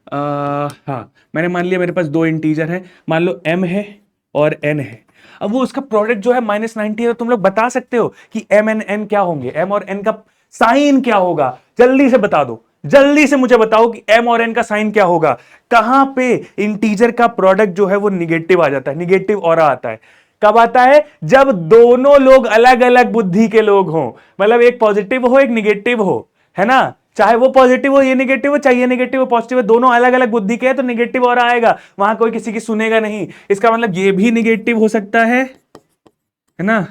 हाँ मैंने मान लिया मेरे पास दो इंटीजर है, मान लो m है और n है। अब वो उसका प्रोडक्ट जो है -90 है, तो तुम लोग बता सकते हो कि m एंड n क्या होंगे, m और n का साइन क्या होगा, जल्दी से बता दो, जल्दी से मुझे बताओ कि m और n का साइन क्या होगा। कहां पे इंटीजर का प्रोडक्ट जो है वो निगेटिव आ जाता है, निगेटिव ऑरा आता है, कब आता है? जब दोनों लोग अलग अलग बुद्धि के लोग हों, मतलब एक पॉजिटिव हो एक निगेटिव हो, है ना, चाहे वो पॉजिटिव हो ये निगेटिव हो, चाहे ये निगेटिव हो पॉजिटिव हो, दोनों अलग अलग बुद्धि के हैं तो निगेटिव और आएगा, वहां कोई किसी की सुनेगा नहीं। इसका मतलब ये भी निगेटिव हो सकता है ना,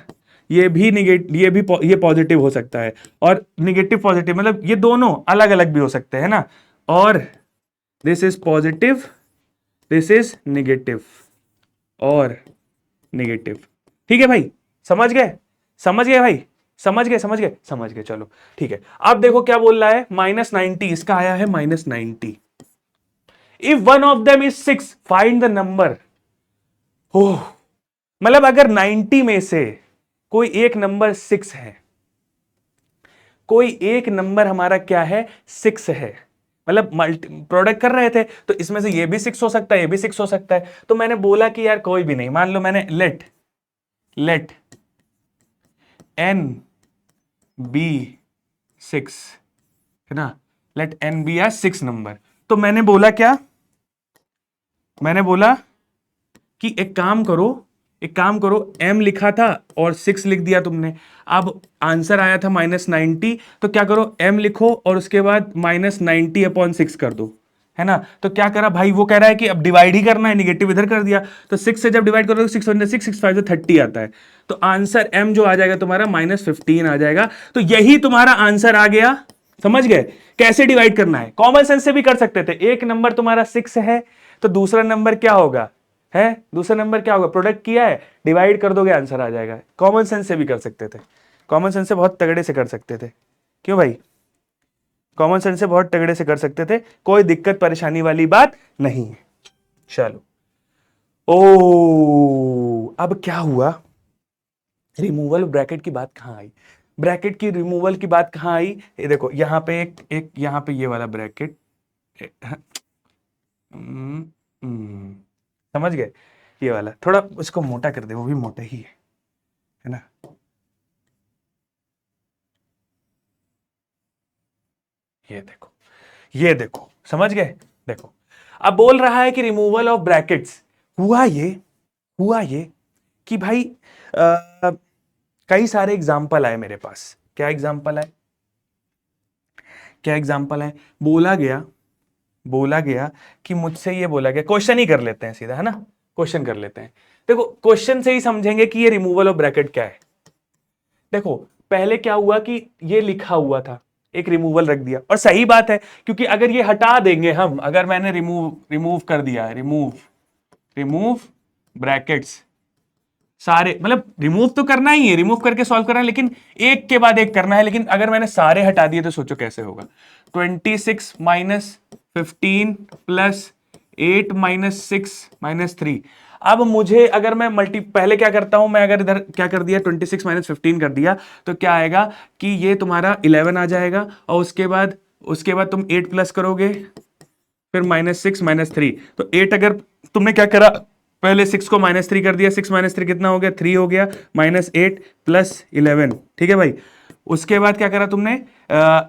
ये भी निगेटिव, ये पॉजिटिव हो सकता है, और निगेटिव पॉजिटिव मतलब ये दोनों अलग अलग भी हो सकते हैं ना, और this is positive, this is negative और नेगेटिव। ठीक है भाई, समझ गए? समझ गए भाई? समझ गए? समझ गए? समझ गए, चलो ठीक है। अब देखो क्या बोल रहा है, -90, इसका आया है -90। If one of them is 6 find the number. Oh, मतलब अगर 90 में से कोई एक नंबर 6 है, कोई एक नंबर हमारा क्या है, 6 है, मतलब मल्टी प्रोडक्ट कर रहे थे तो इसमें से ये भी 6 हो सकता है, ये भी 6 हो सकता है, तो मैंने बोला कि यार कोई भी नहीं, मान लो मैंने लेट n बी 6, है ना, लेट n बी आ 6 नंबर। तो मैंने बोला क्या, मैंने बोला कि एक काम करो, m लिखा था और 6 लिख दिया तुमने, अब आंसर आया था -90, तो क्या करो, m लिखो और उसके बाद -90/6 कर दो, है ना। तो क्या करा भाई, वो कह रहा है कि अब डिवाइड ही करना है, निगेटिव इधर कर दिया, तो 6 से जब डिवाइड करोगे 6 × 6 6 5 जो 30 आता है, तो आंसर m जो आ जाएगा तुम्हारा -15 आ जाएगा। तो यही तुम्हारा आंसर आ गया। समझ गए कैसे डिवाइड करना है? कॉमन सेंस से भी कर सकते थे। एक नंबर तुम्हारा 6 है तो दूसरा नंबर क्या होगा, है दूसरा नंबर क्या होगा, प्रोडक्ट किया है, डिवाइड कर दोगे आंसर आ जाएगा। कॉमन सेंस से भी कर सकते थे, कॉमन सेंस से बहुत तगड़े से कर सकते थे। क्यों भाई? कॉमन सेंस से बहुत तगड़े से कर सकते थे, कोई दिक्कत परेशानी वाली बात नहीं है। चलो, ओ अब क्या हुआ, रिमूवल ब्रैकेट की बात कहां आई, ब्रैकेट की रिमूवल की बात कहां आई? ये देखो यहां पे एक यहां पे ये वाला ब्रैकेट, समझ गए, ये वाला थोड़ा उसको मोटा कर दे, वो भी मोटा ही है ना। ये देखो समझ गए। देखो अब बोल रहा है कि रिमूवल ऑफ ब्रैकेट्स, हुआ ये कि भाई कई सारे एग्जाम्पल आए मेरे पास। क्या एग्जाम्पल आए? बोला गया कि मुझसे ये बोला गया, क्वेश्चन ही कर लेते हैं सीधा, है ना, क्वेश्चन कर लेते हैं। देखो क्वेश्चन से ही समझेंगे कि ये रिमूवल ऑफ ब्रैकेट क्या है। देखो पहले क्या हुआ कि ये लिखा हुआ था, एक रिमूवल रख दिया, और सही बात है क्योंकि अगर ये हटा देंगे हम, अगर मैंने रिमूव कर दिया, रिमूव ब्रैकेट्स सारे, मतलब रिमूव तो करना ही है, रिमूव करके सॉल्व करना है, लेकिन एक के बाद एक करना है। लेकिन अगर मैंने सारे हटा दिए तो सोचो कैसे होगा, 26 - 15 + 8 - 6 - 3। अब मुझे अगर मैं पहले क्या करता हूं मैं, अगर इधर क्या कर दिया 26 - 15 कर दिया, तो क्या आएगा कि ये तुम्हारा 11 आ जाएगा, और उसके बाद तुम 8 प्लस करोगे, फिर -6 - 3, तो 8, अगर तुमने क्या करा पहले 6 को -3 कर दिया, 6 - 3 कितना हो गया, 3 हो गया, -8 + 11, ठीक है भाई। उसके बाद क्या करा तुमने,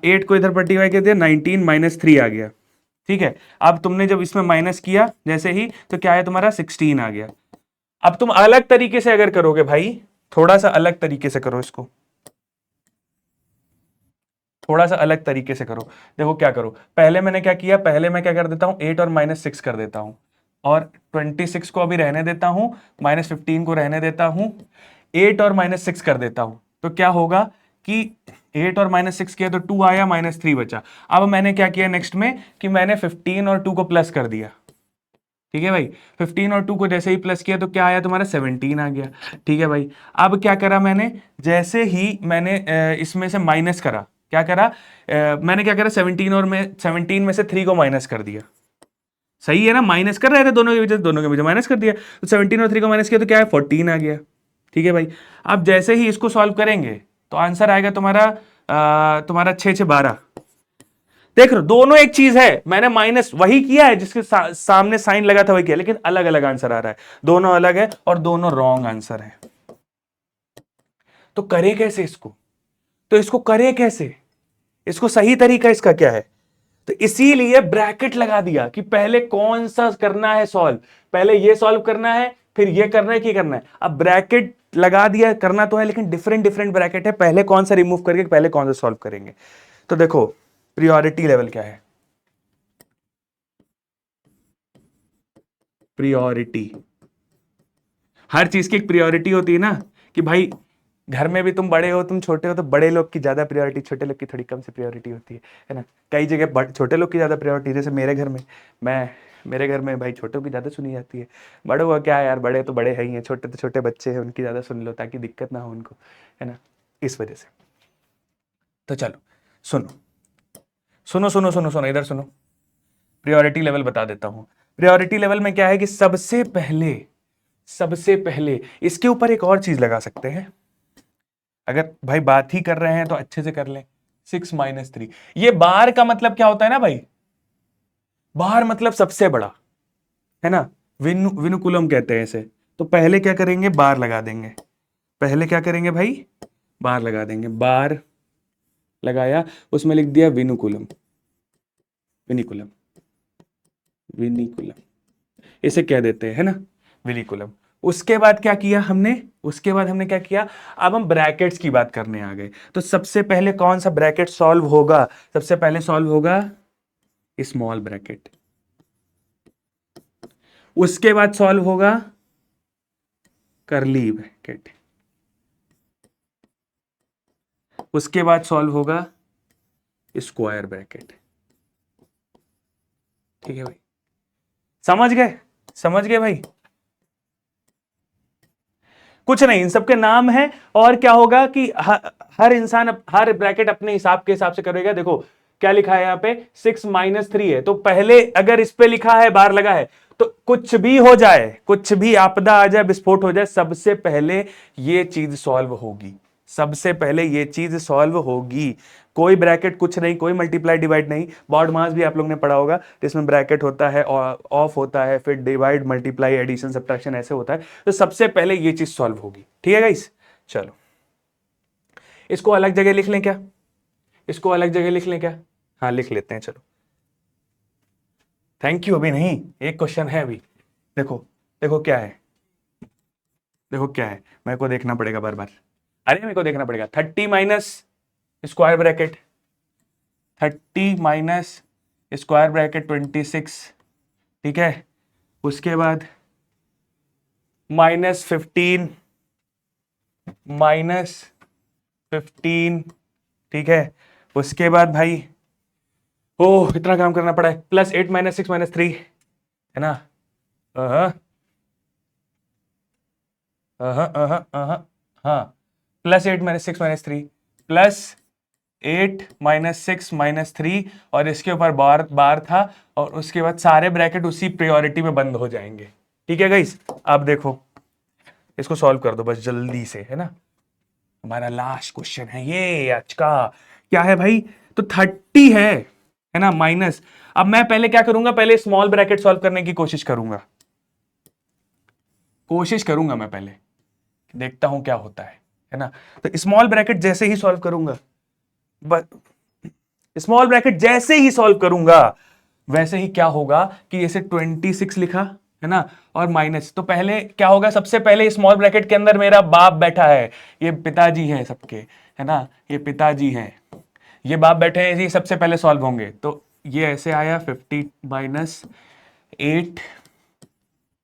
8 को इधर मल्टीप्लाई कर दिया, 19 - 3 आ गया, ठीक है। अब तुमने जब इसमें माइनस किया जैसे ही, तो क्या है तुम्हारा 16 आ गया। अब तुम अलग तरीके से अगर करोगे भाई, थोड़ा सा अलग तरीके से करो इसको, थोड़ा सा अलग तरीके से करो। देखो क्या करो, पहले मैंने क्या किया, पहले मैं क्या कर देता हूं, 8 और -6 कर देता हूं, और 26 को अभी रहने देता हूं, -15 को रहने देता हूं, 8 और -6 कर देता हूं। तो क्या होगा कि 8 और -6 किया तो 2 आया, -3 बचा। अब मैंने क्या किया नेक्स्ट में कि मैंने 15 और 2 को प्लस कर दिया, ठीक है भाई। 15 और 2 को जैसे ही प्लस किया तो क्या आया तुम्हारा 17 आ गया, ठीक है भाई। अब क्या करा मैंने, जैसे ही मैंने इसमें से माइनस करा, क्या करा, मैंने क्या करा, 17 में से 3 को माइनस कर दिया। सही है ना, माइनस कर रहे थे दोनों के बीच माइनस कर दिया, तो 17 और 3 को माइनस किया तो क्या है 14 आ गया, ठीक है भाई। अब जैसे ही इसको सॉल्व करेंगे तो आंसर आएगा तुम्हारा 6 6 12। देख रहे हो दोनों एक चीज है, मैंने माइनस वही किया है जिसके सामने साइन लगा था वही किया, लेकिन अलग अलग आंसर आ रहा है, दोनों अलग है और दोनों रॉन्ग आंसर है। तो करें कैसे इसको, तो इसको करें कैसे, इसको सही तरीका इसका क्या है? तो इसीलिए ब्रैकेट लगा दिया कि पहले कौन सा करना है सॉल्व, पहले ये सॉल्व करना है, फिर ये करना है कि करना है, अब ब्रैकेट लगा दिया, करना तो है लेकिन डिफरेंट डिफरेंट ब्रैकेट है, पहले कौन सा रिमूव करके पहले कौन सा सॉल्व करेंगे। तो देखो प्रियोरिटी लेवल क्या है, प्रियोरिटी, हर चीज की एक प्रियोरिटी होती है ना, कि भाई घर में भी तुम बड़े हो तुम छोटे हो तो बड़े लोग की ज्यादा प्रायोरिटी, छोटे लोग की थोड़ी कम से प्रायोरिटी होती है ना। कई जगह छोटे लोग की ज्यादा प्रायोरिटी, जैसे मेरे घर में, मेरे घर में भाई छोटों की ज्यादा सुनी जाती है, बड़ों का क्या है यार, बड़े तो बड़े है ही हैं, छोटे तो छोटे बच्चे हैं उनकी ज्यादा सुन लो ताकि दिक्कत ना हो उनको, है ना, इस वजह से। तो चलो सुनो सुनो सुनो सुनो सुनो इधर सुनो, प्रायोरिटी लेवल बता देता हूं। प्रायोरिटी लेवल में क्या है कि सबसे पहले इसके ऊपर एक और चीज लगा सकते हैं, अगर भाई बात ही कर रहे हैं तो अच्छे से कर लें। 6 - 3, ये बार का मतलब क्या होता है ना भाई, बार मतलब सबसे बड़ा, है ना, विनुकुलम कहते हैं इसे। तो पहले क्या करेंगे, बार लगा देंगे, पहले क्या करेंगे भाई, बार लगा देंगे, बार लगाया, उसमें लिख दिया विनुकुलम, विनिकुलम, विनिकुलम, इसे कह देते हैं, है ना, विनिकुलम। उसके बाद क्या किया हमने, उसके बाद हमने क्या किया, अब हम ब्रैकेट्स की बात करने आ गए। तो सबसे पहले कौन सा ब्रैकेट सॉल्व होगा, सबसे पहले सॉल्व होगा स्मॉल ब्रैकेट, उसके बाद सॉल्व होगा करली ब्रैकेट, उसके बाद सॉल्व होगा स्क्वायर ब्रैकेट। ठीक है भाई, समझ गए, समझ गए भाई, कुछ नहीं, इन सबके नाम है। और क्या होगा कि हर इंसान हर ब्रैकेट अपने हिसाब से करेगा। देखो क्या लिखा है यहाँ पे, 6 - 3 है, तो पहले अगर इस पे लिखा है बार लगा है, तो कुछ भी हो जाए, कुछ भी आपदा आ जाए, विस्फोट हो जाए, सबसे पहले ये चीज सॉल्व होगी, सबसे पहले ये चीज सॉल्व होगी। कोई ब्रैकेट कुछ नहीं, कोई मल्टीप्लाई डिवाइड नहीं, बॉड मास भी आप लोग ने पढ़ा होगा, जिसमें ब्रैकेट होता है, ऑफ होता है, फिर डिवाइड, मल्टीप्लाई, एडिशन, सब्ट्रैक्शन ऐसे होता है। तो सबसे पहले ये चीज सॉल्व होगी। ठीक है गाइस, चलो इसको अलग जगह लिख लें क्या, इसको अलग जगह लिख लें क्या, हाँ लिख लेते हैं, चलो थैंक यू। अभी नहीं, एक क्वेश्चन है अभी, देखो देखो क्या है, देखो क्या है, मेरे को देखना पड़ेगा बार बार, अरे मेरे को देखना पड़ेगा, 30 minus square bracket, 30 minus square bracket 26, ठीक है, उसके बाद -15, -15, ठीक है, उसके बाद भाई ओह इतना काम करना पड़ा है, +8 - 6 - 3, है ना, हाँ, +8 - 6 - 3, +8 - 6 - 3, और इसके ऊपर बार बार था, और उसके बाद सारे ब्रैकेट उसी प्रायोरिटी में बंद हो जाएंगे। ठीक है गाइस, अब देखो इसको सॉल्व कर दो बस जल्दी से, है ना, हमारा लास्ट क्वेश्चन है ये आज का, क्या है भाई, तो 30 है ना, माइनस, अब मैं पहले क्या करूंगा, पहले स्मॉल ब्रैकेट सॉल्व करने की कोशिश करूंगा मैं पहले, देखता हूं क्या होता है ना। तो स्मॉल ब्रैकेट जैसे ही सॉल्व करूंगा, स्मॉल ब्रैकेट जैसे ही सॉल्व करूंगा, वैसे ही क्या होगा कि जैसे 26 लिखा है ना, और माइनस, तो पहले क्या होगा, सबसे पहले स्मॉल ब्रैकेट के अंदर मेरा बाप बैठा है, ये पिताजी है सबके, है ना, ये पिताजी है, ये बाप बैठे हैं, ये सबसे पहले सॉल्व होंगे। तो ये ऐसे आया 50 - 8,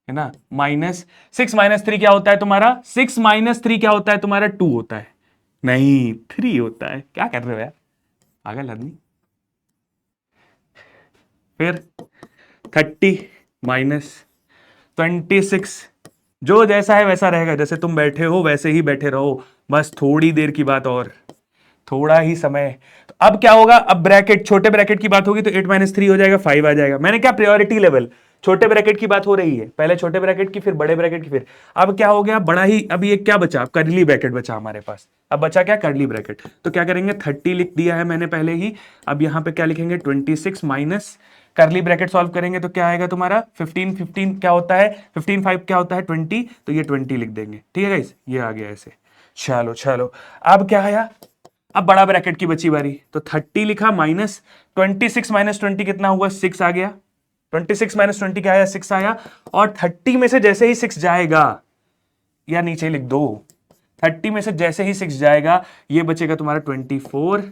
है ना, -6 - 3 क्या होता है तुम्हारा, 6 - 3 क्या होता है तुम्हारा, 2 होता है, नहीं 3 होता है, क्या कर रहे हो यार पागल आदमी। फिर 30 - 26, जो जैसा है वैसा रहेगा, जैसे तुम बैठे हो वैसे ही बैठे रहो, बस थोड़ी देर की बात और, थोड़ा ही समय। तो अब क्या होगा, अब ब्रैकेट, छोटे ब्रैकेट की बात होगी तो 8 - 3 हो जाएगा, 5 आ जाएगा। मैंने क्या, प्रायोरिटी लेवल, छोटे ब्रैकेट की बात हो रही है, पहले छोटे ब्रैकेट की, फिर बड़े ब्रैकेट की, फिर अब क्या हो गया, बड़ा ही, अब ये क्या बचा, करली ब्रैकेट बचा हमारे पास, अब बचा क्या, करली ब्रैकेट। तो क्या करेंगे, 30 लिख दिया है मैंने पहले ही, अब यहां पे क्या लिखेंगे, 26 माइनस करली ब्रैकेट सॉल्व करेंगे तो क्या आएगा तुम्हारा 15 क्या होता है, 15 5 क्या होता है 20, तो ये 20 लिख देंगे। ठीक है गाइस, ये आ गया ऐसे। चलो चलो, अब क्या आया, अब बड़ा ब्रैकेट की बची बारी, तो 30 लिखा, -26 - 20 कितना हुआ, 6 आ गया, 26 माइनस 20 क्या आया, 6 आया। और 30 में से जैसे ही 6 जाएगा, या नीचे लिख दो, 30 में से जैसे ही 6 जाएगा ये बचेगा तुम्हारा 24।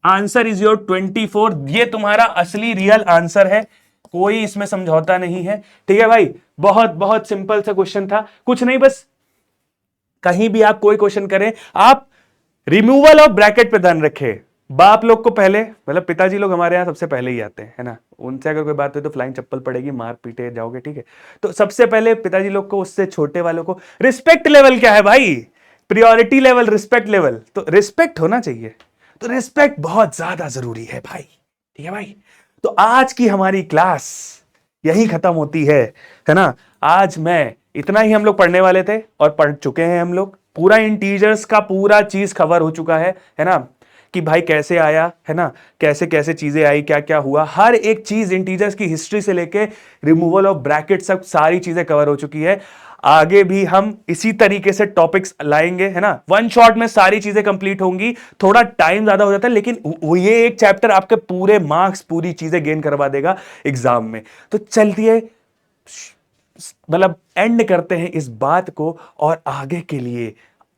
Answer is your 24। ये तुम्हारा असली रियल आंसर है, कोई इसमें समझौता नहीं है। ठीक है भाई, बहुत बहुत सिंपल सा क्वेश्चन था, कुछ नहीं, बस कहीं भी आप कोई क्वेश्चन करें, आप रिमूवल ऑफ ब्रैकेट पे ध्यान रखें। बाप लोग को पहले, मतलब पिताजी लोग हमारे यहां सबसे पहले ही आते हैं, है ना, उनसे अगर कोई बात हो तो फ्लाइंग चप्पल पड़ेगी, मार पीटे जाओगे, ठीक है। तो सबसे पहले पिताजी लोग को, उससे छोटे वालों को रिस्पेक्ट लेवल क्या है भाई, प्रियोरिटी लेवल, रिस्पेक्ट लेवल, तो रिस्पेक्ट होना चाहिए, तो रिस्पेक्ट बहुत ज्यादा जरूरी है भाई। ठीक है भाई, तो आज की हमारी क्लास यही खत्म होती है ना। आज मैं इतना ही हम लोग पढ़ने वाले थे और पढ़ चुके हैं हम लोग, पूरा इंटीजर्स का पूरा चीज कवर हो चुका है ना, कि भाई कैसे आया, है ना, कैसे कैसे चीजें आई, क्या क्या हुआ, हर एक चीज इंटीजर्स की हिस्ट्री से लेके रिमूवल ऑफ ब्रैकेट, सब सारी चीजें कवर हो चुकी है। आगे भी हम इसी तरीके से टॉपिक्स लाएंगे, है ना, वन शॉट में सारी चीजें कंप्लीट होंगी। थोड़ा टाइम ज्यादा हो जाता है, लेकिन ये एक चैप्टर आपके पूरे मार्क्स, पूरी चीजें गेन करवा देगा एग्जाम में। तो चलती मतलब एंड करते हैं इस बात को, और आगे के लिए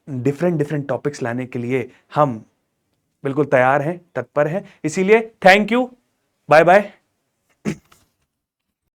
डिफरेंट डिफरेंट टॉपिक्स लाने के लिए हम बिल्कुल तैयार हैं, तत्पर हैं। इसीलिए थैंक यू, बाय बाय।